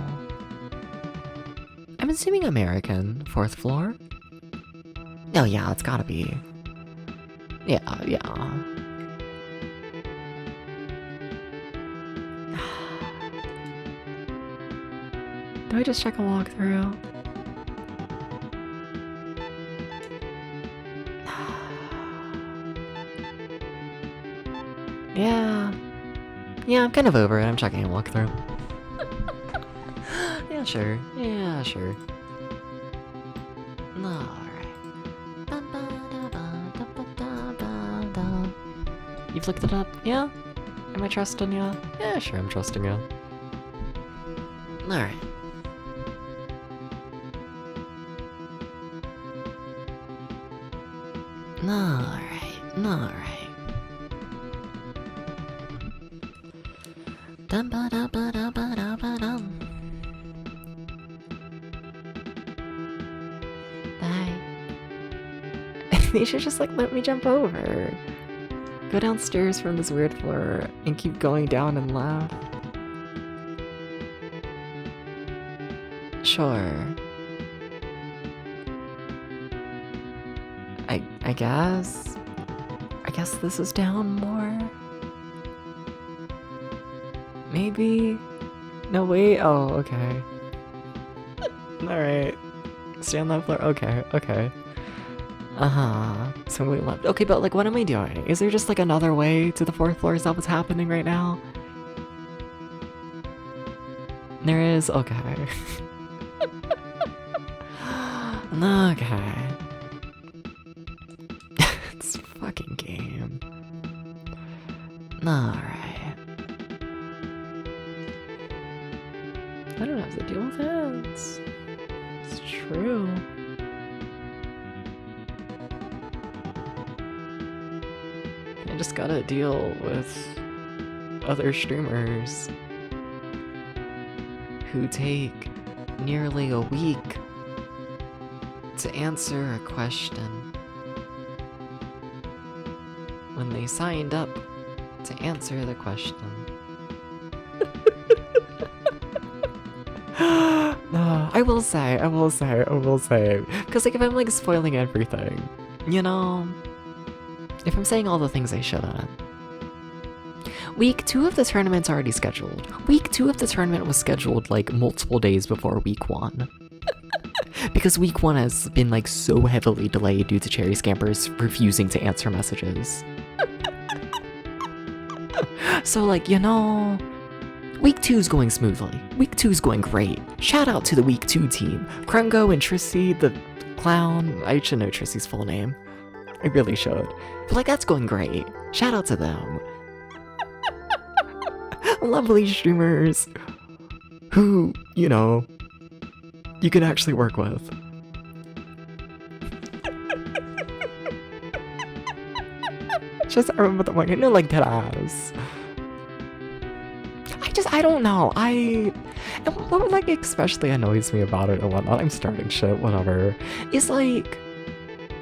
I'm assuming American, 4th floor? Oh yeah, it's gotta be. Yeah. Do I just check a walkthrough? Yeah. Yeah, I'm kind of over it. I'm checking a walkthrough. Yeah, sure. Yeah, sure. Alright. You've looked it up? Yeah? Am I trusting you? Yeah, sure, I'm trusting you. Alright. Alright. Dum ba da ba da ba da ba dum. Bye. They should just like let me jump over. Go downstairs from this weird floor and keep going down and left. Sure. I guess. I guess this is down more. Maybe. No, wait. Oh, okay. Alright. Stay on that floor. Okay. So we left. Okay, but like, what am I doing? Is there just like another way to the 4th floor? Is that what's happening right now? There is? Okay. Okay. It's a fucking game. Alright. I don't have to deal with that. It's true. I just gotta deal with other streamers who take nearly a week to answer a question when they signed up to answer the question. No, I will say, because like if I'm like spoiling everything, you know, if I'm saying all the things I shouldn't. Week 2 of the tournament's already scheduled. Week 2 of the tournament was scheduled like multiple days before week 1. Because week 1 has been like so heavily delayed due to cherry scampers refusing to answer messages. So like, you know, week 2's going smoothly. Week 2's going great. Shout out to the week 2 team. Krungo and Trissy, the clown. I should know Trissy's full name. I really should. But like, that's going great. Shout out to them. Lovely streamers who, you know, you can actually work with. Just I remember the one, you know, like dead ass. I don't know. And what like especially annoys me about it and whatnot, I'm starting shit, whatever, is like,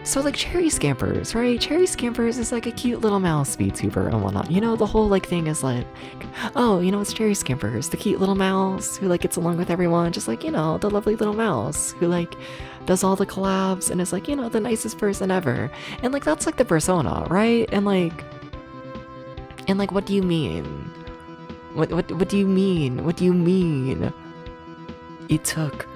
so like Cherry Scampers, right? Cherry Scampers is like a cute little mouse VTuber and whatnot. You know, the whole like thing is like, oh, you know, it's Cherry Scampers, the cute little mouse who like gets along with everyone, just like, you know, the lovely little mouse who like does all the collabs and is like, you know, the nicest person ever. And like that's like the persona, right? And like what do you mean? What do you mean? What do you mean? It took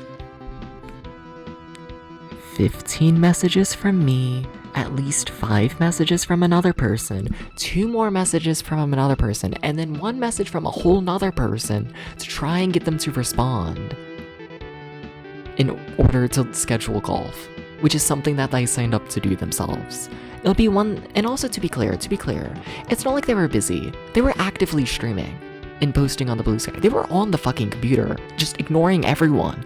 15 messages from me, at least 5 messages from another person, 2 more messages from another person, and then 1 message from a whole nother person to try and get them to respond in order to schedule golf, which is something that they signed up to do themselves. It'll be one, and also to be clear, it's not like they were busy. They were actively streaming and posting on the Blue Sky. They were on the fucking computer, just ignoring everyone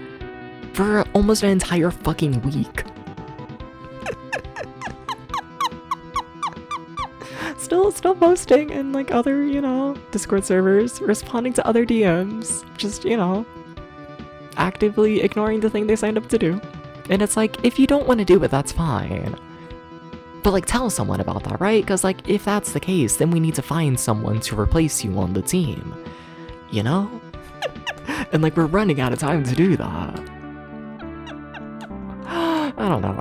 for almost an entire fucking week. Still posting in like other, you know, Discord servers, responding to other DMs, just, you know, actively ignoring the thing they signed up to do. And it's like, if you don't want to do it, that's fine. But like, tell someone about that, right? Because like, if that's the case, then we need to find someone to replace you on the team, you know? And like, we're running out of time to do that. I don't know,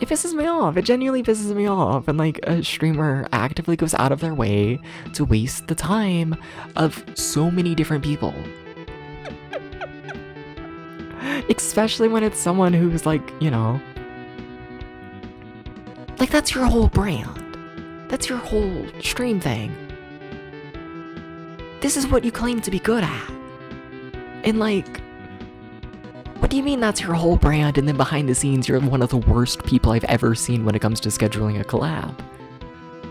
it pisses me off. It genuinely pisses me off. And like, a streamer actively goes out of their way to waste the time of so many different people. Especially when it's someone who's like, you know, like that's your whole brand. That's your whole stream thing. This is what you claim to be good at. And like, what do you mean that's your whole brand and then behind the scenes you're one of the worst people I've ever seen when it comes to scheduling a collab?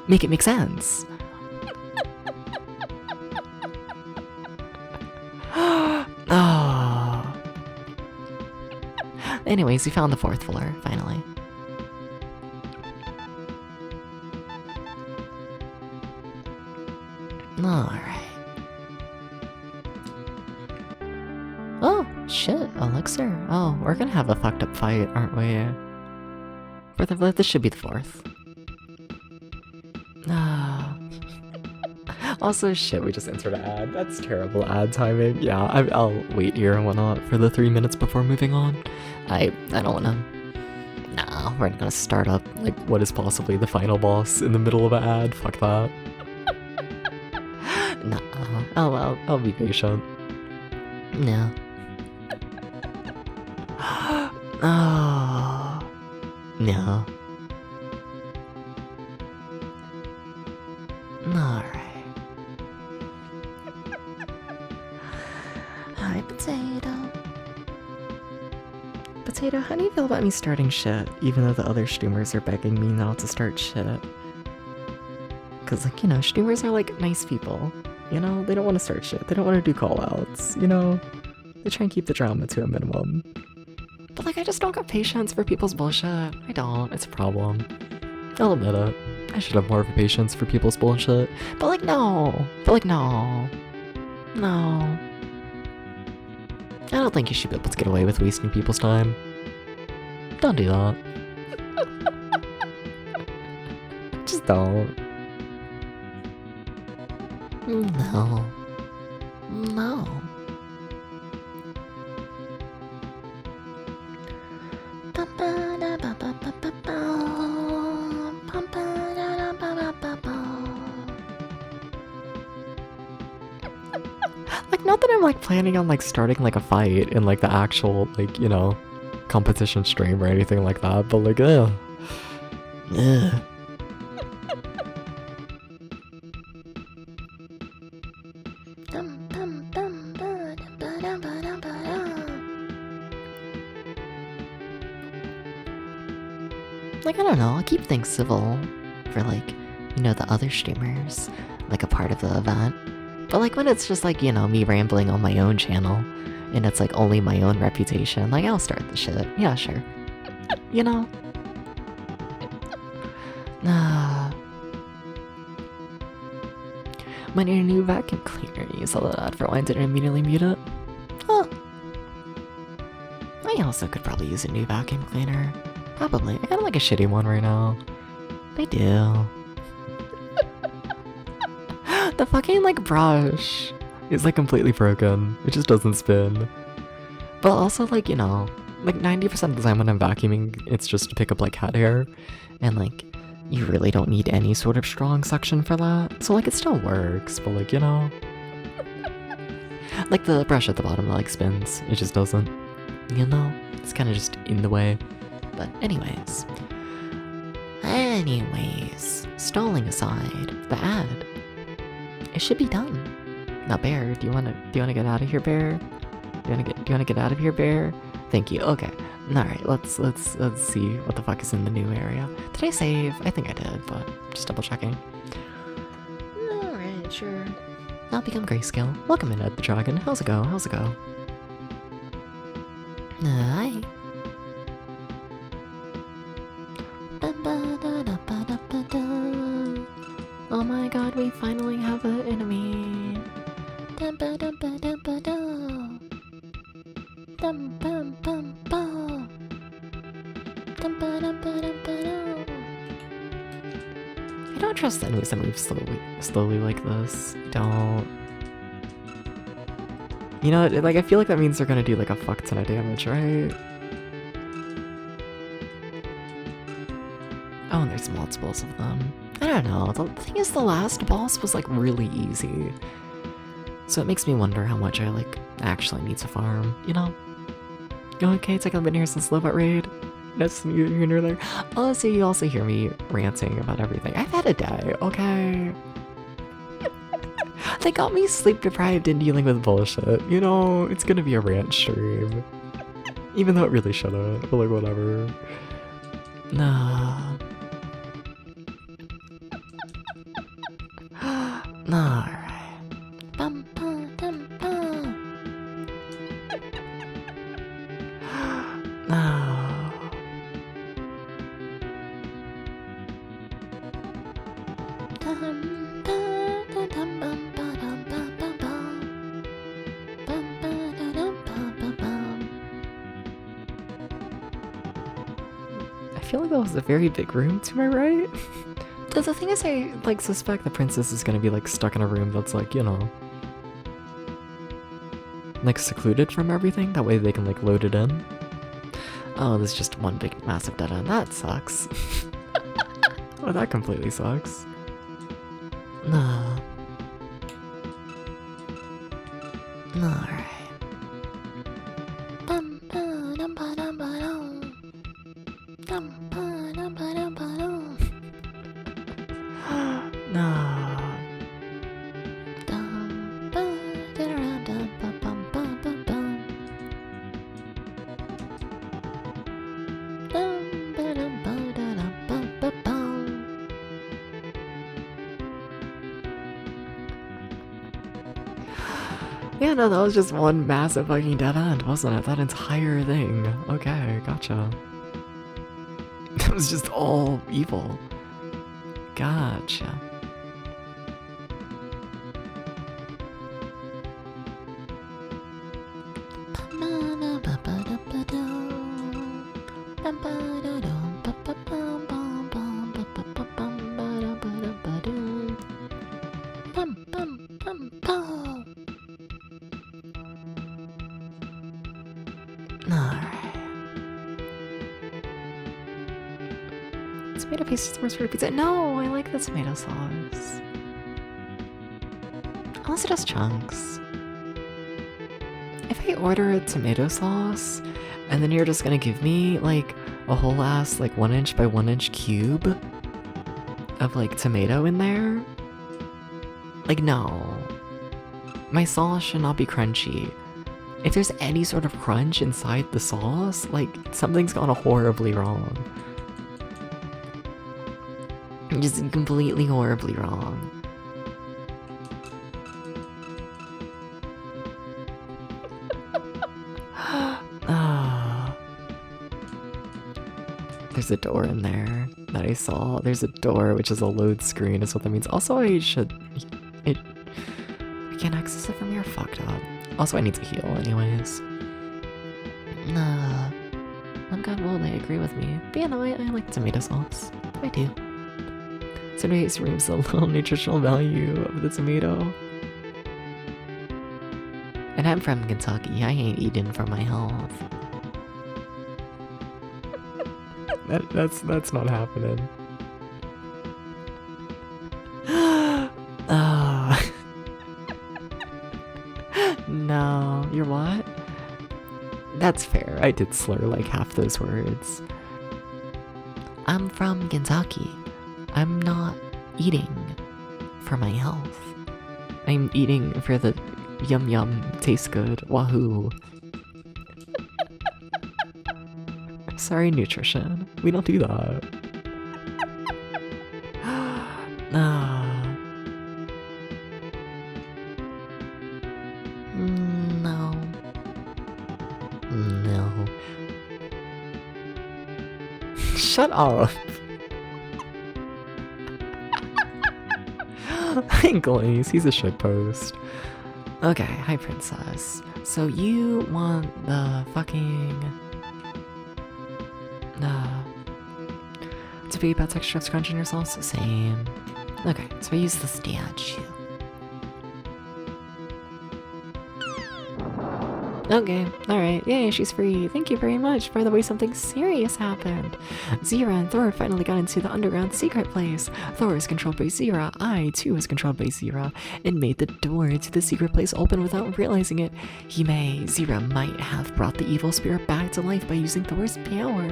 Make it make sense. Oh. Anyways, we found the 4th floor, finally. Alright. Oh, shit, elixir. Oh, we're gonna have a fucked up fight, aren't we? This should be the 4th. Ah. Also, shit, we just entered an ad. That's terrible ad timing. Yeah, I'll wait here and whatnot for the 3 minutes before moving on. I don't wanna... Nah, we're not gonna start up, like, what is possibly the final boss in the middle of an ad. Fuck that. Nah, I'll be patient. No. Oh. No. Alright. Hi, Potato. Potato, how do you feel about me starting shit, even though the other streamers are begging me not to start shit? Cause, like, you know, streamers are, like, nice people. You know, they don't want to start shit. They don't want to do call-outs, you know? They try and keep the drama to a minimum. But, like, I just don't got patience for people's bullshit. I don't. It's a problem. I'll admit it. I should have more of a patience for people's bullshit. But, like, no. No. I don't think you should be able to get away with wasting people's time. Don't do that. Just don't. No. Like, not that I'm, like, planning on, like, starting, like, a fight in, like, the actual, like, you know, competition stream or anything like that, but, like, ugh. Like, I don't know, I'll keep things civil for, like, you know, the other streamers, like, a part of the event. But, like, when it's just, like, you know, me rambling on my own channel, and it's, like, only my own reputation, like, I'll start the shit. Yeah, sure. You know? When your new vacuum cleaner, you saw that ad for why didn't immediately mute it? Huh. I also could probably use a new vacuum cleaner. Probably. I got, like, a shitty one right now. I do. The fucking, like, brush is, like, completely broken. It just doesn't spin. But also, like, you know, like, 90% of the time when I'm vacuuming, it's just to pick up, like, cat hair. And, like, you really don't need any sort of strong suction for that. So, like, it still works, but, like, you know. Like, the brush at the bottom, like, spins. It just doesn't. You know? It's kind of just in the way. But anyways. Stalling aside, the ad. It should be done. Now, Bear, do you wanna get out of here, Bear? Do you wanna get out of here, Bear? Thank you. Okay. Alright, let's see what the fuck is in the new area. Did I save? I think I did, but just double checking. Alright, sure. Now become Grayscale. Welcome in, Ed the Dragon. How's it go? Hi. Oh my god, we finally have an enemy. I don't trust enemies that move slowly like this. Don't. You know, like, I feel like that means they're gonna do, like, a fuck ton of damage, right? Oh, and there's multiples of them. I don't know, the thing is the last boss was, like, really easy. So it makes me wonder how much I, like, actually need to farm, you know? Okay, it's like I've been here since Lobot Raid. That's you're there. Oh, so you also hear me ranting about everything. I've had a day, okay? They got me sleep deprived and dealing with bullshit. You know, it's gonna be a rant stream. Even though it really shouldn't, but like whatever. Nah. Alright. Bum, bum, dum, bum. No. I feel like that was a very big room to my right. The thing is, I like suspect the princess is gonna be like stuck in a room that's like, you know, like secluded from everything. That way they can like load it in. Oh, there's just one big massive dead end. That sucks. Oh, that completely sucks. Nah. Alright. No. Yeah, no, that was just one massive fucking dead end, wasn't it? That entire thing. Okay, gotcha. It was just all evil. Gotcha. Tomato paste is the worst for pizza. No, I like the tomato sauce. Unless it has chunks. If I order a tomato sauce, and then you're just gonna give me like a whole ass like 1 inch by 1 inch cube of like tomato in there, like no. My sauce should not be crunchy. If there's any sort of crunch inside the sauce, like something's gone horribly wrong. Just completely horribly wrong. There's a door in there that I saw. There's a door, which is a load screen, is what that means. Also, I can't access it from here. Fucked up. Also, I need to heal, anyways. Oh god, well, they agree with me. But yeah, no, I like tomato sauce. I do. Today's removes the low nutritional value of the tomato. And I'm from Kentucky. I ain't eating for my health. That's not happening. Oh. No, you're what? That's fair. I did slur like half those words. I'm from Kentucky. I'm not eating for my health. I'm eating for the yum yum, tastes good, wahoo. Sorry, nutrition. We don't do that. No. No. Shut up. Glaze, he's a shitpost. Okay, hi princess. So you want the fucking... to be about texture crunching yourself? Same. Okay, so I use the statue. Okay, alright, yay, she's free. Thank you very much. By the way, something serious happened. Zira and Thor finally got into the underground secret place. Thor is controlled by Zira. I, too, was controlled by Zira, and made the door to the secret place open without realizing it. Zira might have brought the evil spirit back to life by using Thor's power.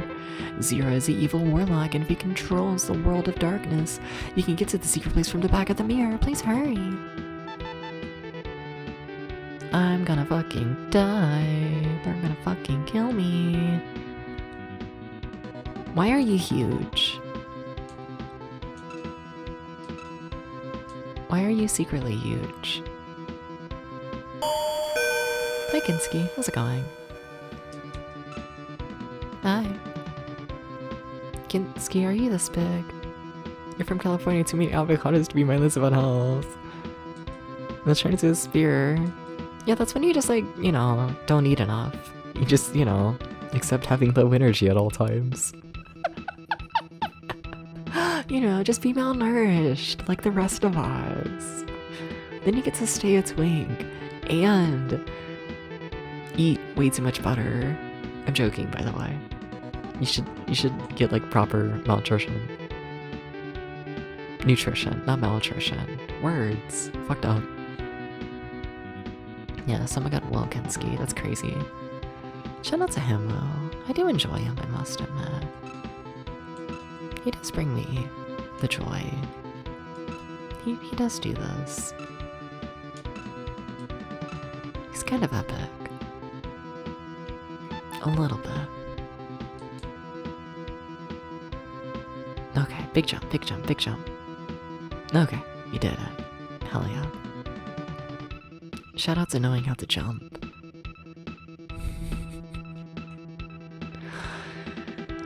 Zira is the evil warlock, and if he controls the world of darkness, you can get to the secret place from the back of the mirror. Please hurry. I'm gonna fucking die. They're gonna fucking kill me. Why are you huge? Why are you secretly huge? Hi, Kinski. How's it going? Hi. Kinski, are you this big? You're from California. Too many avocados to be mindless about health. Let's try to do a spear. Yeah, that's when you just like, you know, don't eat enough. You just, you know, accept having low energy at all times. You know, just be malnourished like the rest of us. Then you get to stay a twink and eat way too much butter. I'm joking, by the way. You should get like proper malnutrition. Nutrition, not malnutrition. Words. Fucked up. Yeah, someone got Wilkinski. That's crazy. Shout out to him though. I do enjoy him, I must admit. He does bring me the joy. He does do this. He's kind of epic. A little bit. Okay, big jump, big jump, big jump. Okay, you did it. Hell yeah. Shout out to knowing how to jump.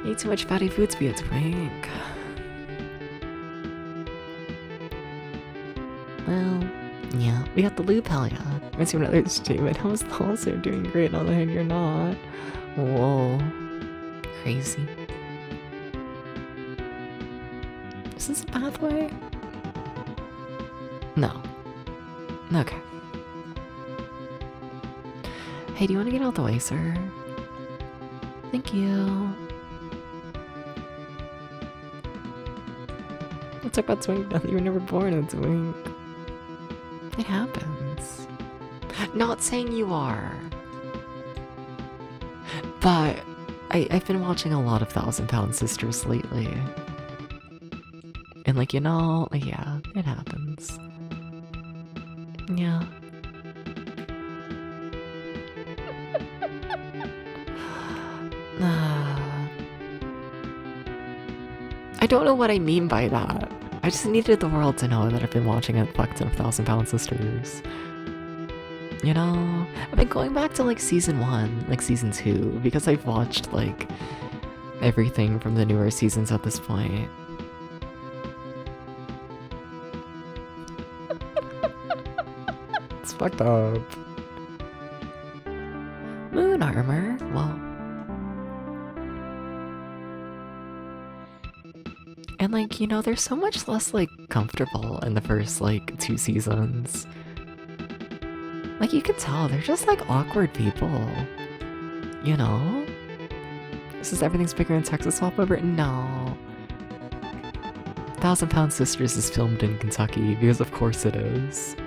Eat too much fatty food to be a twink. Well, yeah, we got the loop, hell yeah. I see what others do, but I was also doing great on the hand you're not. Whoa. Crazy. Is this a pathway? No. Okay. Hey, do you want to get out the way, sir? Thank you. Let's talk about twink now that you were never born a twink. It happens. Not saying you are. But I've been watching a lot of 1,000-Pound Sisters lately. And like, you know, yeah, it happens. Yeah. I don't know what I mean by that. I just needed the world to know that I've been watching a fuck ton of 1,000-Pound Sisters. You know, I've been going back to like season 1, like season 2, because I've watched like everything from the newer seasons at this point. It's fucked up. Moon armor? Well. And like, you know, they're so much less like comfortable in the first like 2 seasons. Like you can tell they're just like awkward people. You know? This is Everything's Bigger in Texas wallpaper? No. 1,000-Pound Sisters is filmed in Kentucky because of course it is.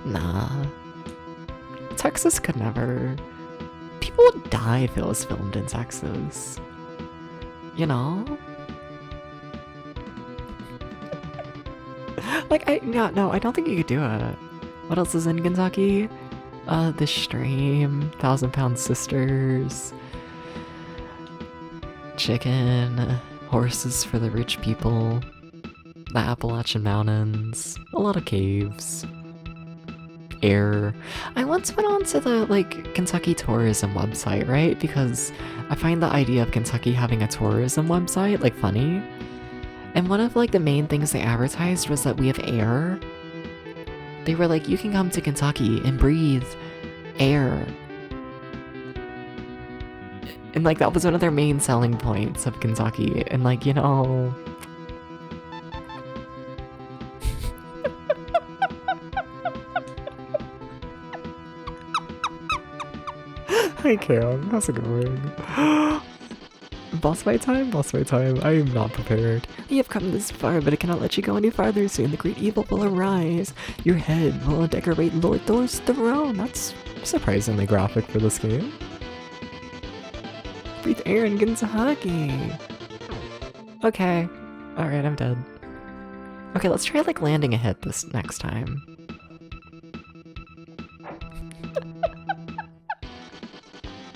Nah. Texas could never. People would die if it was filmed in Texas. You know? Like, no, I don't think you could do it. What else is in Kentucky? The Stream, 1,000-Pound Sisters, chicken, horses for the rich people, the Appalachian Mountains, a lot of caves. Air. I once went on to the like Kentucky tourism website, right? Because I find the idea of Kentucky having a tourism website like funny. And one of like the main things they advertised was that we have air. They were like, you can come to Kentucky and breathe air. And like that was one of their main selling points of Kentucky. And like, you know, hi Cam, how's it going? Boss fight time? Boss fight time. I am not prepared. You have come this far, but I cannot let you go any farther. Soon the great evil will arise. Your head will decorate Lord Thor's throne. That's surprisingly graphic for this game. Breathe air in Kentucky. Okay. Alright, I'm dead. Okay, let's try like landing a hit this next time.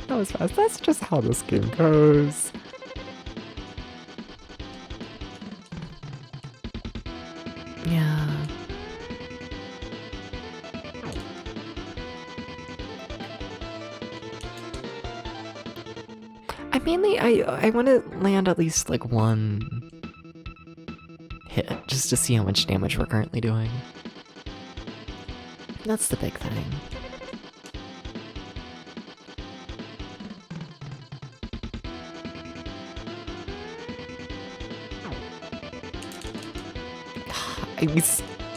That was fast. That's just how this game goes. Yeah. I want to land at least like one hit just to see how much damage we're currently doing. That's the big thing.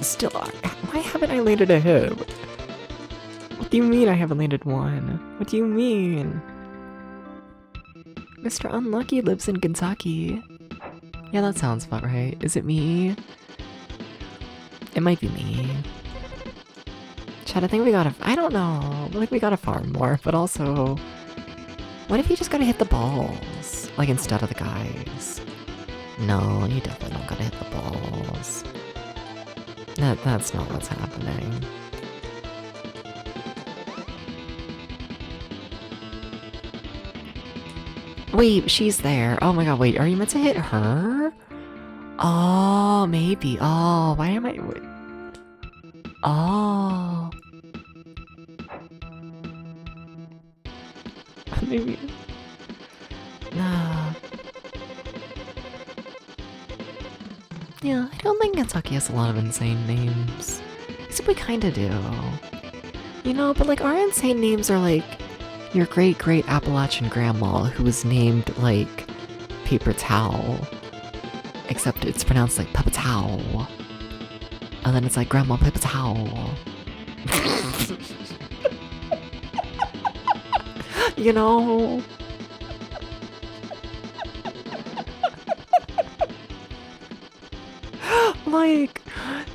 Still, why haven't I landed a hit? What do you mean I haven't landed one? What do you mean? Mr. Unlucky lives in Kentucky. Yeah, that sounds about right. Is it me? It might be me. Chad, I think we gotta... I don't know. Like, we gotta farm more, but also... What if you just gotta hit the balls? Like, instead of the guys? No, you definitely don't gotta hit the balls. That's not what's happening. Wait, she's there. Oh my god, wait, are you meant to hit her? Oh, maybe. Oh, why am I... Wait. Oh. Maybe... Nah. Yeah, I don't think Kentucky has a lot of insane names. Except we kinda do. You know, but like our insane names are like your great Appalachian grandma who was named like paper towel. Except it's pronounced like paper towel. And then it's like grandma paper towel. You know? Like,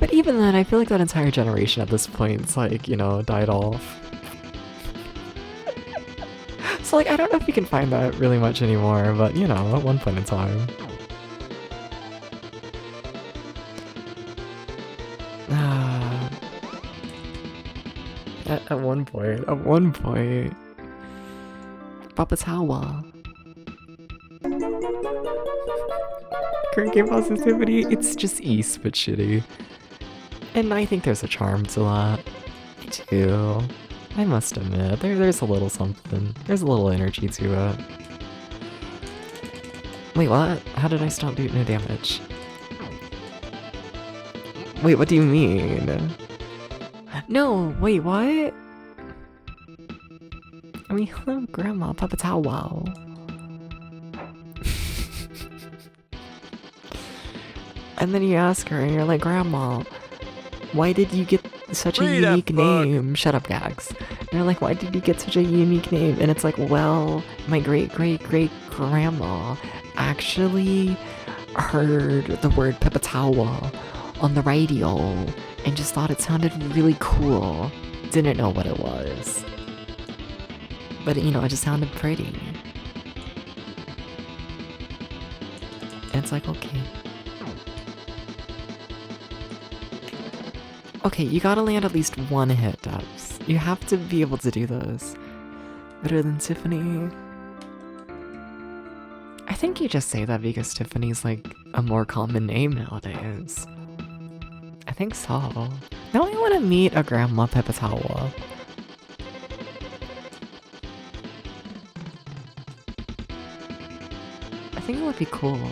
but even then, I feel like that entire generation at this point is like, you know, died off. So like, I don't know if you can find that really much anymore, but you know, at one point in time. At one point. Papatawa. Current game positivity, it's just East, but shitty. And I think there's a charm to that. Me too. I must admit, there's a little something. There's a little energy to it. Wait, what? How did I stop doing no damage? Wait, what do you mean? No, wait, what? I mean, hello, Grandma, Papatawa. And then you ask her, and you're like, Grandma, why did you get such a unique name? Shut up, Gags. And you're like, why did you get such a unique name? And it's like, well, my great-great-great-grandma actually heard the word Pepatawa on the radio and just thought it sounded really cool. Didn't know what it was. But, you know, it just sounded pretty. And it's like, okay. Okay, you gotta land at least one hit, Dubs. You have to be able to do this. Better than Tiffany. I think you just say that because Tiffany's like a more common name nowadays. I think so. Now I want to meet a Grandma Pepatawa. I think it would be cool.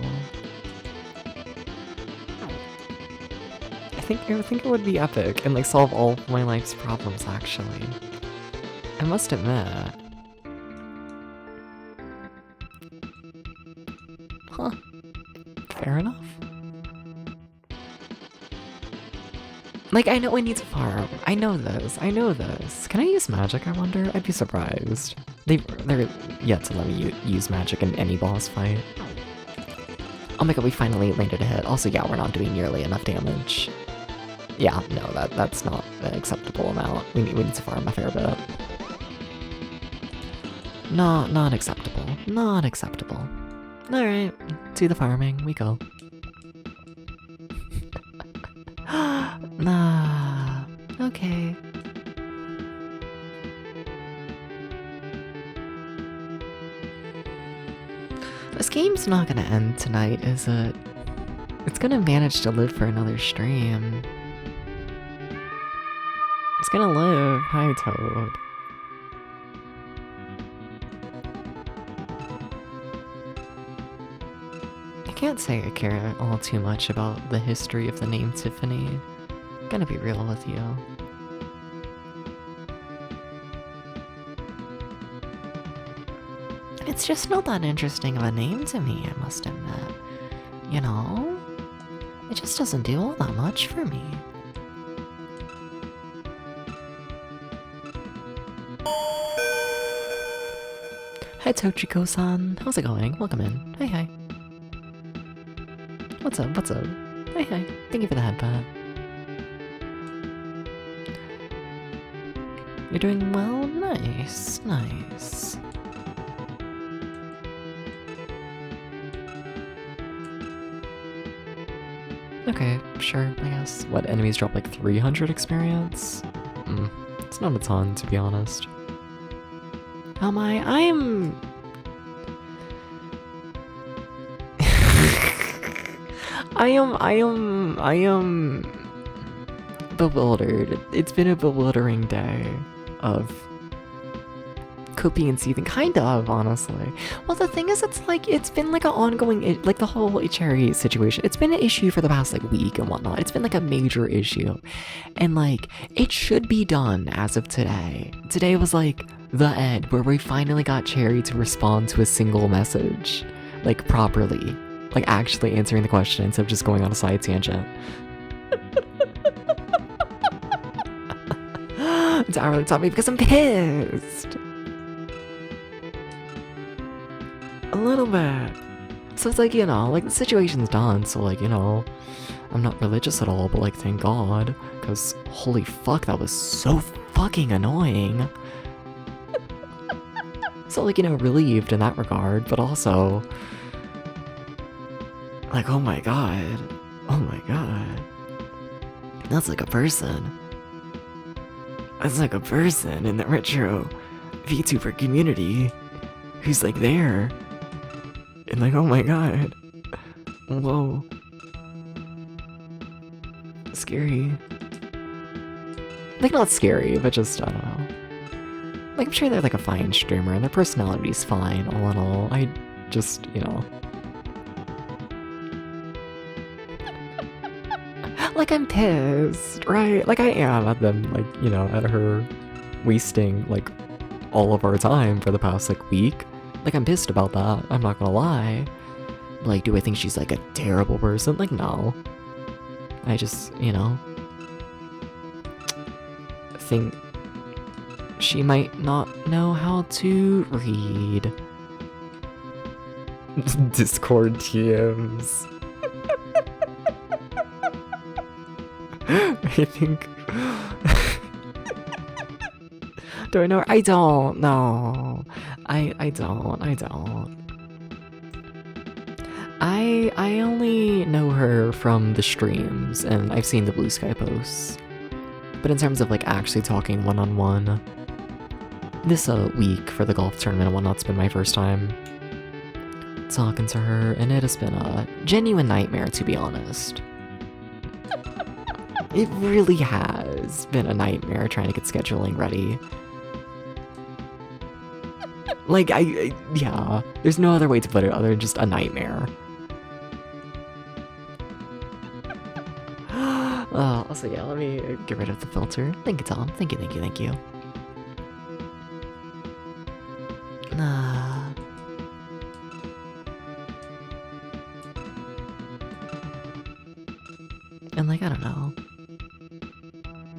I think it would be epic and like solve all of my life's problems actually. I must admit. Huh. Fair enough. Like, I know I need to farm. I know this. Can I use magic, I wonder? I'd be surprised. They're yet to let me use magic in any boss fight. Oh my god, we finally landed a hit. Also, yeah, we're not doing nearly enough damage. Yeah, no, that's not an acceptable amount. We need to farm a fair bit. Not acceptable. Not acceptable. Alright, to the farming, we go. Nah, okay. This game's not gonna end tonight, is it? It's gonna manage to live for another stream. It's gonna live. Hi, Toad. I can't say I care all too much about the history of the name Tiffany. I'm gonna be real with you. It's just not that interesting of a name to me, I must admit. You know? It just doesn't do all that much for me. Hi Tochiko-san, how's it going? Welcome in. Hi hi. What's up, what's up? Hi hi, thank you for the headbutt. You're doing well? Nice, nice. Okay, sure, I guess. What, enemies drop like 300 experience? It's not a ton, to be honest. How am I? I am bewildered. It's been a bewildering day of coping and seething, kind of, honestly. Well, the thing is, it's been like an ongoing, like the whole cherry situation. It's been an issue for the past like week and whatnot. It's been like a major issue, and like it should be done as of today. Today was like the end where we finally got Cherry to respond to a single message, like properly, like actually answering the question instead of just going on a side tangent. It's hourly taught me because I'm pissed. A little bit. So it's like, you know, like the situation's done, so like, you know, I'm not religious at all, but like thank God, because holy fuck, that was so fucking annoying. So like, you know, relieved in that regard, but also like, oh my god, that's like a person. That's like a person in the retro VTuber community who's like there. And like, oh my god. Whoa. Scary. Like, not scary, but just, I don't know. Like, I'm sure they're like a fine streamer and their personality's fine, all in all. I just, you know. Like, I'm pissed, right? Like, I am at them, like, you know, at her wasting, like, all of our time for the past, like, week. Like, I'm pissed about that, I'm not gonna lie. Like, do I think she's, like, a terrible person? Like, no. I just, you know, think she might not know how to read. Discord TMs. I think... Do I know her? I don't, no. I don't. I only know her from the streams, and I've seen the Blue Sky posts. But in terms of, like, actually talking one-on-one, this week for the golf tournament and whatnot's been my first time talking to her, and it has been a genuine nightmare, to be honest. It really has been a nightmare trying to get scheduling ready. Like, yeah, there's no other way to put it other than just a nightmare. Also, yeah, let me get rid of the filter. Thank you, Tom. Thank you. And, like, I don't know.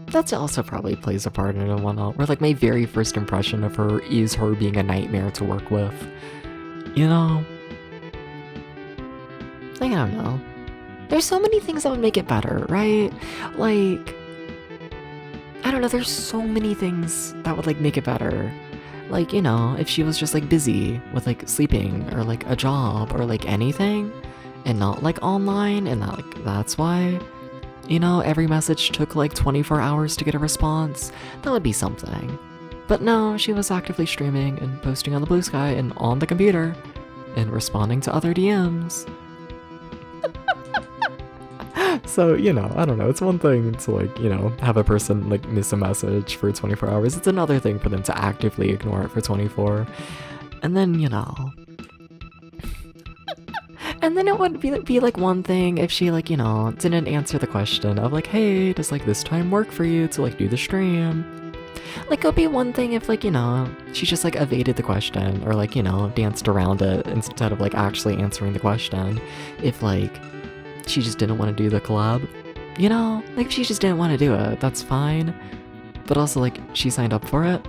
That also probably plays a part in it and whatnot, where, like, my very first impression of her is her being a nightmare to work with. You know? Like, I don't know. There's so many things that would make it better, right? Like, I don't know, there's so many things that would, like, make it better. Like, you know, if she was just like busy with like sleeping or like a job or like anything and not like online, and that like that's why, you know, every message took like 24 hours to get a response, that would be something. But no, she was actively streaming and posting on the Blue Sky and on the computer and responding to other DMs. So, you know, I don't know, it's one thing to like, you know, have a person like miss a message for 24 hours. It's another thing for them to actively ignore it for 24. And then, you know. And then it would be like one thing if she like, you know, didn't answer the question of like, hey, does like this time work for you to like do the stream? Like, it would be one thing if like, you know, she just like evaded the question or like, you know, danced around it instead of like actually answering the question. If like she just didn't want to do the collab, you know, like if she just didn't want to do it, that's fine. But also like she signed up for it.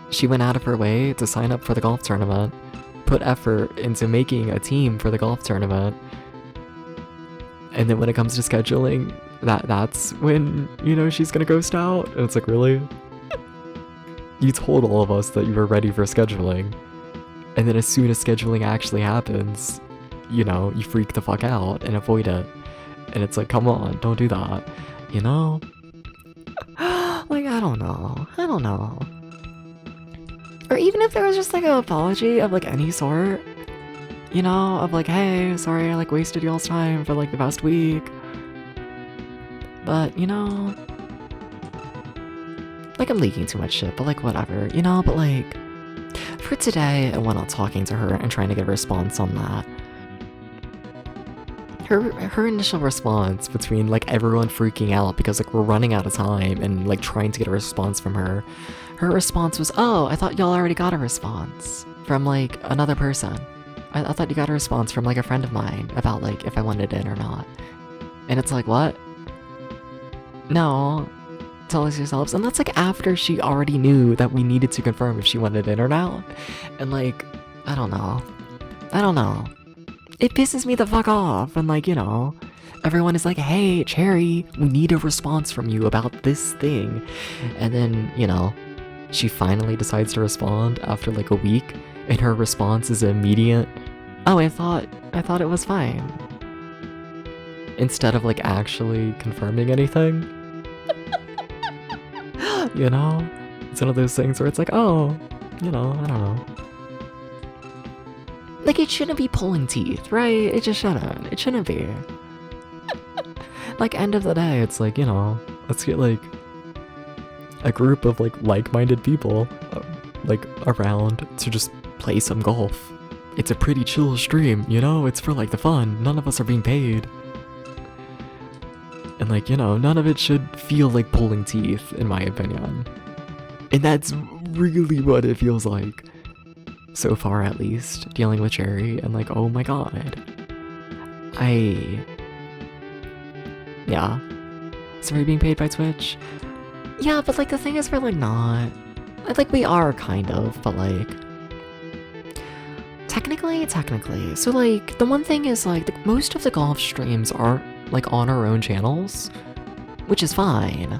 She went out of her way to sign up for the golf tournament, put effort into making a team for the golf tournament. And then when it comes to scheduling, that's when, you know, she's gonna ghost out. And it's like, really? You told all of us that you were ready for scheduling. And then as soon as scheduling actually happens, you know, you freak the fuck out and avoid it. And it's like, come on, don't do that. You know? Like, I don't know. Or even if there was just like an apology of like any sort. You know, of like, hey, sorry I like wasted y'all's time for like the past week. But, you know, like I'm leaking too much shit, but like whatever, you know, but like for today, I went on talking to her and trying to get a response on that. Her initial response between like everyone freaking out because like we're running out of time and like trying to get a response from her, her response was, oh, I thought y'all already got a response from like another person. I thought you got a response from like a friend of mine about like if I wanted in or not. And it's like, what? No, tell us yourselves. And that's like after she already knew that we needed to confirm if she wanted in or not. And like, I don't know. It pisses me the fuck off when like, you know, everyone is like, hey, Cherry, we need a response from you about this thing. And then, you know, she finally decides to respond after like a week, and her response is immediate, oh, I thought it was fine. Instead of like actually confirming anything. You know? It's one of those things where it's like, oh, you know, I don't know. Like, it shouldn't be pulling teeth, right? It just shouldn't. It shouldn't be. Like, end of the day, it's like, you know, let's get, like, a group of, like-minded people, like, around to just play some golf. It's a pretty chill stream, you know? It's for, like, the fun. None of us are being paid. And, like, you know, none of it should feel like pulling teeth, in my opinion. And that's really what it feels like. So far, at least, dealing with Cherry, and like, oh my god. Yeah. So are we being paid by Twitch? Yeah, but like the thing is we're like not. Like we are kind of, but like technically. So like the one thing is like most of the golf streams are like on our own channels, which is fine.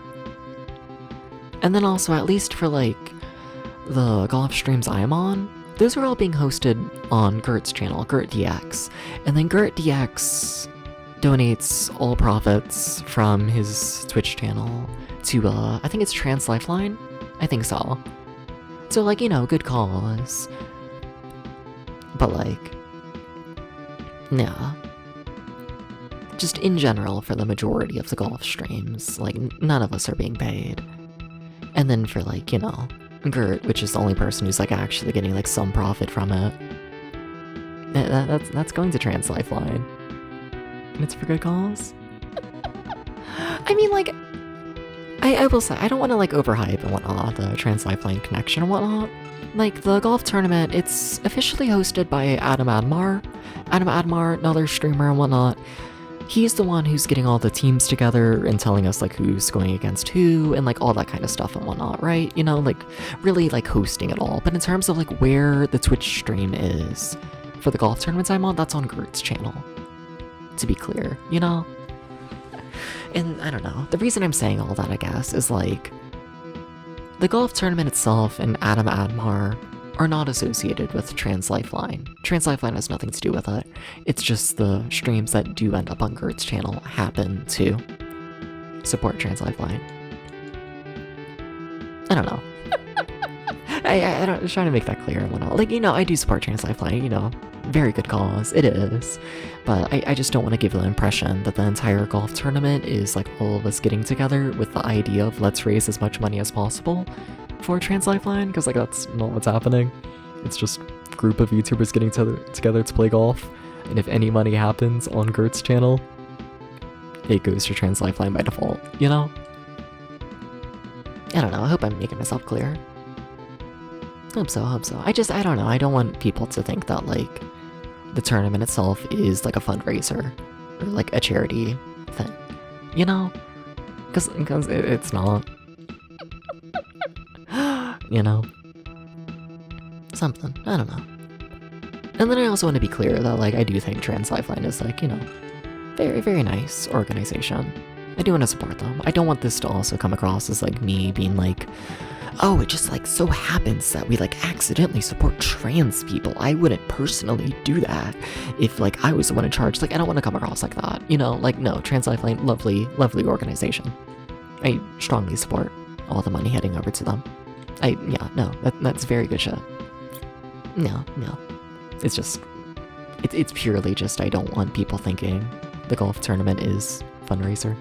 And then also at least for like the golf streams I'm on, those are all being hosted on Gert's channel, GertDX. And then GertDX donates all profits from his Twitch channel to, I think it's Trans Lifeline? I think so. So, like, you know, good cause. But, like, yeah. Just in general, for the majority of the golf streams, like, none of us are being paid. And then for, like, you know, Gert, which is the only person who's like actually getting like some profit from it. That's going to Trans Lifeline. And it's for good cause. I mean, like, I will say, I don't want to like overhype and whatnot, the Trans Lifeline connection and whatnot. Like, the golf tournament, it's officially hosted by Adam Admar. Adam Admar, another streamer and whatnot. He's the one who's getting all the teams together and telling us like who's going against who and like all that kind of stuff and whatnot, right? You know, like really like hosting it all. But in terms of like where the Twitch stream is for the golf tournaments I'm on, that's on Gert's channel. To be clear, you know? And I don't know. The reason I'm saying all that, I guess, is like The golf tournament itself and Adam Admar are not associated with Trans Lifeline. Trans Lifeline has nothing to do with it. It's just the streams that do end up on Gert's channel happen to support Trans Lifeline. I don't know. I'm trying to make that clear and whatnot. Like, I do support Trans Lifeline, very good cause, it is. But I just don't want to give the impression that the entire golf tournament is like all of us getting together with the idea of let's raise as much money as possible for Trans Lifeline, because like that's not what's happening. It's just a group of YouTubers getting together to play golf, and if any money happens on Gert's channel, it goes to Trans Lifeline by default, I don't know, I hope I'm making myself clear. Hope so. I don't know, I don't want people to think that, like, the tournament itself is, like, a fundraiser, or, like, a charity thing, Because it's not. Something, I don't know. And then I also want to be clear that, like, I do think Trans Lifeline is, like, very, very nice organization. I do want to support them. I don't want this to also come across as, like, me being like, oh, it just, like, so happens that we, like, accidentally support trans people. I wouldn't personally do that if, like, I was the one in charge. Like, I don't want to come across like that, Like, no, Trans Lifeline, lovely, lovely organization. I strongly support all the money heading over to them. That's very good shit. No. It's just, it's purely just I don't want people thinking the golf tournament is fundraiser.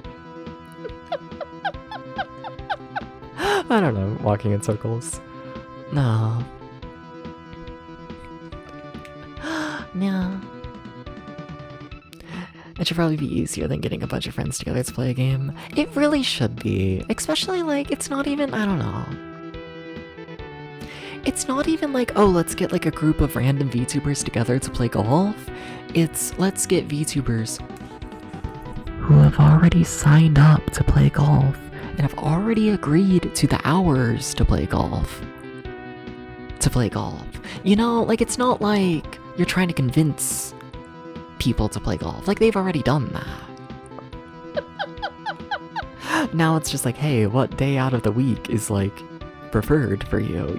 I don't know, walking in circles. No. It should probably be easier than getting a bunch of friends together to play a game. It really should be. Especially, like, it's not even, I don't know. It's not even like, oh, let's get, like, a group of random VTubers together to play golf. It's, let's get VTubers who have already signed up to play golf and have already agreed to the hours to play golf. Like, it's not like you're trying to convince people to play golf. Like, they've already done that. Now it's just like, hey, what day out of the week is, like, preferred for you,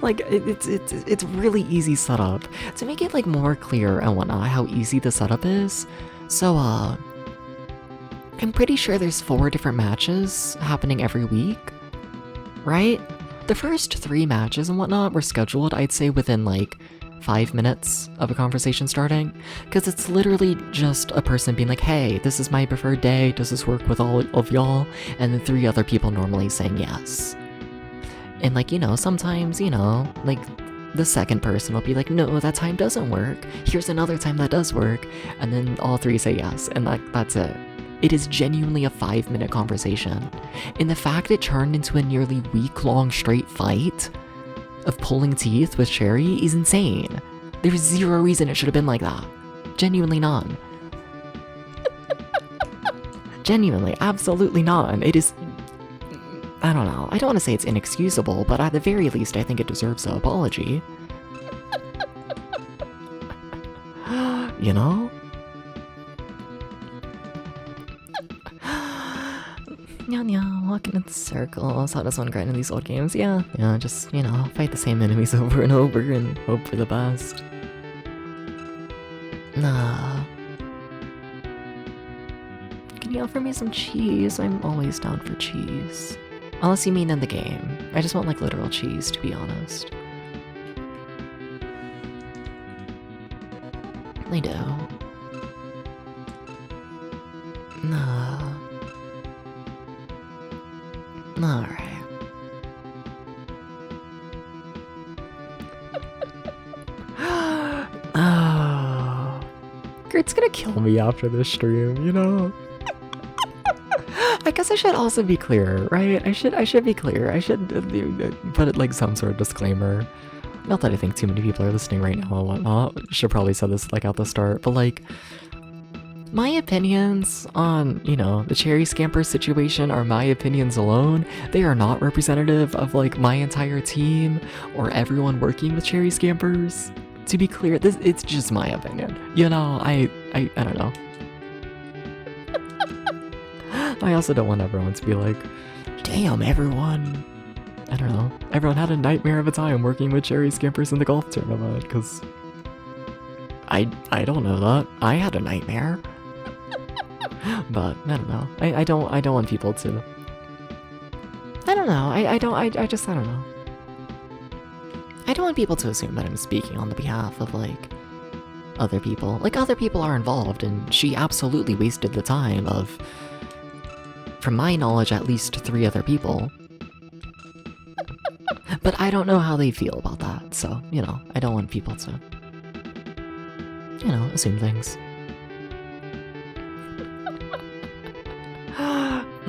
Like, it's really easy setup. To make it, like, more clear and whatnot how easy the setup is, so, I'm pretty sure there's 4 different matches happening every week, right? The first 3 matches and whatnot were scheduled, I'd say, within, like, 5 minutes of a conversation starting, because it's literally just a person being like, hey, this is my preferred day, does this work with all of y'all? And then 3 other people normally saying yes. And, like, sometimes, like, the second person will be like, no, that time doesn't work, here's another time that does work, and then all 3 say yes, and that's it. It is genuinely a 5-minute conversation. And the fact it turned into a nearly week-long straight fight of pulling teeth with Cherry is insane. There's 0 reason it should have been like that. Genuinely none. Genuinely, absolutely none. It is... I don't know. I don't want to say it's inexcusable, but at the very least, I think it deserves an apology. Walking in circles. How does one grind in these old games? Yeah, just, fight the same enemies over and over and hope for the best. Nah. Can you offer me some cheese? I'm always down for cheese. Unless you mean in the game. I just want, like, literal cheese, to be honest. I do. Nah. Alright. Oh. Gert's gonna kill me after this stream, I guess I should also be clear, right? I should be clear. I should put it like some sort of disclaimer. Not that I think too many people are listening right now and whatnot. Should probably say this, like, at the start, but, like, my opinions on, the Cherry Scamper situation are my opinions alone. They are not representative of, like, my entire team or everyone working with Cherry Scampers. To be clear, it's just my opinion. I don't know. I also don't want everyone to be like, Damn, everyone. I don't know. Everyone had a nightmare of a time working with cherry skippers in the golf tournament, because I don't know that. I had a nightmare. But I don't know. I don't want people to. I don't know. I don't know. I don't want people to assume that I'm speaking on the behalf of like other people. Like other people are involved, and she absolutely wasted the time of, from my knowledge, at least 3 other people. But I don't know how they feel about that, so, you know, I don't want people to, you know, assume things.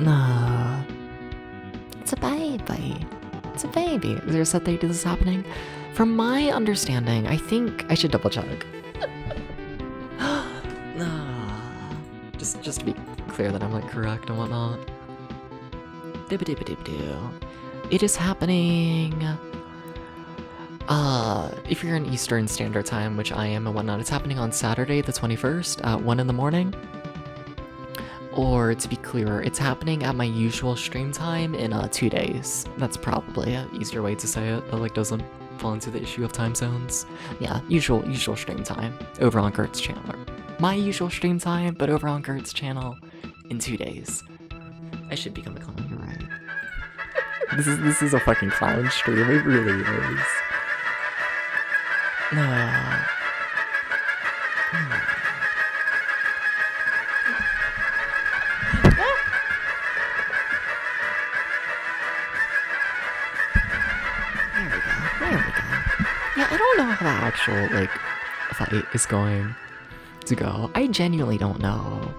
Nah. It's a baby. It's a baby. Is there a set date this is happening? From my understanding, I think I should double check. Nah. Just to be clear that I'm like correct and whatnot. It is happening. If you're in Eastern Standard Time, which I am and whatnot, it's happening on Saturday the 21st at 1 in the morning. Or to be clearer, it's happening at my usual stream time in 2 days. That's probably an easier way to say it, that like doesn't fall into the issue of time zones. Yeah, usual stream time over on Gert's channel. My usual stream time, but over on Gert's channel in 2 days. I should become a clown, you're right. This is a fucking clown stream, it really is. There we go. Yeah, I don't know how the actual, like, fight is going to go. I genuinely don't know.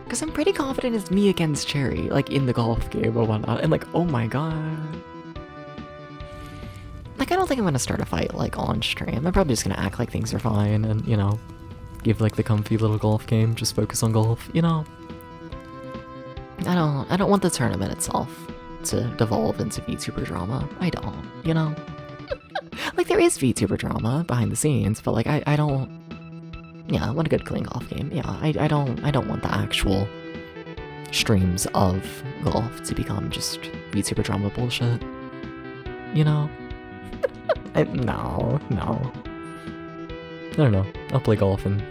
Because I'm pretty confident it's me against Cherry, like, in the golf game or whatnot. And, like, oh my god. Like, I don't think I'm gonna start a fight, like, on stream. I'm probably just gonna act like things are fine and, you know, give, like, the comfy little golf game, just focus on golf, you know? I don't want the tournament itself to devolve into VTuber drama. I don't, you know? Like, there is VTuber drama behind the scenes, but, like, I don't... Yeah, I want a good clean golf game. Yeah, I don't want the actual streams of golf to become just VTuber drama bullshit. You know? No. I don't know. I'll play golf and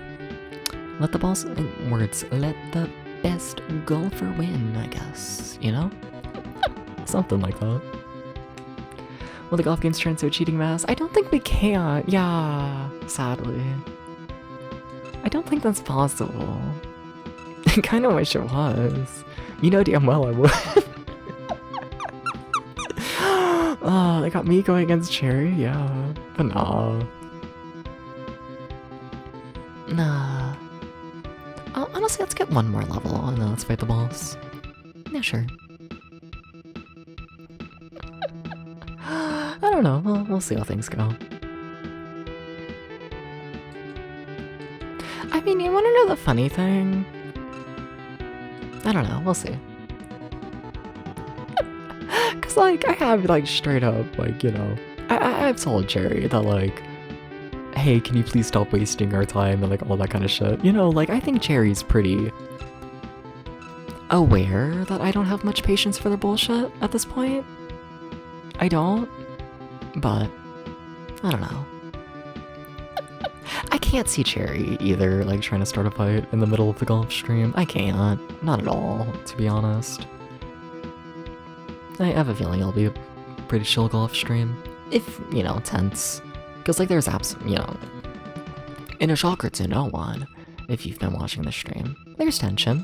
let the boss... in words, let the best golfer win, I guess. You know? Something like that. Will the golf games turn into a cheating mess? I don't think we can. Yeah, sadly. I don't think that's possible. I kind of wish it was. You know damn well I would. Oh, they got me going against Cherry? Yeah. But nah. Nah. Honestly, let's get one more level and then let's fight the boss. Yeah, sure. I don't know. We'll see how things go. I mean, you want to know the funny thing? I don't know. We'll see. Cause like I have like straight up like, you know, I've told Jerry that like, hey, can you please stop wasting our time and like all that kind of shit. You know, like I think Jerry's pretty aware that I don't have much patience for the bullshit at this point. I don't. But, I don't know. I can't see Cherry either, like, trying to start a fight in the middle of the golf stream. I can't. Not at all, to be honest. I have a feeling it'll be a pretty chill golf stream. If, you know, tense. Because, like, there's you know, in a shocker to no one, if you've been watching the stream, there's tension.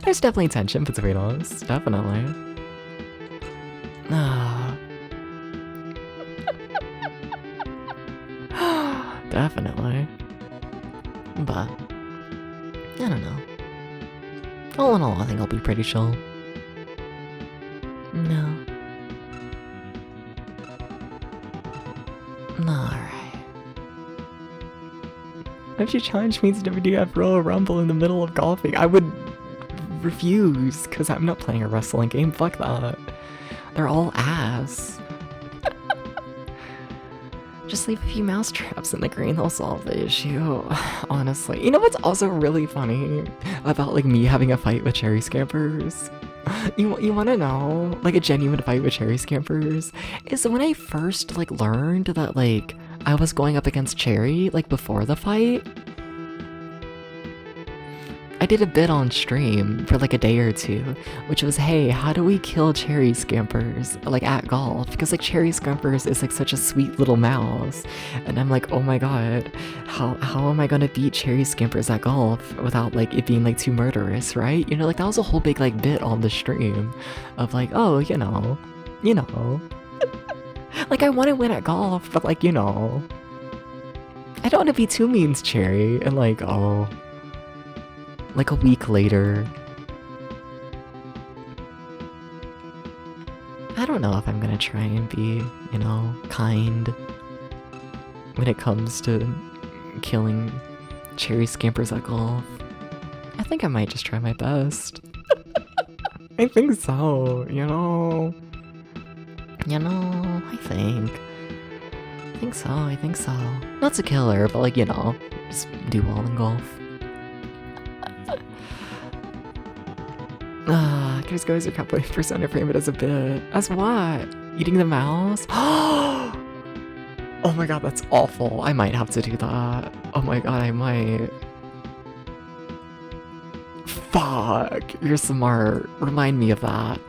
There's definitely tension between us. Definitely. Definitely. But, I don't know. All in all, I think I'll be pretty chill. No. Alright. If you challenged me to WDF Royal Rumble in the middle of golfing, I would refuse, because I'm not playing a wrestling game. Fuck that. They're all ass. Just leave a few mouse traps in the green, they'll solve the issue. Honestly. You know what's also really funny about like me having a fight with cherry scampers? You wanna know, like, a genuine fight with cherry scampers is when I first, like, learned that, like, I was going up against Cherry, like, before the fight. I did a bit on stream for like a day or two, which was, hey, how do we kill cherry scampers, like, at golf? Because, like, cherry scampers is, like, such a sweet little mouse. And I'm like, oh my god, how am I gonna beat cherry scampers at golf without, like, it being, like, too murderous, right? You know, like, that was a whole big, like, bit on the stream of, like, oh, you know. Like, I want to win at golf, but, like, you know. I don't want to be too mean to Cherry, and, like, oh... like a week later. I don't know if I'm gonna try and be, you know, kind when it comes to killing cherry scampers at golf. I think I might just try my best. I think so, you know. I think so. Not to kill her, but, like, you know, just do well in golf. Just go as your cowboy persona, frame it as a bit. As what? Eating the mouse? Oh my god, that's awful. I might have to do that. Oh my god, I might. Fuck, you're smart. Remind me of that.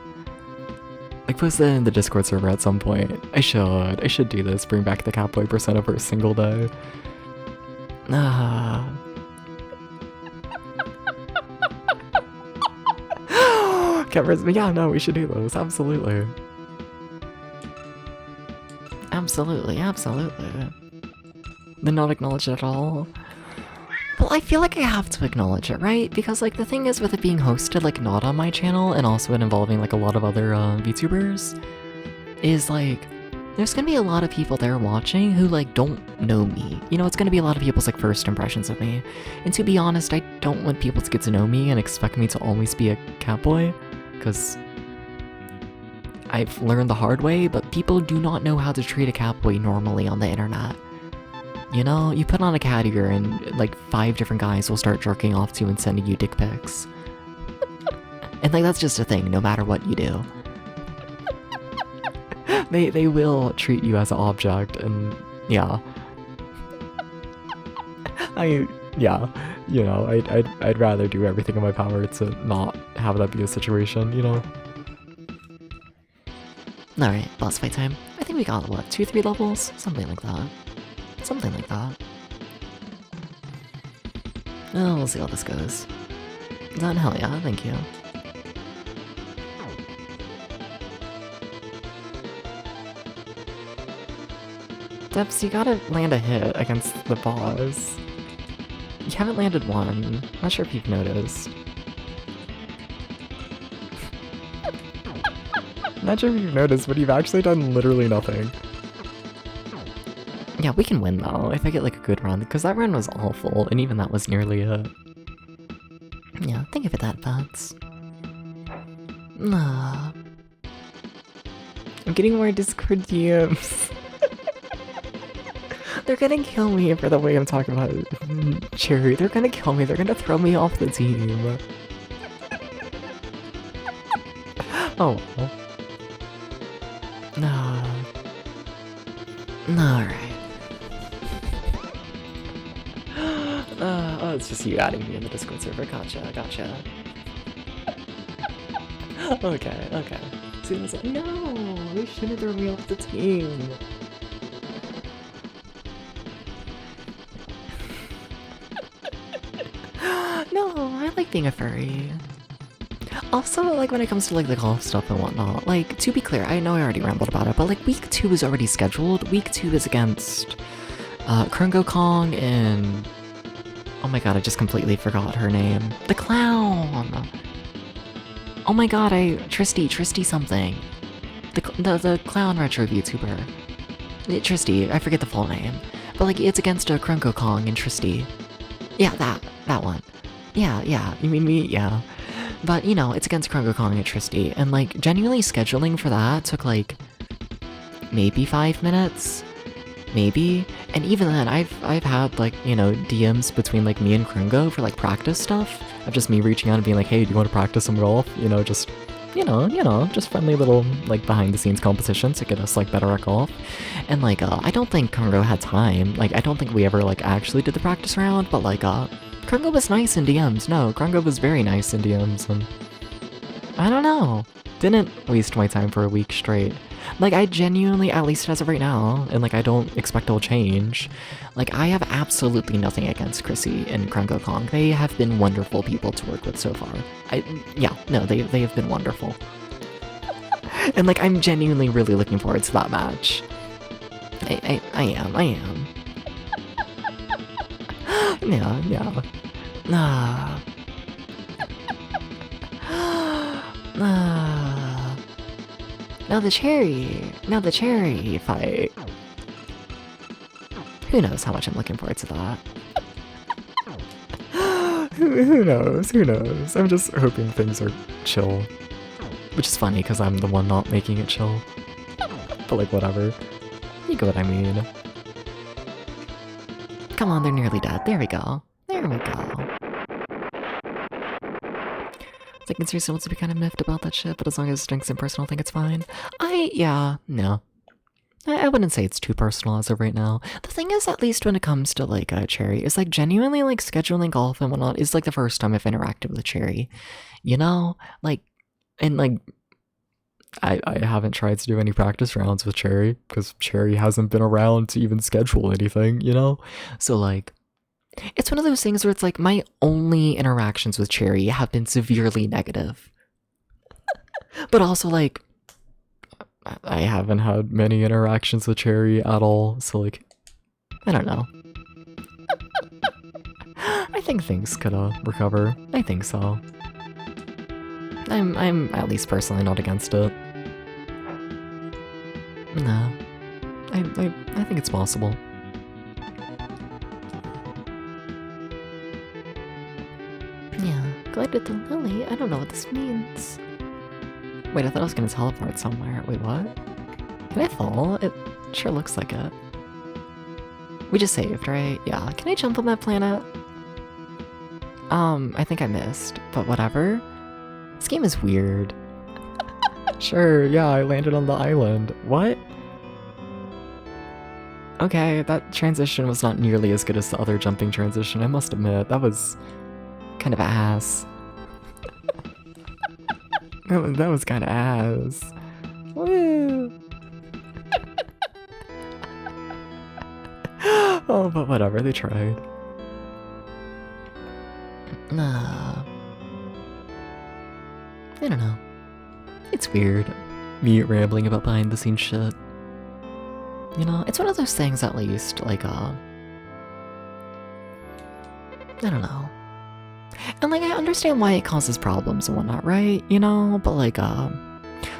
Like, post that in the Discord server at some point. I should do this. Bring back the cowboy persona for a single day. Cameras, but yeah, no, we should do those. Absolutely. Then not acknowledge it at all. Well, I feel like I have to acknowledge it, right? Because, like, the thing is with it being hosted, like, not on my channel, and also it involving, like, a lot of other VTubers, is, like, there's gonna be a lot of people there watching who, like, don't know me. You know, it's gonna be a lot of people's, like, first impressions of me. And to be honest, I don't want people to get to know me and expect me to always be a catboy, because I've learned the hard way, but people do not know how to treat a catboy normally on the internet. You know, you put on a cat ear and, like, 5 different guys will start jerking off to you and sending you dick pics. And, like, that's just a thing, no matter what you do. They will treat you as an object, and yeah. Yeah, you know, I'd rather do everything in my power to not have that be a situation, you know? Alright, boss fight time. I think we got, what, 2-3 levels? Something like that. Oh, we'll see how this goes. Done, hell yeah, thank you. Debs, you gotta land a hit against the boss. You haven't landed one. Not sure if you've noticed. Not sure if you've noticed, but you've actually done literally nothing. Yeah, we can win though, if I get like a good run, because that run was awful, and even that was nearly it. Yeah, think of it that, Bats. Nah. I'm getting more Discord DMs. They're gonna kill me for the way I'm talking about Cherry. They're gonna kill me. They're gonna throw me off the team. Oh. No. Alright. Oh, it's just you adding me in the Discord server. Gotcha. Okay. See, I was like, no, they shouldn't throw me off the team. No, I like being a furry. Also, like, when it comes to, like, the golf stuff and whatnot, like, to be clear, I know I already rambled about it, but, like, week 2 is already scheduled. Week 2 is against, Krungo Kong and... oh my god, I just completely forgot her name. The clown! Oh my god, Tristy something. The clown retro VTuber. Tristy, I forget the full name. But, like, it's against a Krungo Kong and Tristy. Yeah, that one. Yeah, you mean me? Yeah. But, you know, it's against Krungo Kong and Tristy, and, like, genuinely scheduling for that took, like, maybe 5 minutes? Maybe? And even then, I've had, like, you know, DMs between, like, me and Krungo for, like, practice stuff. Of just me reaching out and being like, hey, do you want to practice some golf? You know, just just friendly little, like, behind-the-scenes competition to get us, like, better at golf. And, like, I don't think Kungo had time. Like, I don't think we ever, like, actually did the practice round, but, like, Kungo was nice in DMs. No, Kungo was very nice in DMs, and I don't know. Didn't waste my time for a week straight. Like, I genuinely, at least as of right now, and, like, I don't expect it'll change, like, I have absolutely nothing against Chrissy and Krungo Kong. They have been wonderful people to work with so far. They have been wonderful. And, like, I'm genuinely really looking forward to that match. I am. Yeah. Now the cherry fight. Who knows how much I'm looking forward to that. Who knows? I'm just hoping things are chill. Which is funny, because I'm the one not making it chill. But, like, whatever. You get what I mean. Come on, they're nearly dead. There we go. I consider someone to be kind of miffed about that shit, but as long as it's drinks and personal, I think it's fine. No. I wouldn't say it's too personal as of right now. The thing is, at least when it comes to, like, Cherry, is, like, genuinely, like, scheduling golf and whatnot is, like, the first time I've interacted with Cherry. You know? Like, and, like, I haven't tried to do any practice rounds with Cherry, because Cherry hasn't been around to even schedule anything, you know? So, like, it's one of those things where it's like, my only interactions with Cherry have been severely negative. But also, like, I haven't had many interactions with Cherry at all, so, like, I don't know. I think things could recover. I think so. I'm at least personally not against it. No. I think it's possible. Yeah, glided to Lily. I don't know what this means. Wait, I thought I was gonna teleport somewhere. Wait, what? Can I fall? It sure looks like it. We just saved, right? Yeah. Can I jump on that planet? I think I missed, but whatever. This game is weird. Sure, yeah, I landed on the island. What? Okay, that transition was not nearly as good as the other jumping transition, I must admit. That was kind of ass. that was kind of ass. Woo! Oh, but whatever, they tried. Nah. I don't know. It's weird, me rambling about behind-the-scenes shit. You know, it's one of those things at least, like, I don't know. And, like, I understand why it causes problems and whatnot, right? You know, but, like,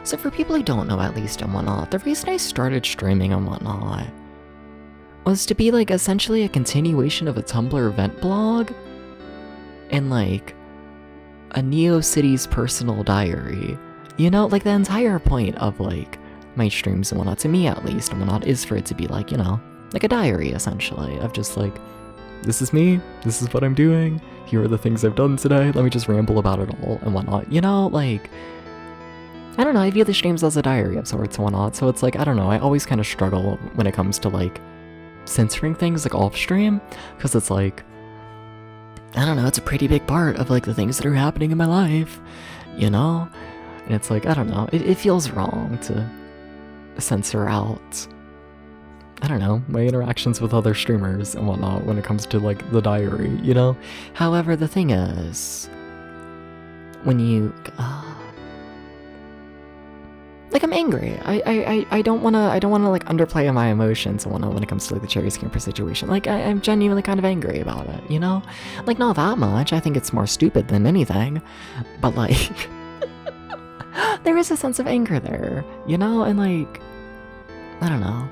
so for people who don't know at least and whatnot, the reason I started streaming and whatnot was to be, like, essentially a continuation of a Tumblr event blog and, like, a NeoCities personal diary. You know, like, the entire point of, like, my streams and whatnot, to me at least and whatnot, is for it to be, like, you know, like a diary, essentially, of just, like, this is me, this is what I'm doing, here are the things I've done today, let me just ramble about it all and whatnot, you know, like, I don't know, I view the streams as a diary of sorts and whatnot, so it's like, I don't know, I always kind of struggle when it comes to, like, censoring things, like, off-stream, because it's like, I don't know, it's a pretty big part of, like, the things that are happening in my life, you know? And it's like, I don't know, it feels wrong to censor out, I don't know, my interactions with other streamers and whatnot when it comes to, like, the diary, you know? However, the thing is, when you, like, I'm angry. I don't wanna, like, underplay my emotions and whatnot when it comes to, like, the cherry scamper situation. Like, I'm genuinely kind of angry about it, you know? Like, not that much, I think it's more stupid than anything, but, like, there is a sense of anger there, you know? And, like, I don't know.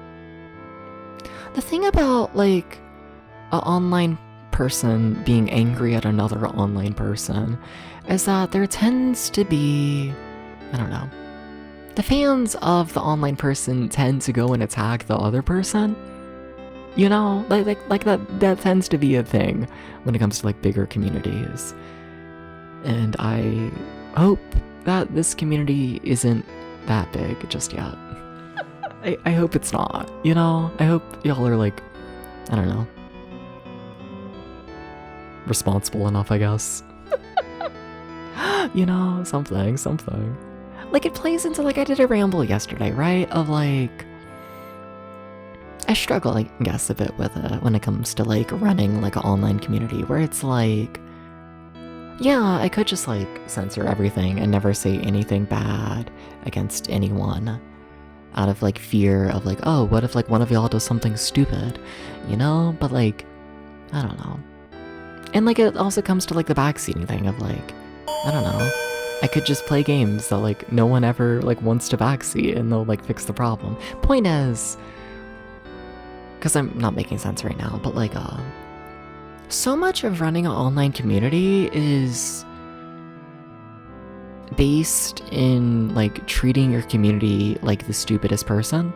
The thing about, like, an online person being angry at another online person is that there tends to be, I don't know, the fans of the online person tend to go and attack the other person. You know, like that tends to be a thing when it comes to, like, bigger communities. And I hope that this community isn't that big just yet. I hope it's not, you know? I hope y'all are like, I don't know, responsible enough, I guess. You know, something. Like, it plays into, like, I did a ramble yesterday, right? Of, like, I struggle, I guess, a bit with it when it comes to, like, running, like, an online community, where it's like, yeah, I could just, like, censor everything and never say anything bad against anyone out of, like, fear of, like, oh, what if, like, one of y'all does something stupid, you know? But, like, I don't know. And, like, it also comes to, like, the backseating thing of, like, I don't know. I could just play games that, like, no one ever, like, wants to backseat and they'll, like, fix the problem. Point is, because I'm not making sense right now, but, like, so much of running an online community is based in, like, treating your community like the stupidest person,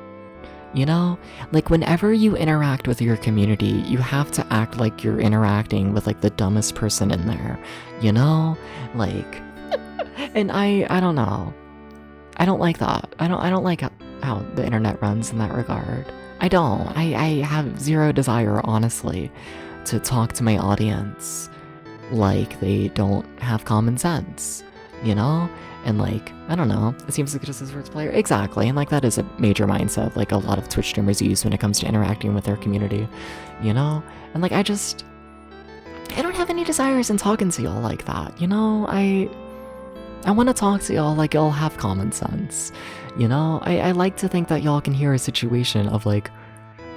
you know? Like, whenever you interact with your community, you have to act like you're interacting with, like, the dumbest person in there, you know? Like, and I don't know. I don't like that. I don't like how the internet runs in that regard. I don't. I have zero desire, honestly, to talk to my audience like they don't have common sense, you know? And, like, I don't know, it seems like just a sports player. Exactly, and, like, that is a major mindset, like, a lot of Twitch streamers use when it comes to interacting with their community, you know? And, like, I don't have any desires in talking to y'all like that, you know? I want to talk to y'all like y'all have common sense, you know? I like to think that y'all can hear a situation of, like,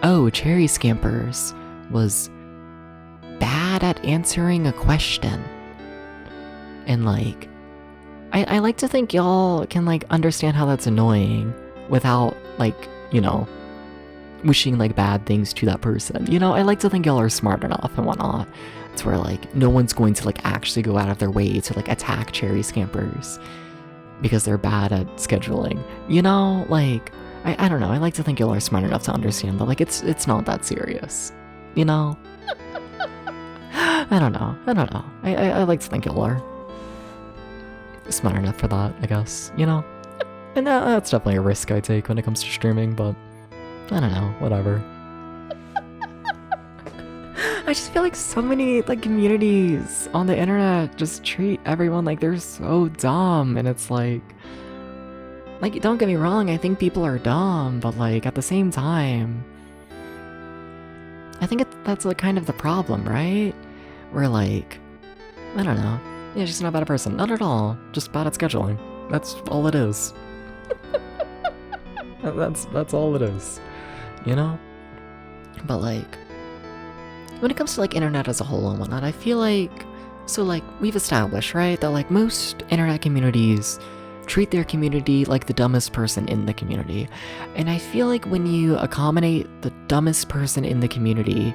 oh, Cherry Scampers was bad at answering a question. And, like, I like to think y'all can, like, understand how that's annoying without, like, you know, wishing, like, bad things to that person. You know, I like to think y'all are smart enough and whatnot to where, like, no one's going to, like, actually go out of their way to, like, attack Cherry Scampers because they're bad at scheduling. You know, like, I don't know, I like to think y'all are smart enough to understand that, like, it's not that serious, you know? I don't know. I like to think y'all are smart enough for that, I guess, you know? And that's definitely a risk I take when it comes to streaming, but I don't know, whatever. I just feel like so many, like, communities on the internet just treat everyone like they're so dumb, and it's like, don't get me wrong, I think people are dumb, but, like, at the same time, I think that's, like, kind of the problem, right? Where, like, I don't know, yeah, she's not a bad person, not at all, just bad at scheduling, that's all it is. That's all it is, you know? But, like, when it comes to, like, internet as a whole and whatnot, I feel like, so, like, we've established, right, that, like, most internet communities treat their community like the dumbest person in the community. And I feel like when you accommodate the dumbest person in the community,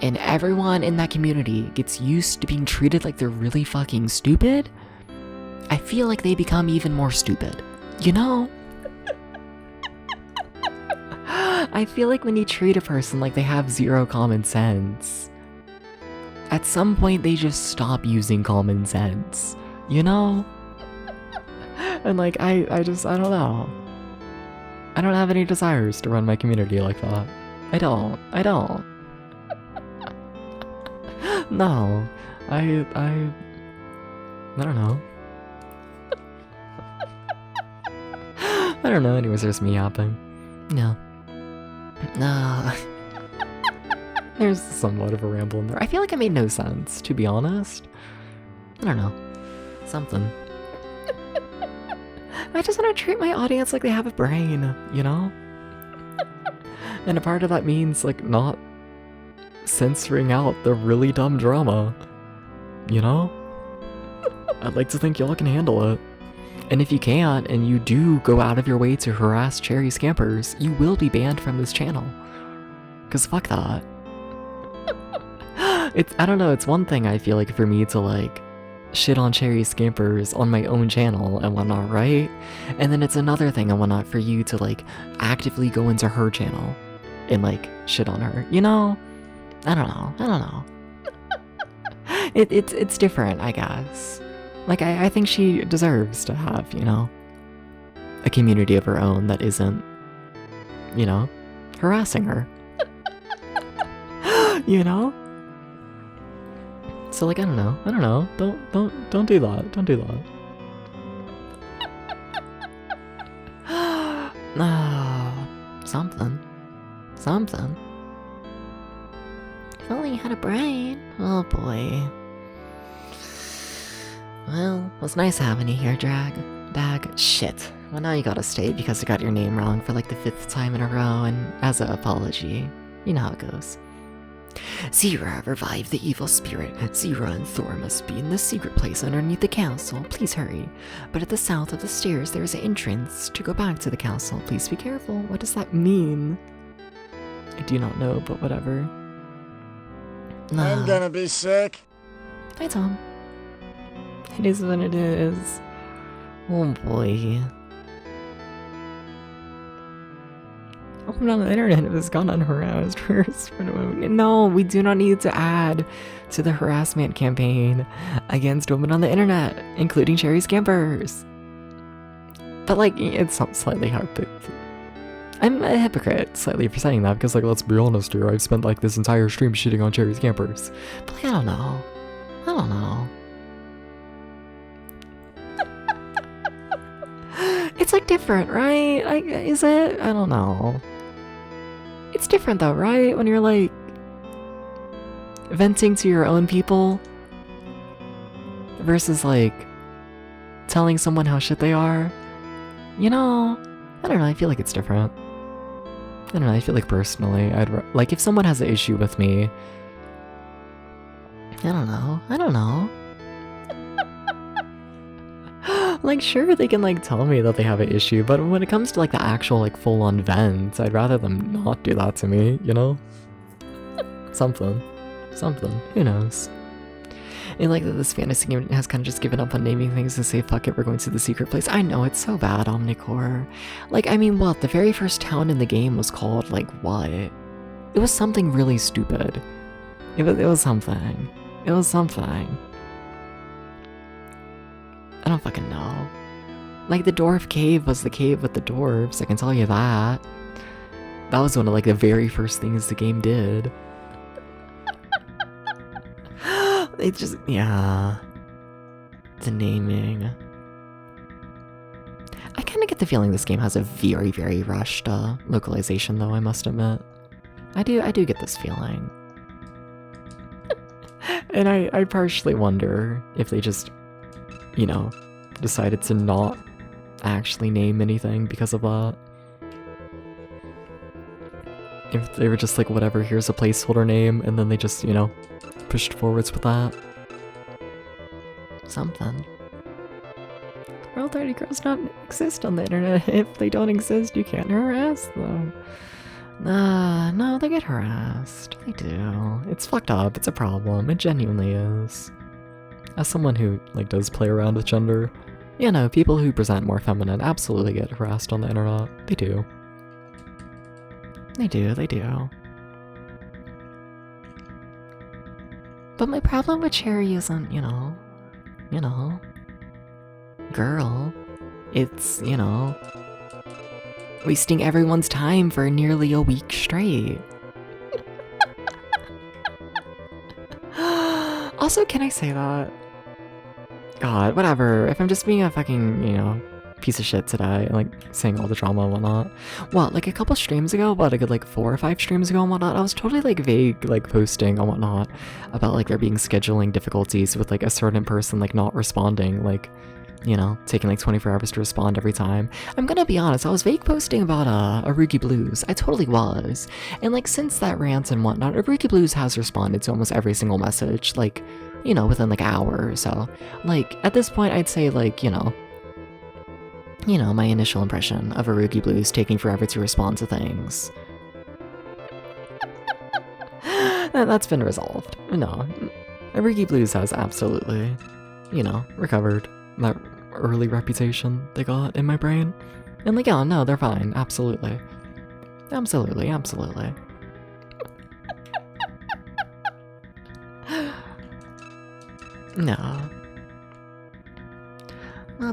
and everyone in that community gets used to being treated like they're really fucking stupid, I feel like they become even more stupid, you know? I feel like when you treat a person like they have zero common sense, at some point they just stop using common sense, you know? And, like, I don't know. I don't have any desires to run my community like that. I don't. No. I don't know. I don't know, anyways, there's me yapping. No. There's somewhat of a ramble in there. I feel like it made no sense, to be honest. I don't know. Something. I just want to treat my audience like they have a brain, you know? And a part of that means, like, not censoring out the really dumb drama, you know? I'd like to think y'all can handle it. And if you can't, and you do go out of your way to harass Cherry Scampers, you will be banned from this channel. 'Cause fuck that. I don't know, it's one thing I feel like for me to, like, shit on Cherry Scampers on my own channel and whatnot, right? And then it's another thing and whatnot for you to, like, actively go into her channel and, like, shit on her, you know? I don't know. It's different, I guess. Like, I think she deserves to have, you know, a community of her own that isn't, you know, harassing her. You know? So, like, I don't know. Don't do that. Don't do that. Ah, something. Something. If only you had a brain. Oh boy. Well, it was nice having you here, Dag. Shit. Well, now you gotta stay because I got your name wrong for like the 5th time in a row, and as an apology, you know how it goes. Zira revived the evil spirit. Zira and Thor must be in the secret place underneath the castle. Please hurry. But at the south of the stairs, there is an entrance to go back to the castle. Please be careful. What does that mean? I do not know, but whatever. I'm gonna be sick. Hi, Tom. It is what it is. Oh boy. Open on the internet has gone unharassed first. No, we do not need to add to the harassment campaign against women on the internet, including Cherry Scampers. But like, it's slightly hard to... I'm a hypocrite slightly for saying that, because like, let's be honest here, I've spent like this entire stream shitting on Cherry Scampers. But like, I don't know. It's like different, right? Is it? I don't know. It's different though, right? When you're like venting to your own people versus like telling someone how shit they are. You know, I don't know, I feel like it's different. I don't know, I feel like personally, like if someone has an issue with me, I don't know. Like, sure, they can, like, tell me that they have an issue, but when it comes to, like, the actual, like, full-on vent, I'd rather them not do that to me, you know? Something. Who knows? And, like, this fantasy game has kind of just given up on naming things to say, fuck it, we're going to the secret place. I know, it's so bad, Omnicore. Like, I mean, what? The very first town in the game was called, like, what? It was something really stupid. It was something. I don't fucking know. Like, the Dwarf Cave was the cave with the dwarves, I can tell you that. That was one of, like, the very first things the game did. It just, yeah. The naming. I kind of get the feeling this game has a very, very rushed localization, though, I must admit. I do get this feeling. And I partially wonder if they just, you know, decided to not actually name anything because of that. If they were just like, whatever, here's a placeholder name, and then they just, you know, pushed forwards with that. Something. World 30 girls don't exist on the internet. If they don't exist, you can't harass them. No, they get harassed. They do. It's fucked up. It's a problem. It genuinely is. As someone who, like, does play around with gender, you know, people who present more feminine absolutely get harassed on the internet. They do. They do. But my problem with Cherry isn't, you know, girl. It's, you know, wasting everyone's time for nearly a week straight. Also, can I say that? God, whatever. If I'm just being a fucking, you know, piece of shit today, like, saying all the drama and whatnot. What, like a couple streams ago, a good, like, 4 or 5 streams ago and whatnot, I was totally, like, vague, like, posting and whatnot about, like, there being scheduling difficulties with, like, a certain person, like, not responding, like, you know, taking like 24 hours to respond every time. I'm gonna be honest, I was vague posting about Arugi Blues. I totally was. And like, since that rant and whatnot, Arugi Blues has responded to almost every single message, like, you know, within like an hour or so. Like, at this point, I'd say like, you know, my initial impression of Arugi Blues taking forever to respond to things. That's been resolved. No, Arugi Blues has absolutely, you know, recovered that early reputation they got in my brain. And like, oh no, they're fine. Absolutely. Absolutely. No. I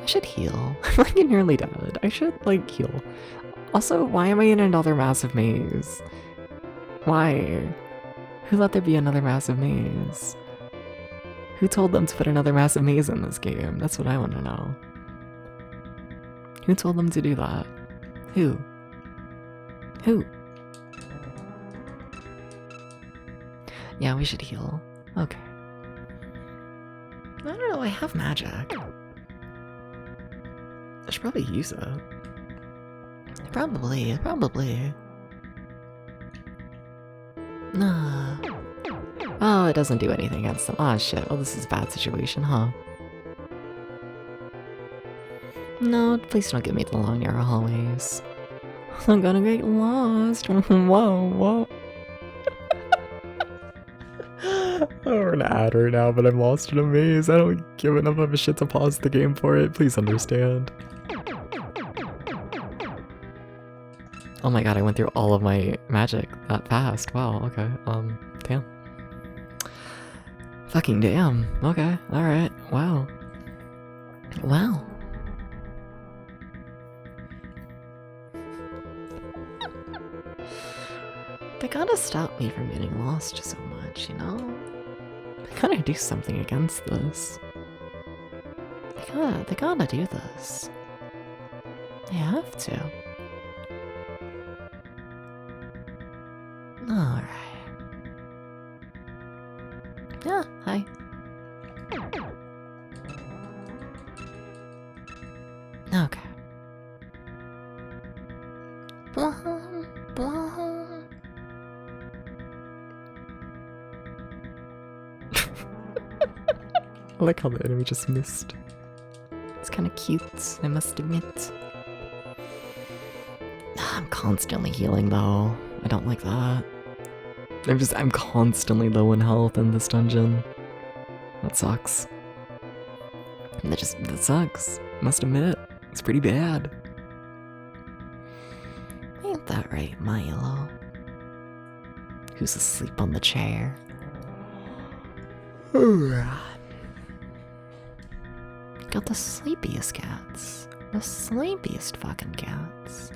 should heal. I'm like nearly dead. I should like heal. Also, why am I in another massive maze? Why? Who let there be another massive maze? Who told them to put another massive maze in this game? That's what I want to know. Who told them to do that? Who? Who? Yeah, we should heal. Okay. I don't know, I have magic. I should probably use it. Probably. Nah. Oh, it doesn't do anything against them. Oh shit, well this is a bad situation, huh? No, please don't give me the long narrow hallways. I'm gonna get lost. Whoa. We're an ad right now, but I'm lost in a maze. I don't give enough of a shit to pause the game for it. Please understand. Oh my god, I went through all of my magic that fast. Wow, okay. Damn. Fucking damn. Okay, alright. Wow. They gotta stop me from getting lost so much, you know? They gotta do something against this. They gotta do this. They have to. Alright. Yeah, hi. Okay. Blah, blah. I like how the enemy just missed. It's kind of cute, I must admit. I'm constantly healing though. I don't like that. I'm constantly low in health in this dungeon. That sucks. That sucks. Must admit, it's pretty bad. Ain't that right, Milo? Who's asleep on the chair? Got the sleepiest cats. The sleepiest fucking cats.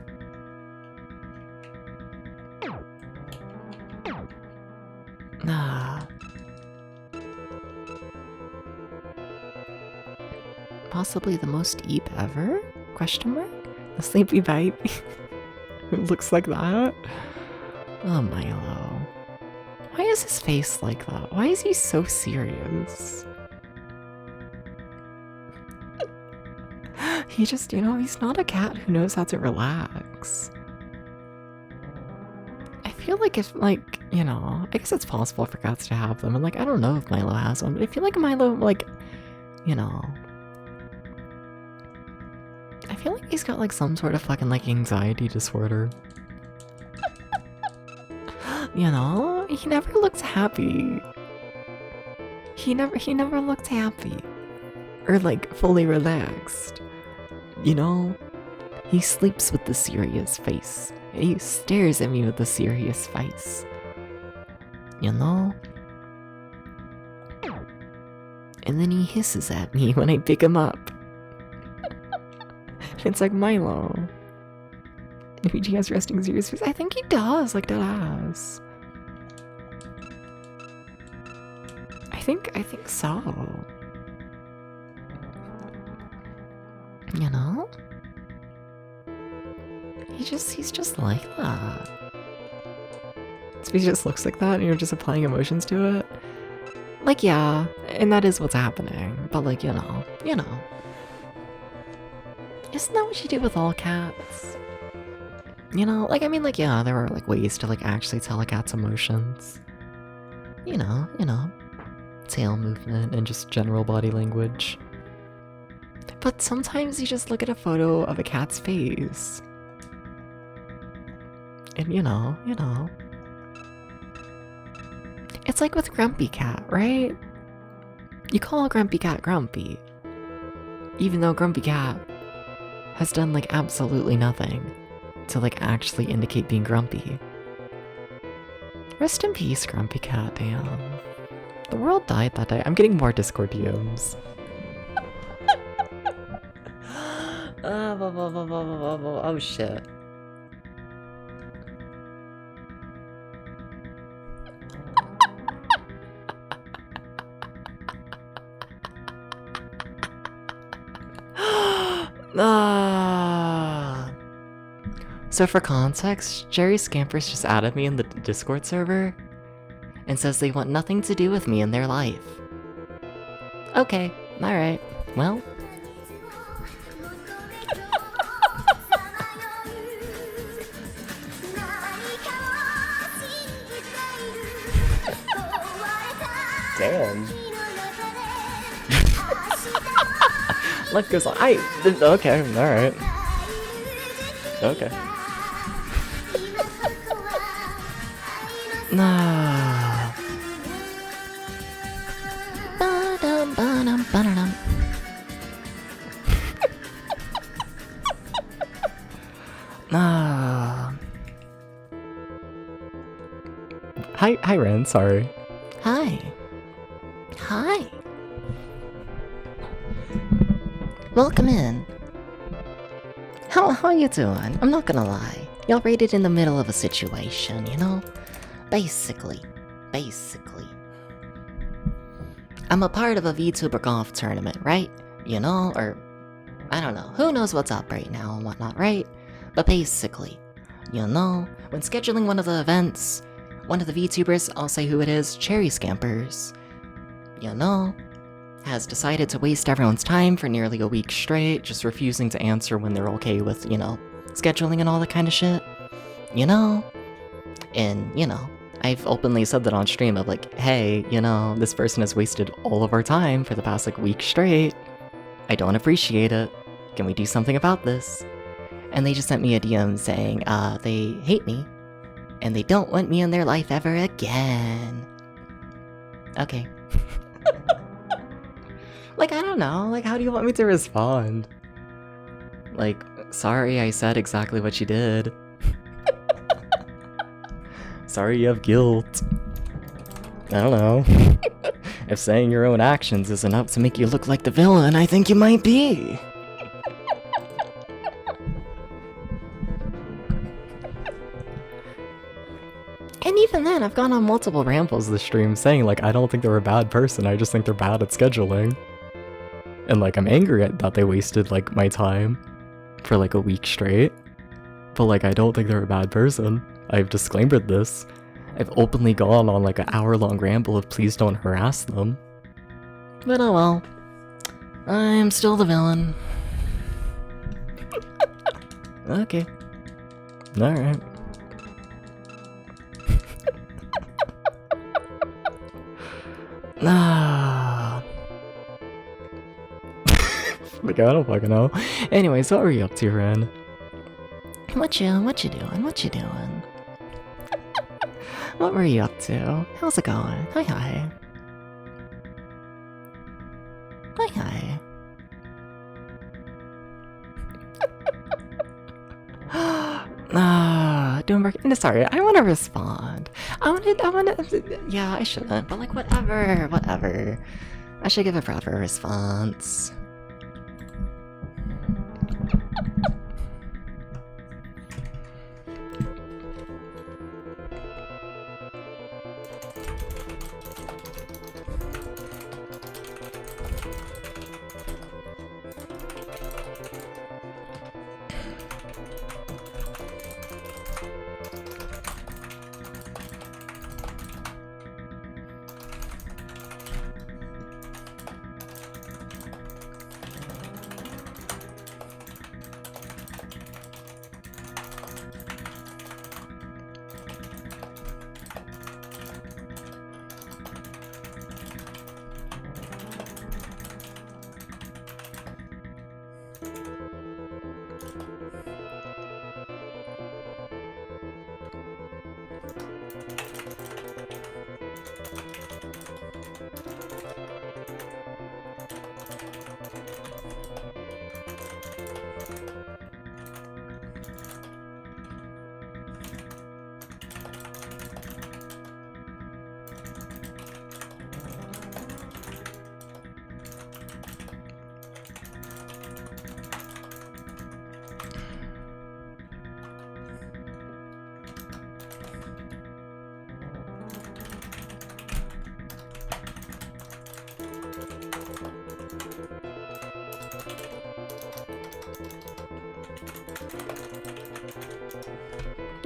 Possibly the most eep ever? Question mark? The sleepy bite? It looks like that? Oh, Milo. Why is his face like that? Why is he so serious? He just, you know, he's not a cat who knows how to relax. I feel like if, like, you know, I guess it's possible for cats to have them, and, like, I don't know if Milo has one, but I feel like Milo, like, you know, I feel like he's got, like, some sort of fucking, like, anxiety disorder. You know? He never looks happy. He never looked happy. Or, like, fully relaxed. You know? He sleeps with the serious face. And he stares at me with a serious face. You know? And then he hisses at me when I pick him up. It's like, Milo. Maybe he has resting serious face. I think he does, like that ass. I think so. You know? He's just like that. So he just looks like that and you're just applying emotions to it? Like, yeah, and that is what's happening. But like, you know. Isn't that what you do with all cats? You know, like, I mean, like, yeah, there are, like, ways to, like, actually tell a cat's emotions. You know, tail movement and just general body language. But sometimes you just look at a photo of a cat's face. And, you know. It's like with Grumpy Cat, right? You call a Grumpy Cat grumpy. Even though Grumpy Cat has done, like, absolutely nothing to like actually indicate being grumpy. Rest in peace, Grumpy Cat, damn. The world died that day. I'm getting more Discord DMs. Oh shit. So for context, Jerry Scampers just added me in the Discord server and says they want nothing to do with me in their life. Okay, alright, well. Damn. Life goes on. Okay, alright. Okay. Nah. Nah. Hi, Ren. Sorry. Hi. Hi. Welcome in. How you doing? I'm not gonna lie. Y'all raided in the middle of a situation, you know? Basically. I'm a part of a VTuber golf tournament, right? You know, or I don't know. Who knows what's up right now and whatnot, right? But basically, you know, when scheduling one of the events, one of the VTubers, I'll say who it is, Cherry Scampers, you know, has decided to waste everyone's time for nearly a week straight, just refusing to answer when they're okay with, you know, scheduling and all that kind of shit. You know? And, you know, I've openly said that on stream of like, hey, you know, this person has wasted all of our time for the past like week straight. I don't appreciate it. Can we do something about this? And they just sent me a DM saying, they hate me, and they don't want me in their life ever again. Okay. Like, I don't know, like, how do you want me to respond? Like, sorry I said exactly what you did. Sorry you have guilt. I don't know. If saying your own actions is enough to make you look like the villain, I think you might be. And even then, I've gone on multiple rambles this stream saying, like, I don't think they're a bad person, I just think they're bad at scheduling. And, like, I'm angry at that they wasted, like, my time for, like, a week straight. But, like, I don't think they're a bad person. I've disclaimed this. I've openly gone on, like, an hour-long ramble of please don't harass them. But oh well. I'm still the villain. Okay. Alright. Ah. Like, I don't fucking know. Anyways, what were you up to, Ren? What you doing? What were you up to? How's it going? Hi. Doing work. No, sorry, I want to respond. Yeah, I shouldn't, but like, whatever. I should give a proper response.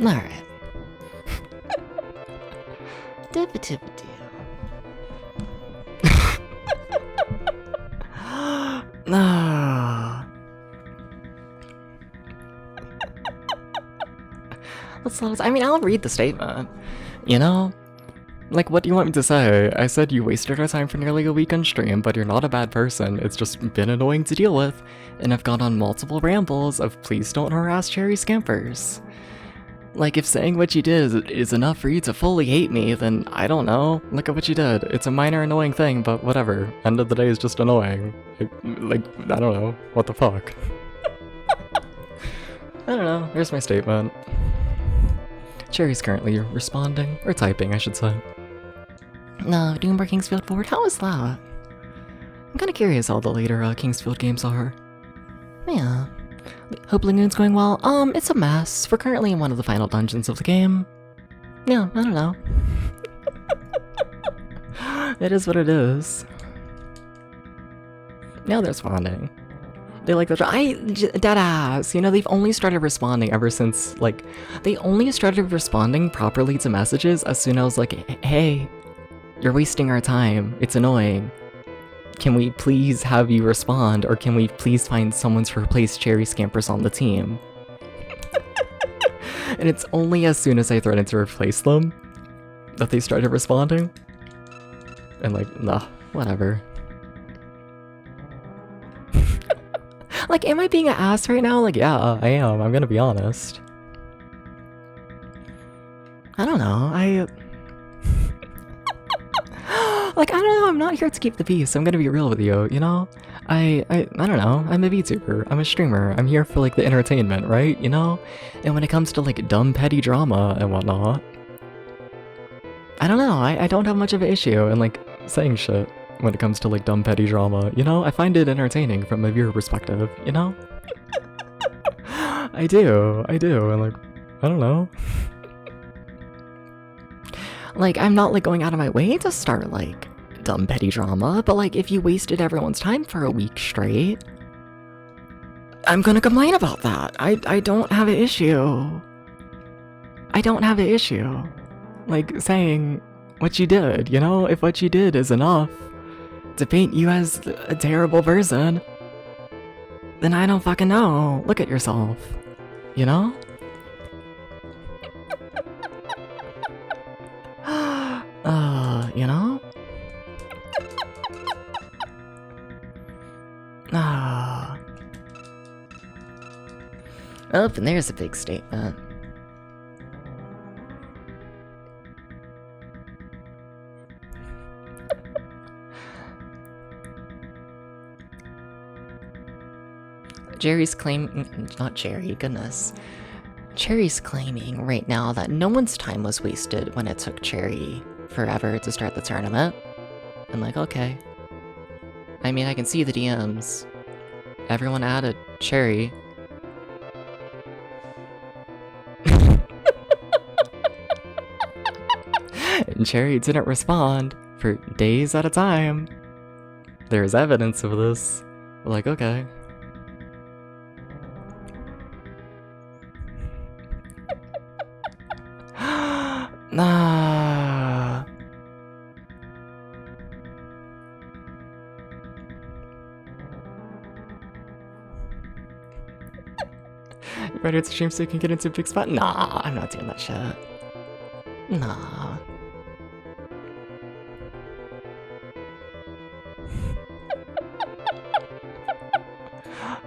Alright. Dip-a-dip-a-doo. No. That's not. I mean, I'll read the statement. You know? Like, what do you want me to say? I said you wasted our time for nearly a week on stream, but you're not a bad person. It's just been annoying to deal with. And I've gone on multiple rambles of please don't harass cherry scampers. Like, if saying what you did is enough for you to fully hate me, then I don't know. Look at what you did. It's a minor annoying thing, but whatever. End of the day is just annoying. Like, I don't know. What the fuck? I don't know. Here's my statement. Cherry's currently responding, or typing, I should say. No, doing more Kingsfield Forward? How is that? I'm kinda curious how the later Kingsfield games are. Yeah. Hope Lagoon's going well. It's a mess. We're currently in one of the final dungeons of the game. Yeah, I don't know. It is what it is. Now they're responding. They like the deadass. You know, they've only started responding ever since, like, they only started responding properly to messages as soon as I was like, hey, you're wasting our time. It's annoying. Can we please have you respond, or can we please find someone to replace Cherry Scampers on the team? And it's only as soon as I threatened to replace them that they started responding. And like, nah, whatever. Like, am I being an ass right now? Like, yeah, I am. I'm gonna be honest. I don't know. Like, I don't know. I'm not here to keep the peace. I'm gonna be real with you, you know? I don't know. I'm a VTuber. I'm a streamer. I'm here for, like, the entertainment, right? You know? And when it comes to, like, dumb, petty drama and whatnot, I don't know. I don't have much of an issue in, like, saying shit when it comes to, like, dumb, petty drama, you know? I find it entertaining from a viewer perspective, you know? I do, and, like, I don't know. Like, I'm not, like, going out of my way to start, like, dumb, petty drama, but, like, if you wasted everyone's time for a week straight, I'm gonna complain about that. I don't have an issue. I don't have an issue. Like, saying what you did, you know? If what you did is enough to paint you as a terrible person, then I don't fucking know. Look at yourself. You know? You know? Oh, and there's a big statement. Jerry's not Jerry, goodness. Cherry's claiming right now that no one's time was wasted when it took Cherry forever to start the tournament. I'm like, okay. I mean, I can see the DMs. Everyone added Cherry. And Cherry didn't respond for days at a time. There's evidence of this. We're like, okay. Nah. You ready to stream so you can get into a big spot? Nah, I'm not doing that shit. Nah.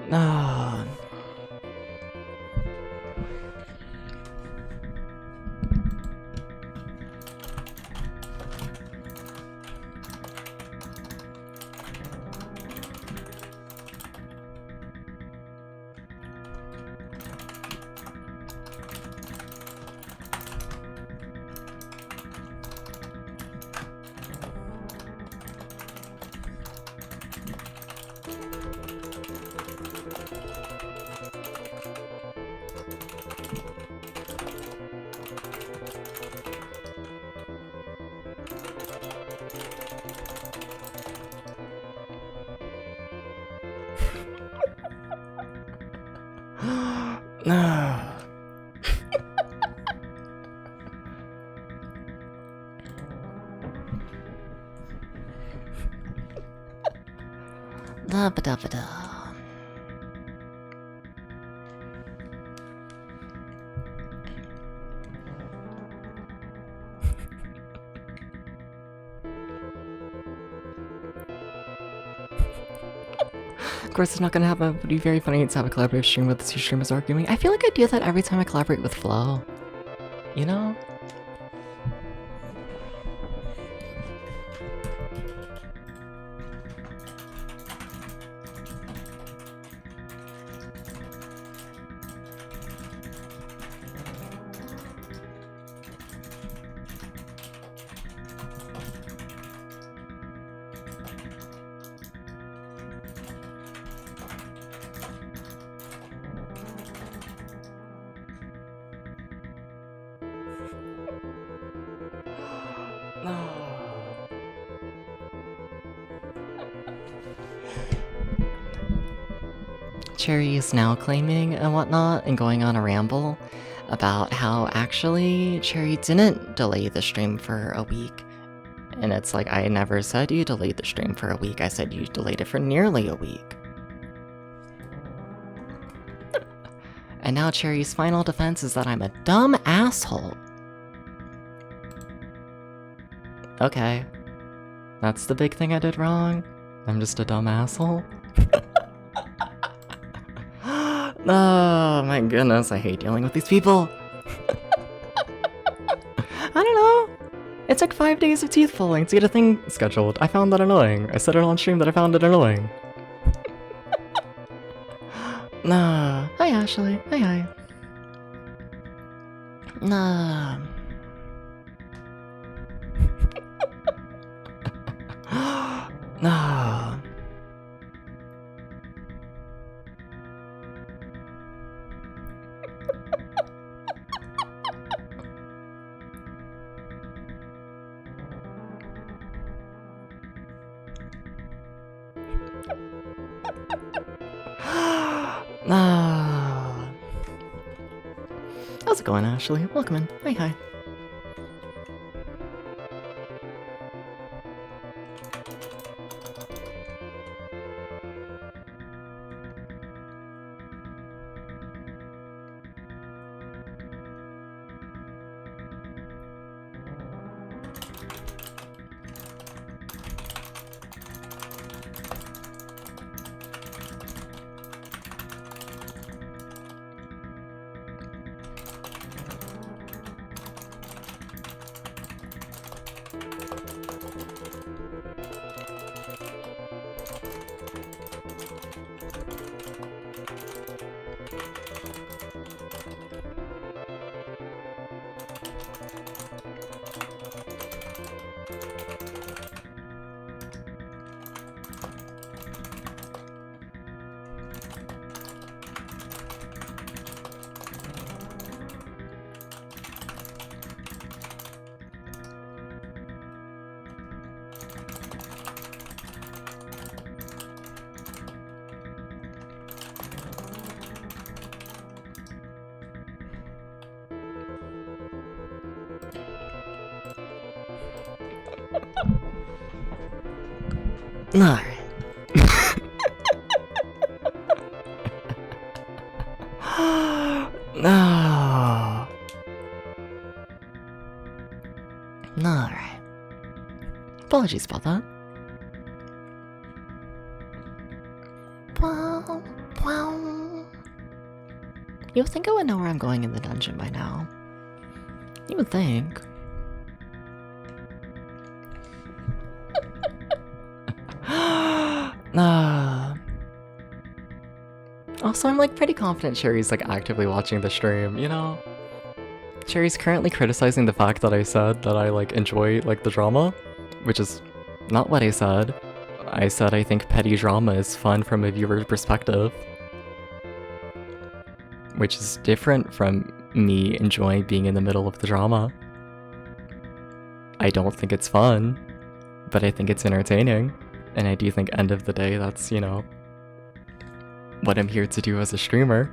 Nah. Da ba da ba da. Of course, it's not gonna happen. It would be very funny to have a collaborative stream with the two streamers arguing. I feel like I do that every time I collaborate with Flo. You know? Cherry is now claiming and whatnot and going on a ramble about how actually Cherry didn't delay the stream for a week. And it's like, I never said you delayed the stream for a week. I said you delayed it for nearly a week. And now Cherry's final defense is that I'm a dumb asshole. Okay. That's the big thing I did wrong? I'm just a dumb asshole? Oh my goodness, I hate dealing with these people. I don't know. It took 5 days of teeth pulling to get a thing scheduled. I found that annoying. I said it on stream that I found it annoying. Nah. Hi Ashley. Hi. Nah. Nah. How's it going, Ashley? Welcome in. Hi. Alright. No. Alright. Apologies about that. You would think I would know where I'm going in the dungeon by now. You would think. Also, I'm like pretty confident Cherry's like actively watching the stream, you know? Cherry's currently criticizing the fact that I said that I like enjoy like the drama, which is not what I said. I said I think petty drama is fun from a viewer's perspective, which is different from me enjoying being in the middle of the drama. I don't think it's fun, but I think it's entertaining, and I do think end of the day that's, you know, what I'm here to do as a streamer.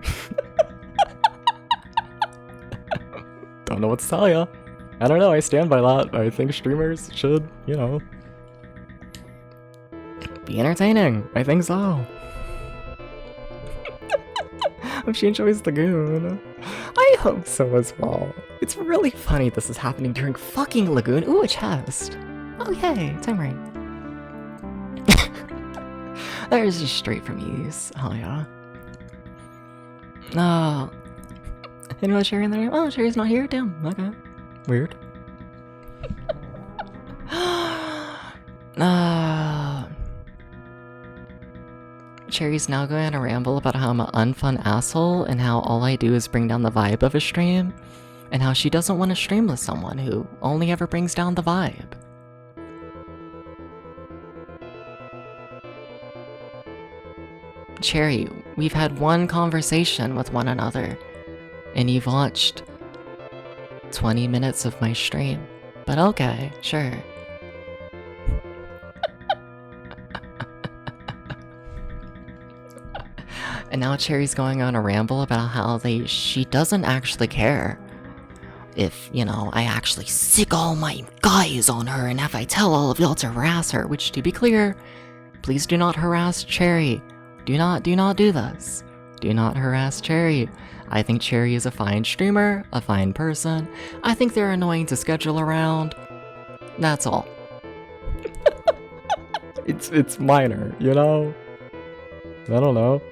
Don't know what to tell ya. I don't know, I stand by that. I think streamers should, you know, be entertaining. I think so. Hope she enjoys Lagoon. I hope so as well. It's really funny this is happening during fucking Lagoon. Ooh, a chest. Oh yay, time ring. That is just straight from Ease. Hell yeah. Anyone Sherry in the room? Oh, Sherry's not here? Damn, okay. Weird. Cherry's now going on a ramble about how I'm an unfun asshole and how all I do is bring down the vibe of a stream, and how she doesn't want to stream with someone who only ever brings down the vibe. Cherry, we've had one conversation with one another, and you've watched 20 minutes of my stream. But okay, sure. And now Cherry's going on a ramble about how she doesn't actually care if, you know, I actually sick all my guys on her and if I tell all of y'all to harass her, which, to be clear, please do not harass Cherry. Do not do this. Do not harass Cherry. I think Cherry is a fine streamer, a fine person. I think they're annoying to schedule around. That's all. It's minor, you know? I don't know.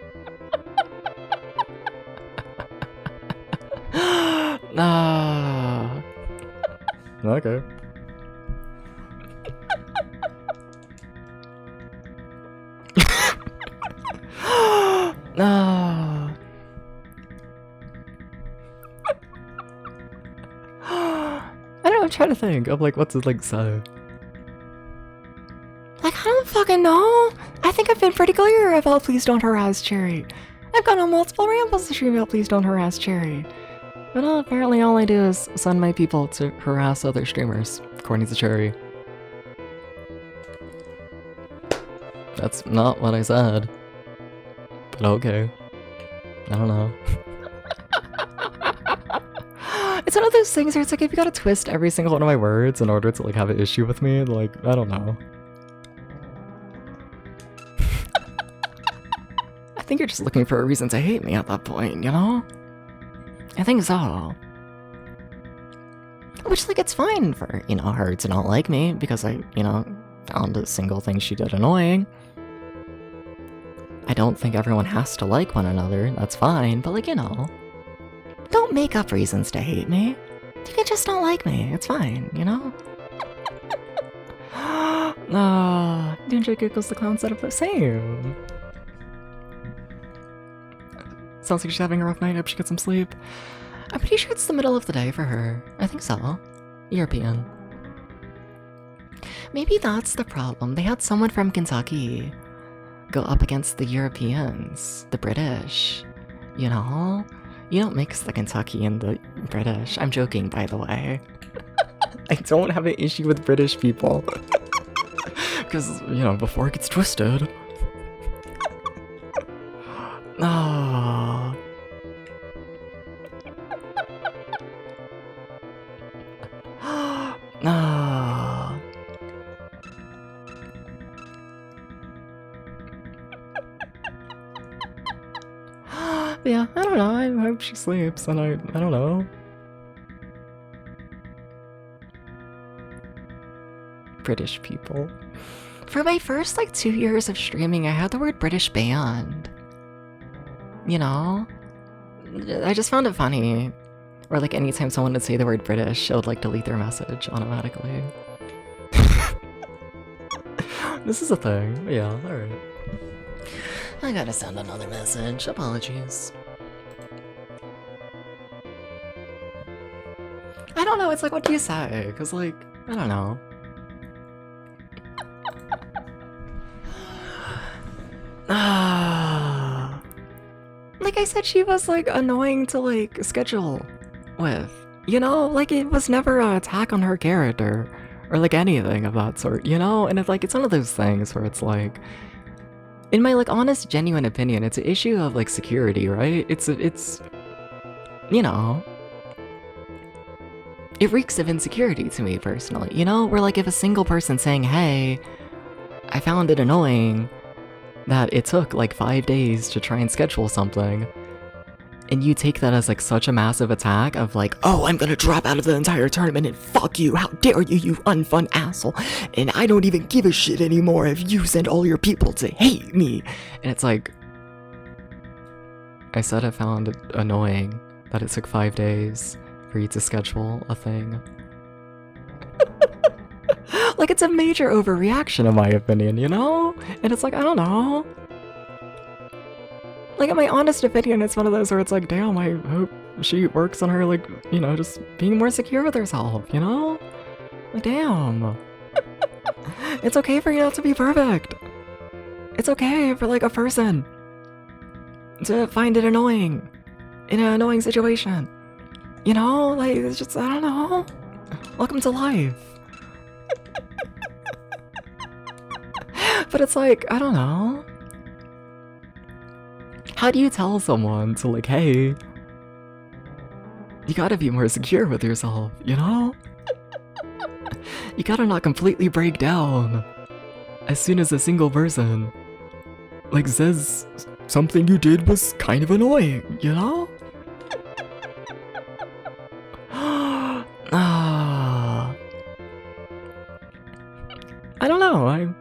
Okay. No. I don't know, I'm trying to think of like what to like say. Like, I don't fucking know. I think I've been pretty clear about please don't harass Cherry. I've gone on multiple rambles to stream about please don't harass Cherry. But apparently all I do is send my people to harass other streamers, according to Cherry. That's not what I said. But okay. I don't know. It's one of those things where it's like, if you gotta twist every single one of my words in order to like have an issue with me, like, I don't know. I think you're just looking for a reason to hate me at that point, you know? I think so. Which, like, it's fine for, you know, her to not like me because I, you know, found a single thing she did annoying. I don't think everyone has to like one another, that's fine, but like, you know, don't make up reasons to hate me. You can just not like me, it's fine, you know? DJ giggles the clown set up the same. Sounds like she's having a rough night, hope she gets some sleep. I'm pretty sure it's the middle of the day for her. I think so. European. Maybe that's the problem. They had someone from Kentucky go up against the Europeans, the British. You know? You don't mix the Kentucky and the British. I'm joking, by the way. I don't have an issue with British people. Because, you know, before it gets twisted. Oh. No. Yeah, I don't know. I hope she sleeps, and I don't know. British people. For my first, like, 2 years of streaming, I had the word British banned. You know? I just found it funny. Or, like, anytime someone would say the word British, it would, like, delete their message automatically. This is a thing. Yeah, alright. I gotta send another message. Apologies. I don't know, it's like, what do you say? Because, like, I don't know. Like I said, she was, like, annoying to, like, schedule with. You know? Like, it was never an attack on her character. Or, like, anything of that sort, you know? And it's, like, it's one of those things where it's, like... In my, like, honest, genuine opinion, it's an issue of, like, security, right? It's... You know... It reeks of insecurity to me, personally, you know? Where, like, if a single person saying, hey... I found it annoying that it took like 5 days to try and schedule something. And you take that as like such a massive attack of like, oh, I'm gonna drop out of the entire tournament and fuck you, how dare you, you unfun asshole. And I don't even give a shit anymore if you send all your people to hate me. And it's like, I said I found it annoying that it took 5 days for you to schedule a thing. Like, it's a major overreaction in my opinion, you know? And it's like, I don't know. Like, in my honest opinion, it's one of those where it's like, damn, I hope she works on her, like, you know, just being more secure with herself, you know? Like, damn. It's okay for you not to be perfect. It's okay for, like, a person to find it annoying in an annoying situation. You know? Like, it's just, I don't know. Welcome to life. But it's like, I don't know. How do you tell someone to like, hey, you gotta be more secure with yourself, you know? You gotta not completely break down as soon as a single person like says something you did was kind of annoying, you know? I don't know,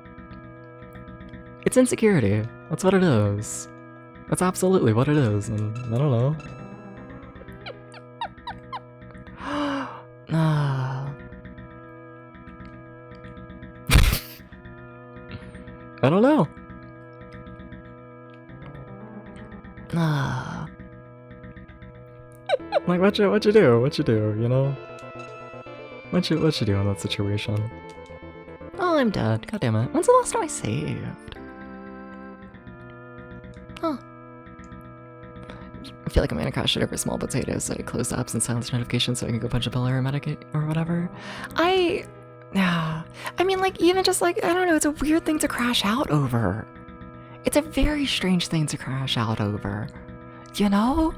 it's insecurity. That's what it is. That's absolutely what it is, and I don't know. I don't know. Like, what you do, you know? What you do in that situation? Oh, I'm dead. God damn it. When's the last time I saved? Huh. I feel like I'm gonna crash it over small potatoes, so I close the apps and silence notifications so I can go punch a pill or a medicate or whatever. I mean, like, even just like, I don't know, it's a weird thing to crash out over. It's a very strange thing to crash out over. You know?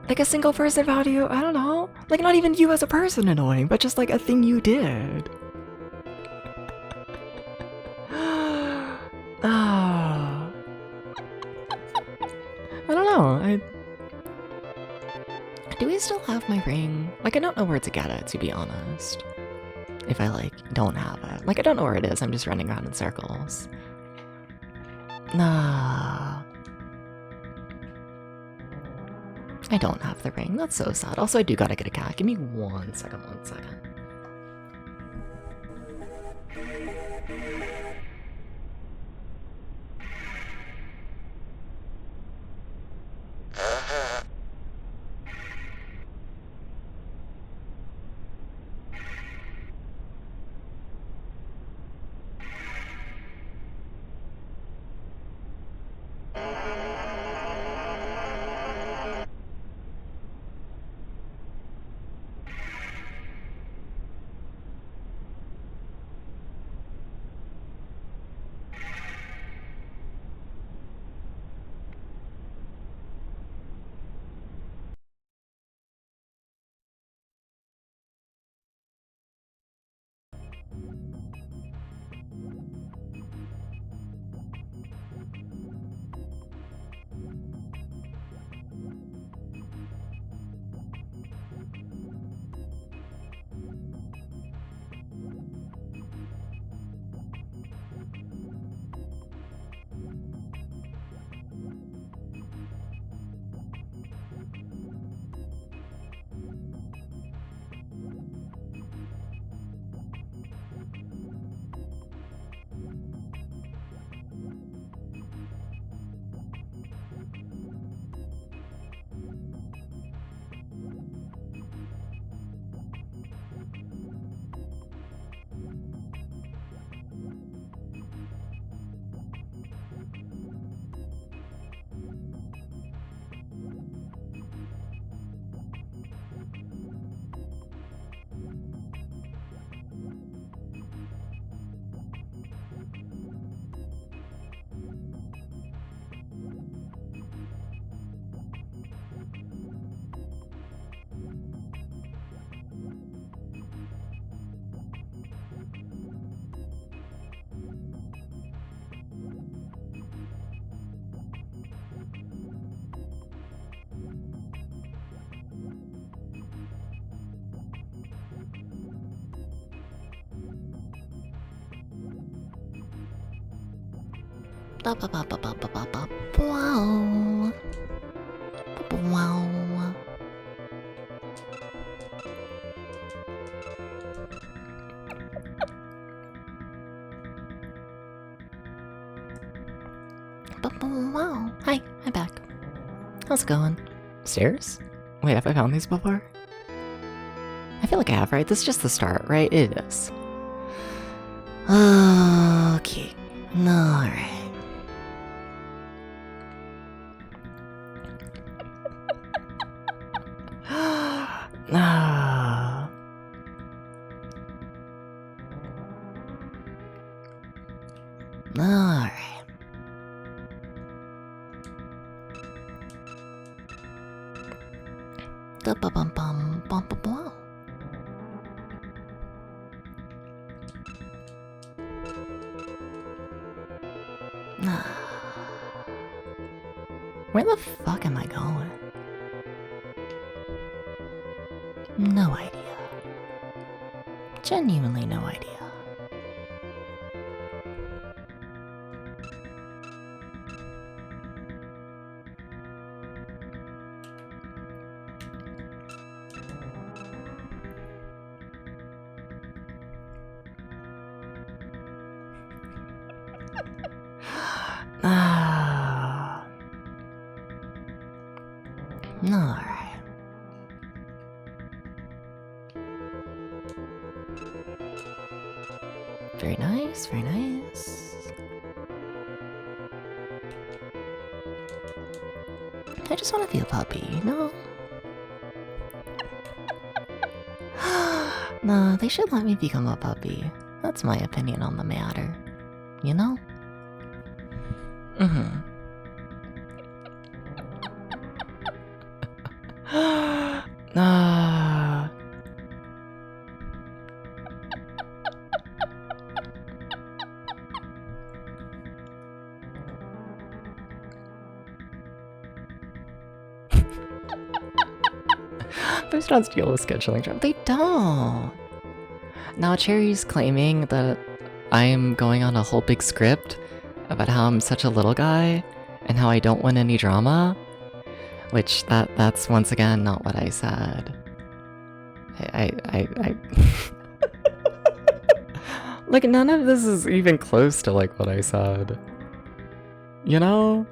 Like a single person value, I don't know. Like, not even you as a person annoying, but just like a thing you did. I don't know, do we still have my ring? Like, I don't know where to get it, to be honest. If I, like, don't have it. Like, I don't know where it is, I'm just running around in circles. I don't have the ring, that's so sad. Also, I do gotta get a cat. Give me 1 second, 1 second. Wow. Wow. Wow. Hi, I'm back. How's it going? Stairs? Wait, have I found these before? I feel like I have, right? This is just the start, right? It is. Okay. Alright. Ah. Alright. Da ba bum bum bum bum bum. Where the fuck am I going? No idea. Genuinely no idea. Ah. Alright. Very nice, very nice. I just want to be a puppy, you know? No, they should let me become a puppy. That's my opinion on the matter. You know? Mm-hmm. Ah. Those don't deal with scheduling job. They don't. Now Cherry's claiming that I'm going on a whole big script about how I'm such a little guy and how I don't want any drama, which that's once again not what I said. I like none of this is even close to like what I said. You know?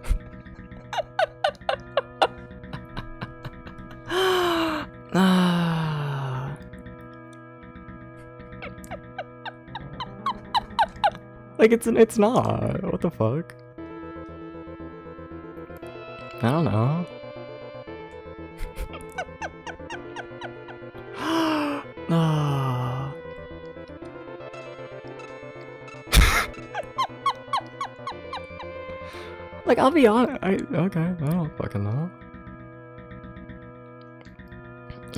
Ah. Like it's not. What the fuck? I don't know. Ah. Like I'll be honest. Okay. I don't fucking know.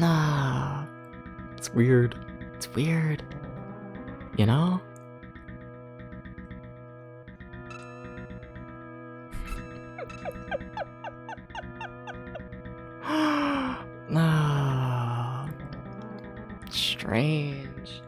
Ah. It's weird. It's weird. You know? Ah, strange.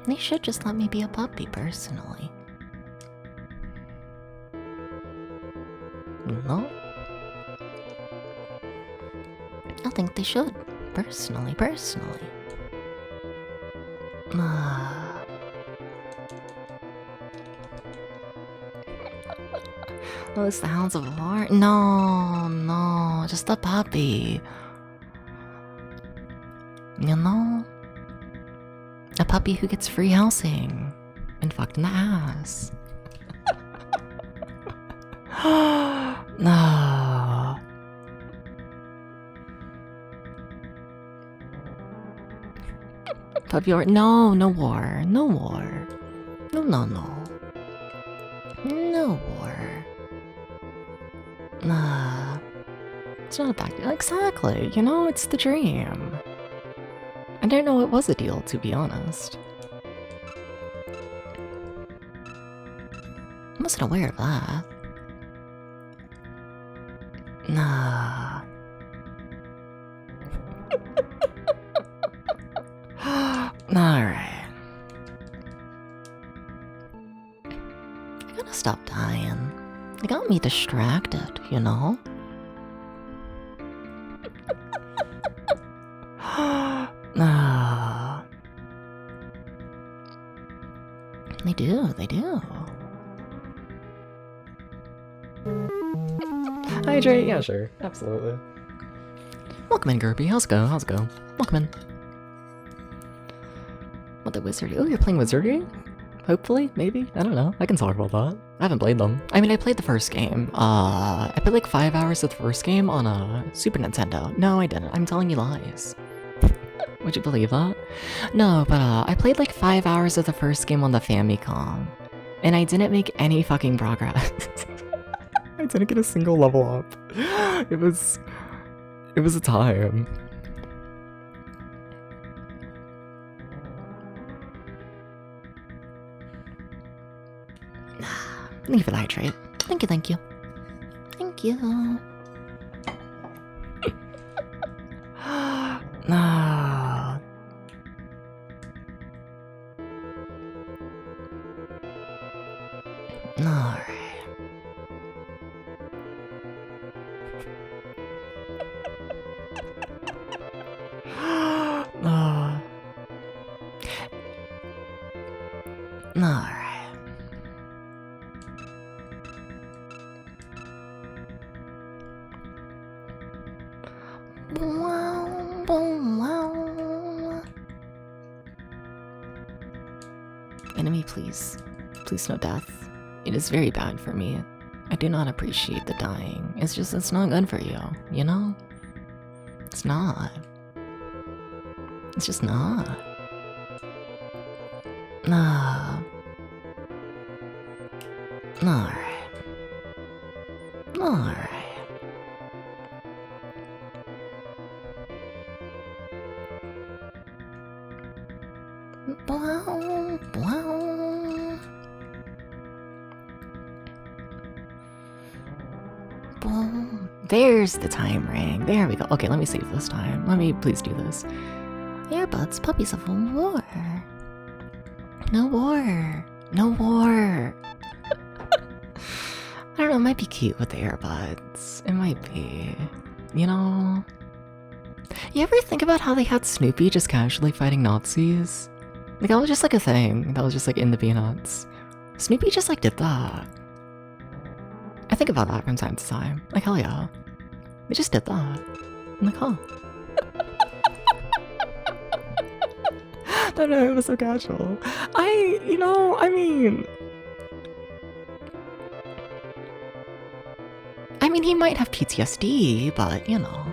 They should just let me be a puppy, personally. No? I think they should. Personally. Oh, it's the Hounds of War? No, just a puppy. You know? A puppy who gets free housing and fucked in the ass. No. Puppy war? No, no war. No war. No, no, no. No war. Nah. It's not a bad deal. Exactly, you know, it's the dream. I didn't know it was a deal, to be honest. I wasn't aware of that. Nah. Alright. I gotta stop dying. They got me distracted, you know? Nah. They do, they do. Hydrate? Yeah, sure. Absolutely. Welcome in, Gerby. How's it go? How's it go? Welcome in. What, the wizardry? Oh, you're playing wizardry? Hopefully? Maybe? I don't know. I can talk about that. I haven't played them. I mean, I played the first game. I played like 5 hours of the first game on a Super Nintendo. No, I didn't. I'm telling you lies. Would you believe that? No, but I played like 5 hours of the first game on the Famicom. And I didn't make any fucking progress. I didn't get a single level up. It was a time. Thank you for the hydrate. Thank you, thank you. Thank you. Nah. Alright. Alright. Enemy, please. Please no death. It is very bad for me. I do not appreciate the dying. It's not good for you, you know? It's not. It's just not. Nah. Alright. Alright. Blow, blow. Boom. There's the time ring. There we go. Okay, let me save this time. Let me please do this. Earbuds, puppies of war. No war. No war. I don't know, it might be cute with the earbuds. It might be. You know? You ever think about how they had Snoopy just casually fighting Nazis? Like, that was just like a thing. That was just like in the Peanuts. Snoopy just like did that. I think about that from time to time. Like, hell yeah. They just did that. I'm like, huh. No, it was so casual. I mean, he might have PTSD, but, you know.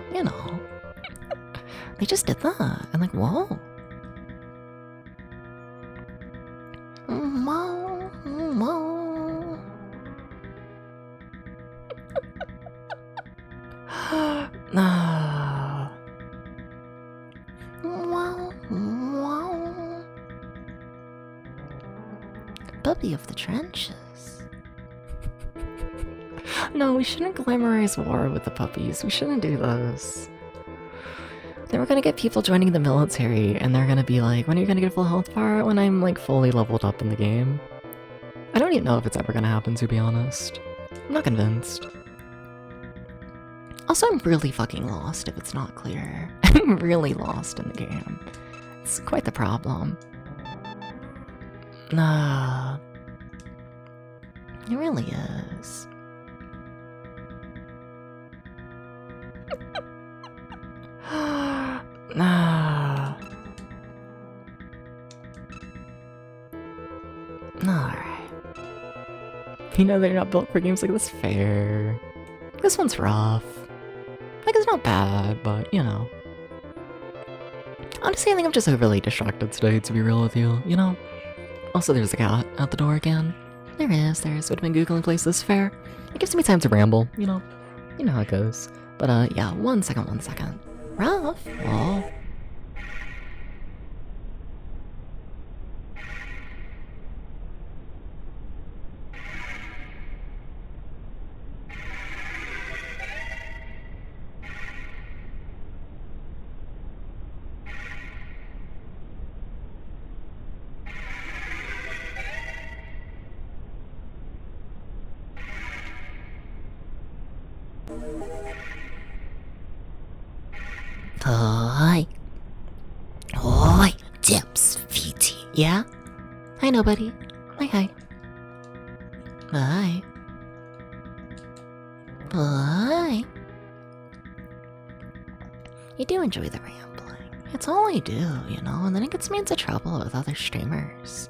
They just did that. I'm like, whoa. Whoa, whoa. Wow, wow. Puppy of the trenches. No, we shouldn't glamorize war with the puppies. We shouldn't do this. Then we're gonna get people joining the military, and they're gonna be like, when are you gonna get a full health bar? When I'm like fully leveled up in the game. I don't even know if it's ever gonna happen, to be honest. I'm not convinced. Also, I'm really fucking lost if it's not clear. I'm really lost in the game. It's quite the problem. Nah. It really is. Nah. Alright. You know they're not built for games like this. Fair. This one's rough. Like, it's not bad, but, you know. Honestly, I think I'm just overly distracted today, to be real with you, you know? Also, there's a cat at the door again. There is. Would've been Googling places fair. It gives me time to ramble, you know? You know how it goes. But, yeah, one second. Ralph? Oh. Hi, Dips, VT. Yeah? Hi, nobody. Hi. Bye. You do enjoy the rambling. It's all I do, you know, and then it gets me into trouble with other streamers.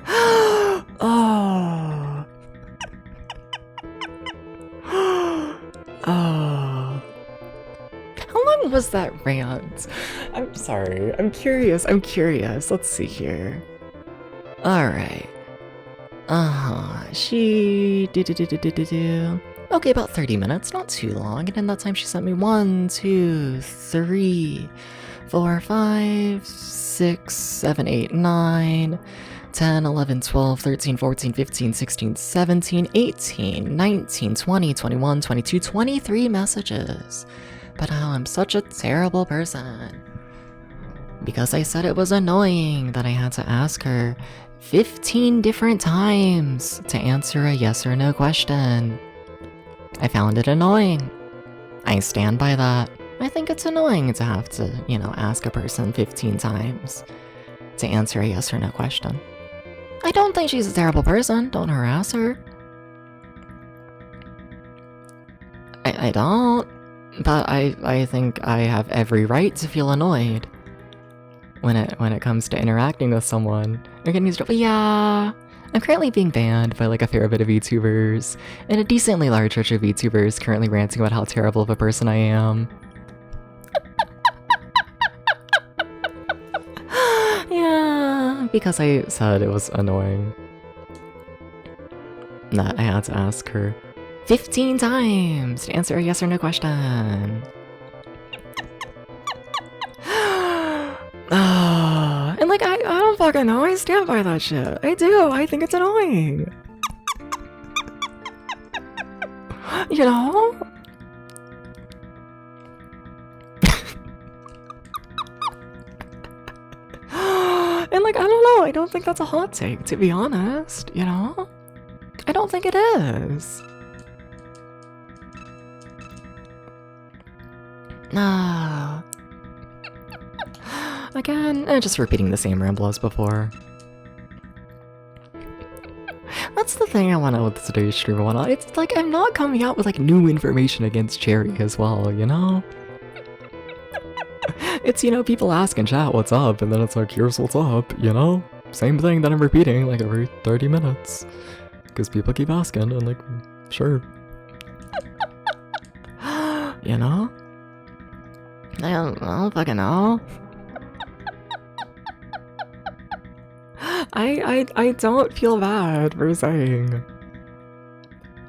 Oh. Oh. How long was that rant? I'm sorry. I'm curious. Let's see here. Alright. She okay, about 30 minutes, not too long. And in that time she sent me 1, 2, 3, 4, 5, 6, 7, 8, 9, 10, 11, 12, 13, 14, 15, 16, 17, 18, 19, 20, 21, 22, 23 messages. But oh, I'm such a terrible person. Because I said it was annoying that I had to ask her 15 different times to answer a yes or no question. I found it annoying. I stand by that. I think it's annoying to have to, you know, ask a person 15 times to answer a yes or no question. I don't think she's a terrible person. Don't harass her. I don't. But I think I have every right to feel annoyed when it comes to interacting with someone. You're getting these. But yeah, I'm currently being banned by like a fair bit of VTubers, and a decently large church of VTubers currently ranting about how terrible of a person I am. Yeah, because I said it was annoying that I had to ask her 15 times to answer a yes or no question. And like, I don't fucking know, I stand by that shit. I do, I think it's annoying. You know? And like, I don't know, I don't think that's a hot take, to be honest, you know? I don't think it is. Again, just repeating the same ramble as before. That's the thing I want out with today's stream and whatnot. It's like I'm not coming out with like new information against Cherry as well, you know? It's, you know, people ask in chat what's up, and then it's like, here's what's up, you know? Same thing that I'm repeating like every 30 minutes. Because people keep asking, and like, sure. You know? I don't fucking know. I don't feel bad for saying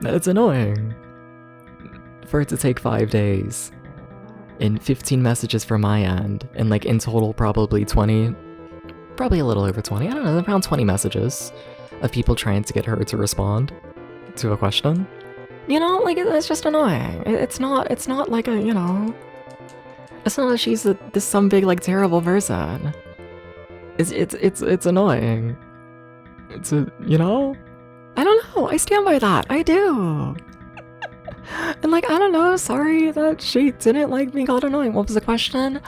that it's annoying for it to take 5 days and 15 messages from my end, and like in total probably 20, probably a little over 20, I don't know, around 20 messages of people trying to get her to respond to a question. You know, like it's just annoying. It's not like a, you know, it's not that she's this some big like terrible person. It's annoying. It's a, you know? I don't know, I stand by that, I do. And like, I don't know, sorry that she didn't like being called annoying. What was the question?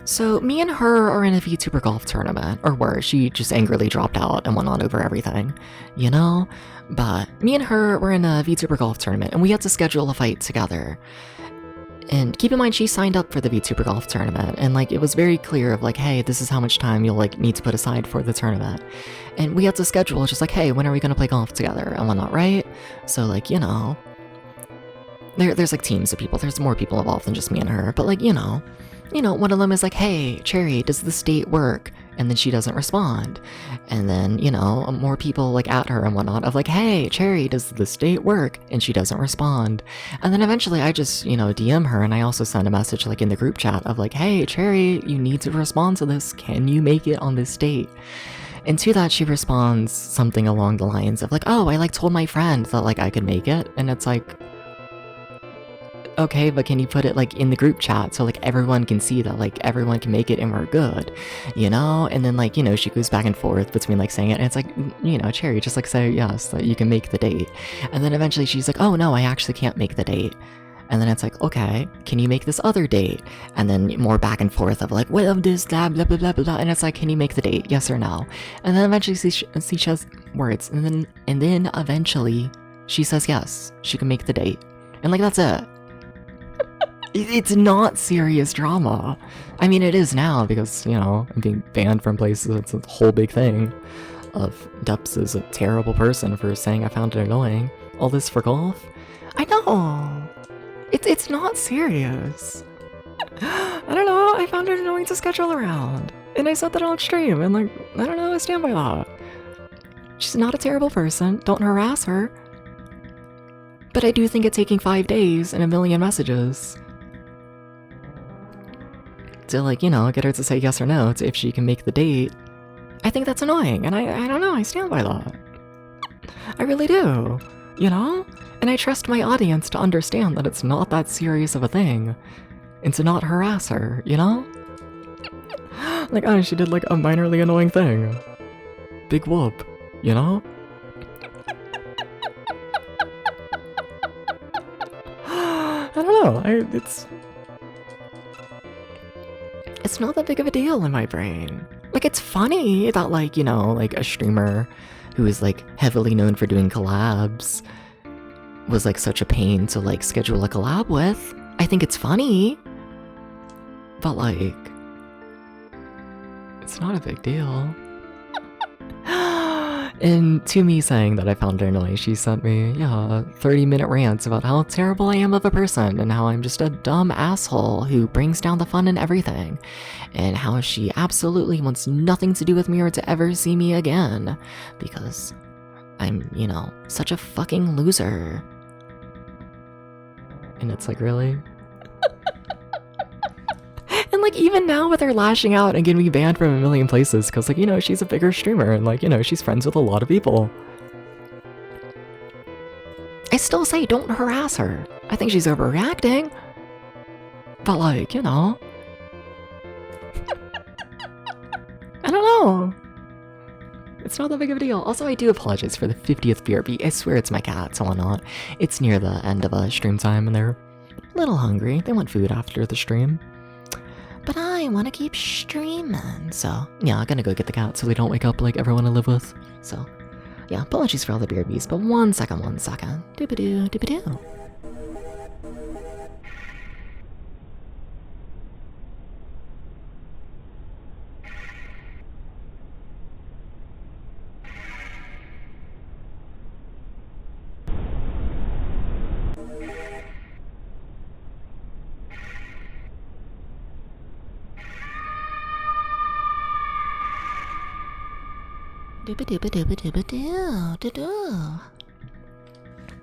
So me and her are in a VTuber golf tournament, or were, she just angrily dropped out and went on over everything, you know? But me and her were in a VTuber golf tournament, and we had to schedule a fight together. And keep in mind, she signed up for the VTuber golf tournament, and like, it was very clear of like, hey, this is how much time you'll like need to put aside for the tournament. And we had to schedule just like, hey, when are we gonna play golf together and whatnot, right? So like, you know, there's like teams of people. There's more people involved than just me and her. But like, one of them is like, hey, Cherry, does this date work? And then she doesn't respond. And then, more people like at her and whatnot of like, hey, Cherry, does this date work? And she doesn't respond. And then eventually I just, DM her, and I also send a message like in the group chat of like, hey, Cherry, you need to respond to this. Can you make it on this date? And to that, she responds something along the lines of like, oh, I like told my friend that like I could make it. And it's like, okay, but can you put it like in the group chat so like everyone can see that like everyone can make it and we're good, And then like, she goes back and forth between like saying it, and it's like, Cherry, just like say yes, that you can make the date. And then eventually she's like, oh no, I actually can't make the date. And then it's like, okay, can you make this other date? And then more back and forth of like, what of this, blah, blah, blah, blah, blah. And it's like, can you make the date? Yes or no? And then eventually she says words. And then eventually she says yes, she can make the date. And like, that's it. It's not serious drama. I mean, it is now because, I'm being banned from places. It's a whole big thing of Deps is a terrible person for saying I found it annoying. All this for golf? I know. It's not serious. I don't know. I found it annoying to schedule around. And I said that on stream. And like, I don't know. I stand by that. She's not a terrible person. Don't harass her. But I do think it taking 5 days and a million messages to like, get her to say yes or no to if she can make the date. I think that's annoying, and I don't know, I stand by that. I really do, And I trust my audience to understand that it's not that serious of a thing, and to not harass her, Like, oh, she did like a minorly annoying thing. Big whoop, I don't know, it's not that big of a deal in my brain. Like, it's funny that, like, like a streamer who is, like, heavily known for doing collabs was, like, such a pain to, like, schedule a collab with. I think it's funny. But, like, it's not a big deal. And to me saying that I found her annoying, she sent me, a 30-minute rant about how terrible I am of a person and how I'm just a dumb asshole who brings down the fun in everything, and how she absolutely wants nothing to do with me or to ever see me again because I'm, such a fucking loser. And it's like, really? And like, even now with her lashing out and getting me banned from a million places because like, she's a bigger streamer and like, she's friends with a lot of people, I still say don't harass her. I think she's overreacting. But like, I don't know. It's not that big of a deal. Also, I do apologize for the 50th BRB. I swear it's my cat, so why not? It's near the end of stream time and they're a little hungry. They want food after the stream. But I want to keep streaming, so yeah, I'm gonna go get the cat so they don't wake up like everyone I live with. So yeah, apologies for all the BRBs, but one second. Doobadoo, doobadoo.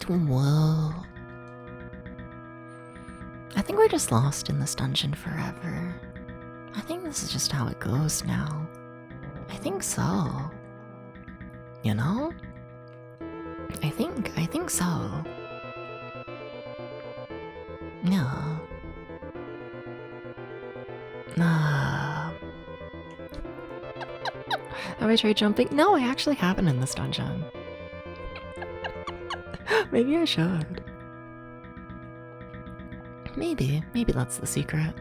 Whoa. I think we're just lost in this dungeon forever. I think this is just how it goes now. I think so. I think so. Yeah. Have I tried jumping? No, I actually haven't in this dungeon. Maybe I should. Maybe that's the secret.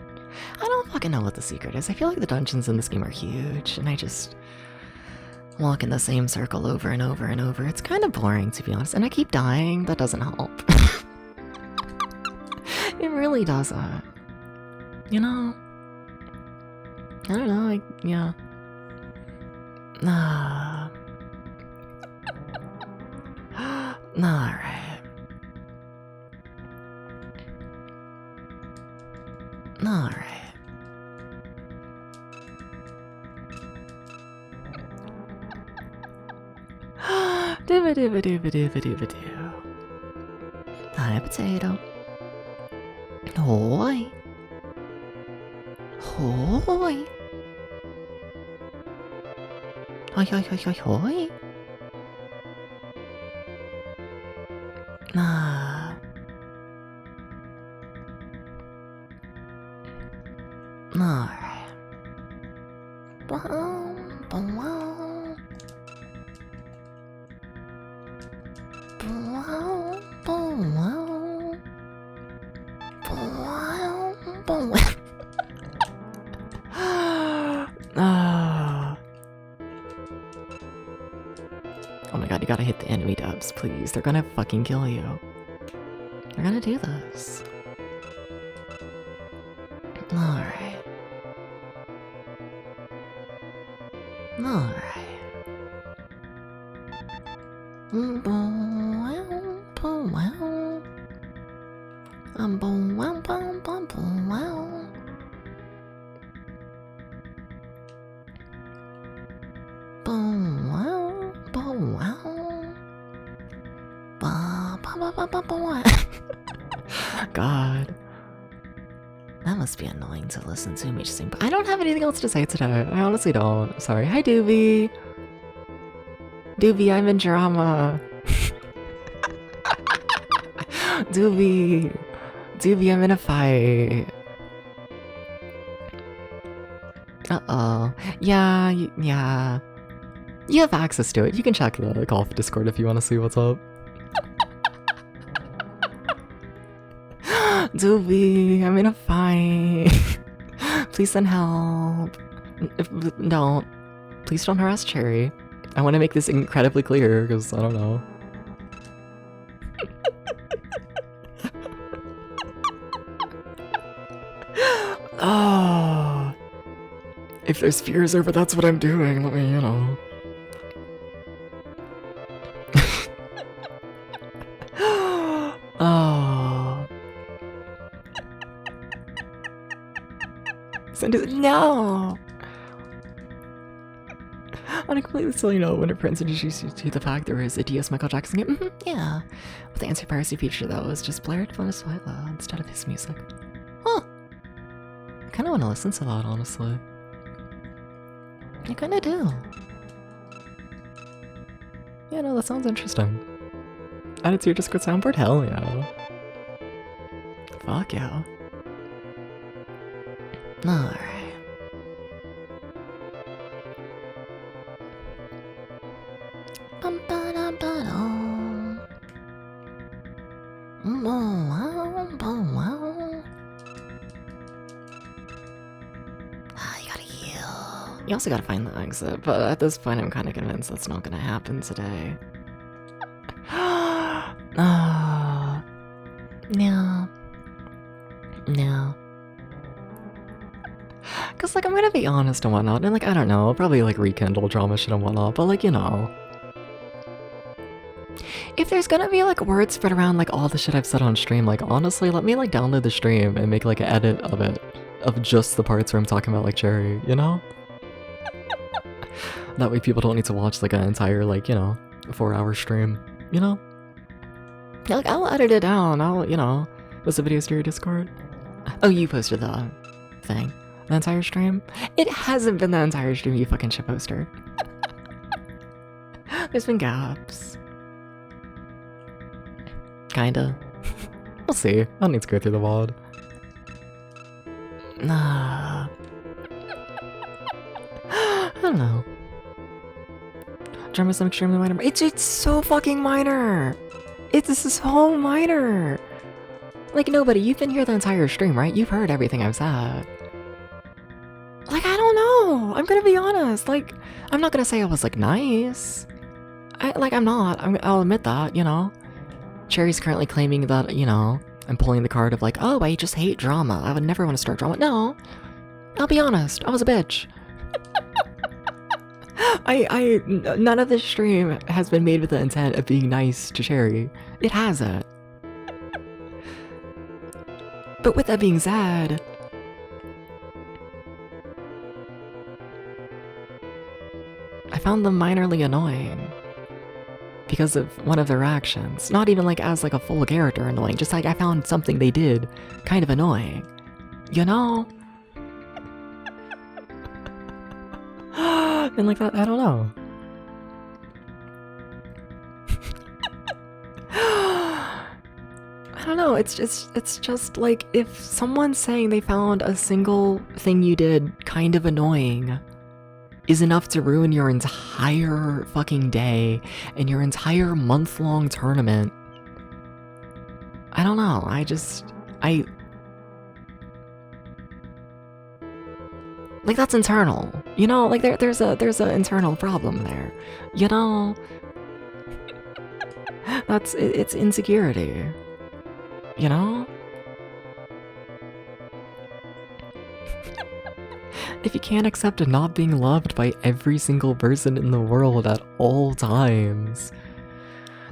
I don't fucking know what the secret is. I feel like the dungeons in this game are huge, and I just walk in the same circle over and over and over. It's kind of boring, to be honest, and I keep dying. That doesn't help. It really doesn't. I don't know, yeah. Alright. Alright. Dooba-dooba-dooba-dooba-dooba-doo. Hi, potato. Hoi. Hoi. Hoi, hoi, hoi, hoi, hoi. Ah. Alright. Boom, boom, boom. Boom, boom, boom. Boom, boom. Ah. Oh my god, you gotta hit the enemy dubs, please. They're gonna fucking kill you. They're gonna do this. Alright. Alright. Boom, boom, boom, wow. Boom, wow, boom, boom, boom, wow. Boom, wow, boom, wow. Ba, ba, ba, ba, ba, ba, wow. God. That must be annoying to listen to me just sing. But I don't have anything else to say today. I honestly don't. Sorry. Hi, Doobie. Doobie, I'm in drama. Doobie. Doobie, I'm in a fight. Uh-oh. Yeah, yeah. You have access to it. You can check the golf Discord if you want to see what's up. Doobie, I'm in a fight. Please send help. Don't. Please don't harass Cherry. I want to make this incredibly clear, because I don't know. Oh. If there's fears over that's what I'm doing, let me, you know. Oh. Send it. No! On a completely silly note, when a prince introduced you to the fact there was a DS Michael Jackson game, yeah. With the anti-piracy feature that was just blared from his Swila instead of his music. Huh. I kinda wanna listen to that, honestly. I kinda do. Yeah, no, that sounds interesting. Add it to your Discord soundboard? Hell yeah. Fuck yeah. Alright. You gotta heal. You also gotta find the exit, but at this point I'm kinda convinced that's not gonna happen today. No. No. Cause like I'm gonna be honest and whatnot, and like I don't know, I'll probably like rekindle drama shit and whatnot, but like you know. If there's gonna be like word spread around like all the shit I've said on stream, like honestly, let me like download the stream and make like an edit of it. Of just the parts where I'm talking about like Cherry, you know? That way people don't need to watch like an entire like, you know, 4-hour stream, you know? Yeah, like I'll edit it down, I'll, you know. What's the videos to your Discord? Oh, you posted the thing. The entire stream? It hasn't been the entire stream, you fucking shitposter. There's been gaps. Kinda. We'll see. I don't need to go through the VOD. Nah. I don't know. Drama is some extremely minor. It's so fucking minor! It's so minor! Like, nobody, you've been here the entire stream, right? You've heard everything I've said. Like, I don't know. I'm gonna be honest. Like, I'm not gonna say I was, like, nice. I'm not. I'll admit that, you know? Cherry's currently claiming that, you know, I'm pulling the card of, like, oh, I just hate drama. I would never want to start drama. No. I'll be honest. I was a bitch. None of this stream has been made with the intent of being nice to Cherry. It hasn't. But with that being said, found them minorly annoying. Because of one of their actions. Not even like as like a full character annoying, just like I found something they did kind of annoying. You know? And like that, I don't know. I don't know, it's just like if someone's saying they found a single thing you did kind of annoying is enough to ruin your entire fucking day and your entire month-long tournament. I don't know, like that's internal, you know, like there's a internal problem there, you know? It's insecurity, you know? If you can't accept not being loved by every single person in the world at all times.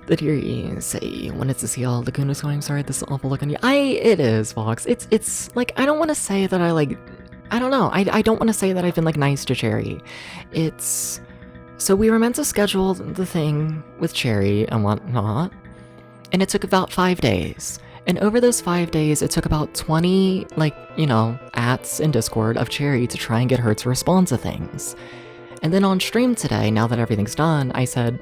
Did you say when it's to see how Lagoon is going? Sorry, this is awful look on you. It is, Fox. It's like, I don't want to say that I like, I don't know. I don't want to say that I've been like nice to Cherry. So we were meant to schedule the thing with Cherry and whatnot, and it took about 5 days. And over those 5 days, it took about 20, like, you know, ats in Discord of Cherry to try and get her to respond to things. And then on stream today, now that everything's done, I said,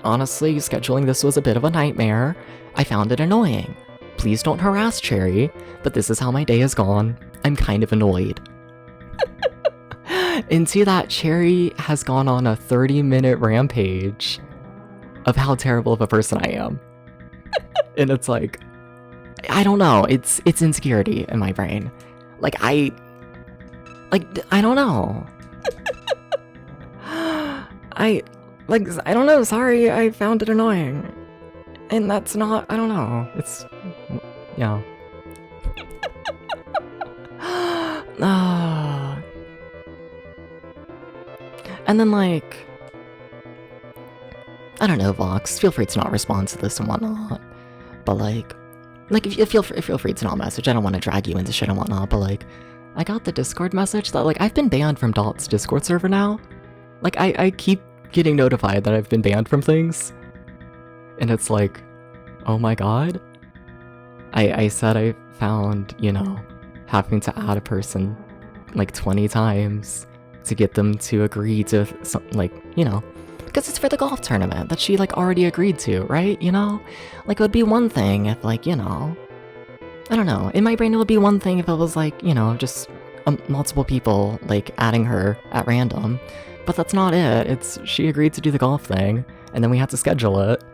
honestly, scheduling this was a bit of a nightmare. I found it annoying. Please don't harass Cherry, but this is how my day has gone. I'm kind of annoyed. And to that, Cherry has gone on a 30-minute rampage of how terrible of a person I am. And it's like, I don't know, it's insecurity in my brain. I don't know. I don't know, sorry, I found it annoying. And that's not, I don't know, it's, yeah. And then like, I don't know, Vox, feel free to not respond to this and whatnot. But like if you feel free to not message, I don't want to drag you into shit and whatnot, but like, I got the Discord message that like, I've been banned from Dot's Discord server now. Like, I keep getting notified that I've been banned from things. And it's like, oh my god. I said I found, you know, having to add a person like 20 times to get them to agree to some, like, you know, because it's for the golf tournament that she like already agreed to, right? You know? Like, it would be one thing if like, you know, I don't know, in my brain it would be one thing if it was like, you know, just multiple people like adding her at random, but that's not it. It's she agreed to do the golf thing, and then we had to schedule it,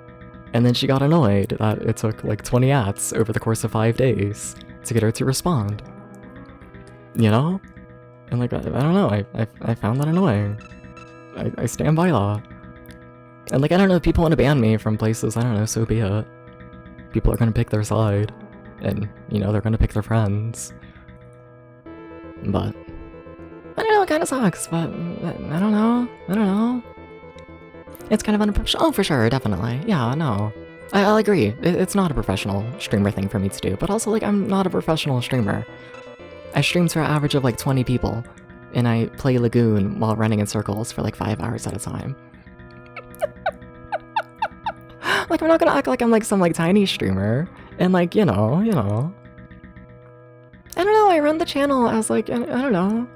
and then she got annoyed that it took like 20 ats over the course of 5 days to get her to respond. You know? And like, I don't know, I found that annoying. I stand by that. And like, I don't know, if people want to ban me from places, I don't know, so be it. People are gonna pick their side. And, you know, they're gonna pick their friends. But, I don't know, it kinda sucks, but, I don't know. It's kind of unprofessional. Oh, for sure, definitely. Yeah, no. I'll agree. It's not a professional streamer thing for me to do, but also, like, I'm not a professional streamer. I stream to an average of, like, 20 people, and I play Lagoon while running in circles for, like, 5 hours at a time. Like, I'm not gonna act like I'm, like, some, like, tiny streamer, and, like, you know. I don't know, I run the channel as, like, I don't know.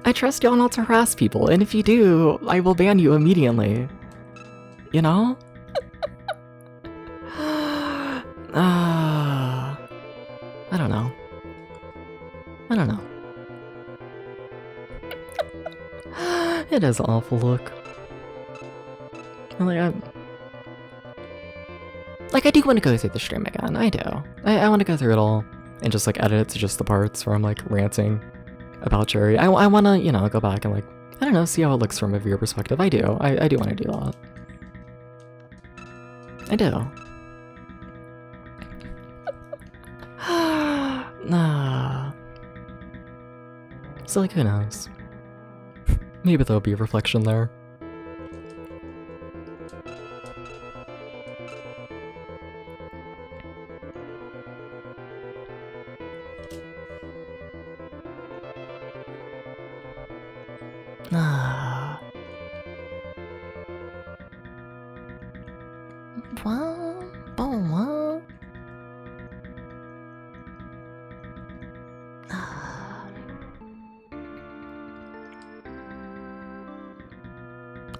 I trust y'all not to harass people, and if you do, I will ban you immediately. You know? I don't know. It is an awful look. Like, I do want to go through the stream again, I do. I want to go through it all, and just, like, edit it to just the parts where I'm, like, ranting about Jerry. I want to, you know, go back and, like, I don't know, see how it looks from a viewer perspective. I do. I do want to do that. I do. So, like, who knows? Maybe there'll be a reflection there. Ah.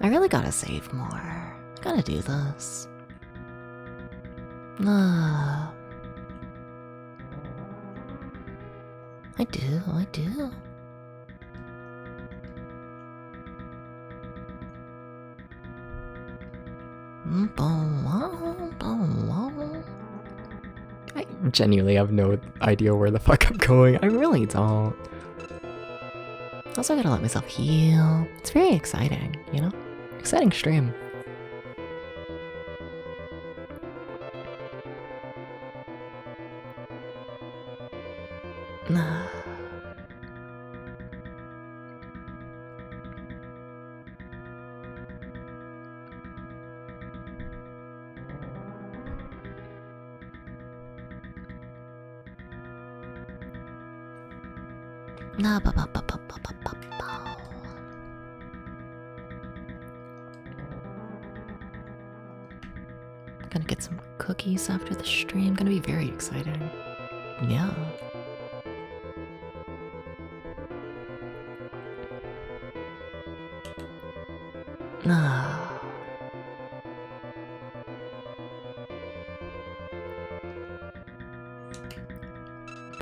I really gotta save more. I gotta do this. I do. I genuinely have no idea where the fuck I'm going. I really don't. Also, I gotta let myself heal. It's very exciting, you know? Exciting stream. Gonna get some cookies after the stream. Gonna be very exciting. Yeah.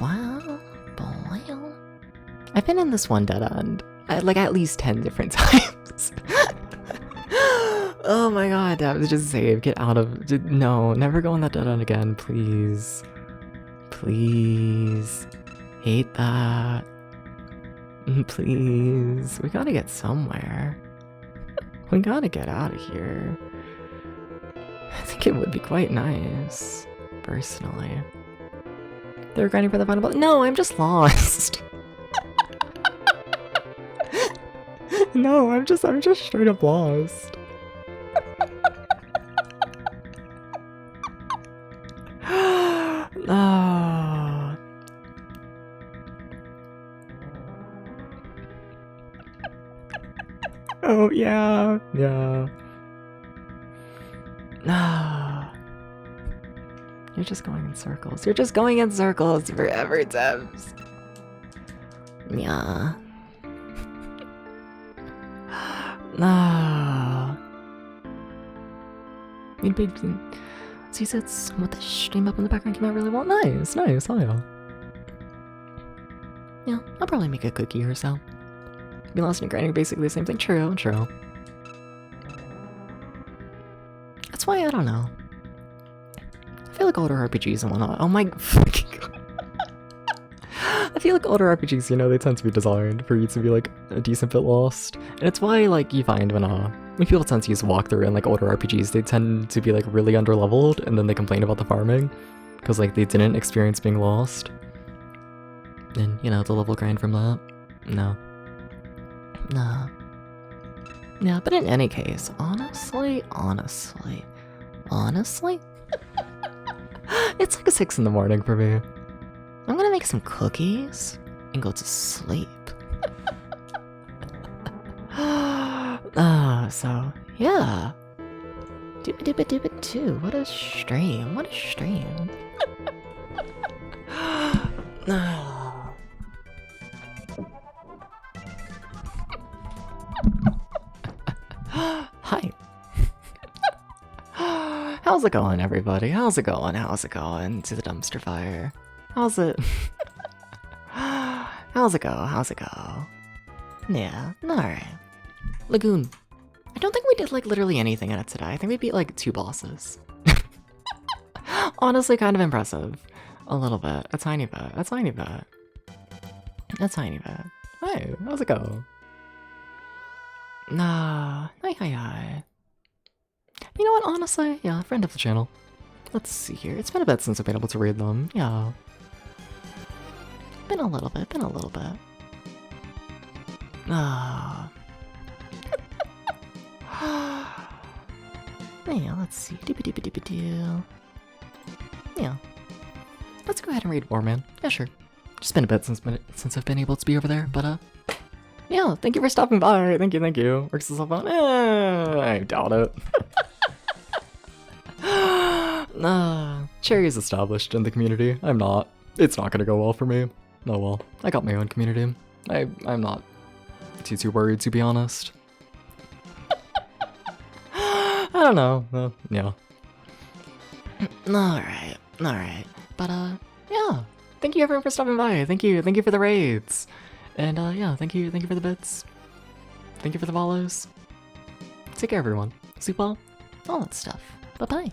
Wow. I've been in this one dead end like at least 10 different times. Oh my god, that was just save. Get out of. No, never go on that dead end again, please. Please. Hate that. Please. We gotta get somewhere. We gotta get out of here. I think it would be quite nice, personally. They're grinding for the final boss. No, I'm just lost. No, I'm just straight up lost. Oh. Oh yeah. No. You're just going in circles. You're just going in circles forever, Debs. Yeah. No. So you said with the stream up in the background came out really well. Nice. Oh yeah. Yeah, I'll probably make a cookie or so. Be lost in grinding, basically the same thing. True. That's why I don't know. I feel like older RPGs and whatnot. Oh my fucking god. I feel like older RPGs, you know, they tend to be designed for you to be like a decent bit lost. And it's why like you find when people tend to use walkthrough in like older RPGs, they tend to be like really underleveled and then they complain about the farming. Because like they didn't experience being lost. And you know, the level grind from that. No. Yeah, but in any case, honestly, it's like 6 in the morning for me. I'm gonna make some cookies and go to sleep. So yeah. Doop-a-doop-a-doop-a-doo. What a stream. Hi. How's it going, everybody? How's it going to the dumpster fire? How's it? How's it go? Yeah, alright. Lagoon. I don't think we did like literally anything in it today. I think we beat like 2 bosses. Honestly, kind of impressive. A little bit. A tiny bit. Hey, how's it go? Nah. Hi. You know what, honestly? Yeah, friend of the channel. Let's see here. It's been a bit since I've been able to read them. Yeah. Been a little bit. Ah. Yeah, let's see. Doop-a-doop-a-doop-a-doo. Yeah. Let's go ahead and read Warman. Yeah, sure. Just been a bit since I've been able to be over there, but Yeah, thank you for stopping by. Thank you. Works yourself out. I doubt it. Cherry's established in the community. I'm not. It's not gonna go well for me. Oh well. I got my own community. I'm not too worried, to be honest. I don't know. Yeah. Alright. But yeah. Thank you everyone for stopping by. Thank you for the raids. And yeah, thank you for the bits. Thank you for the follows. Take care everyone. Sleep well. All that stuff. Bye-bye.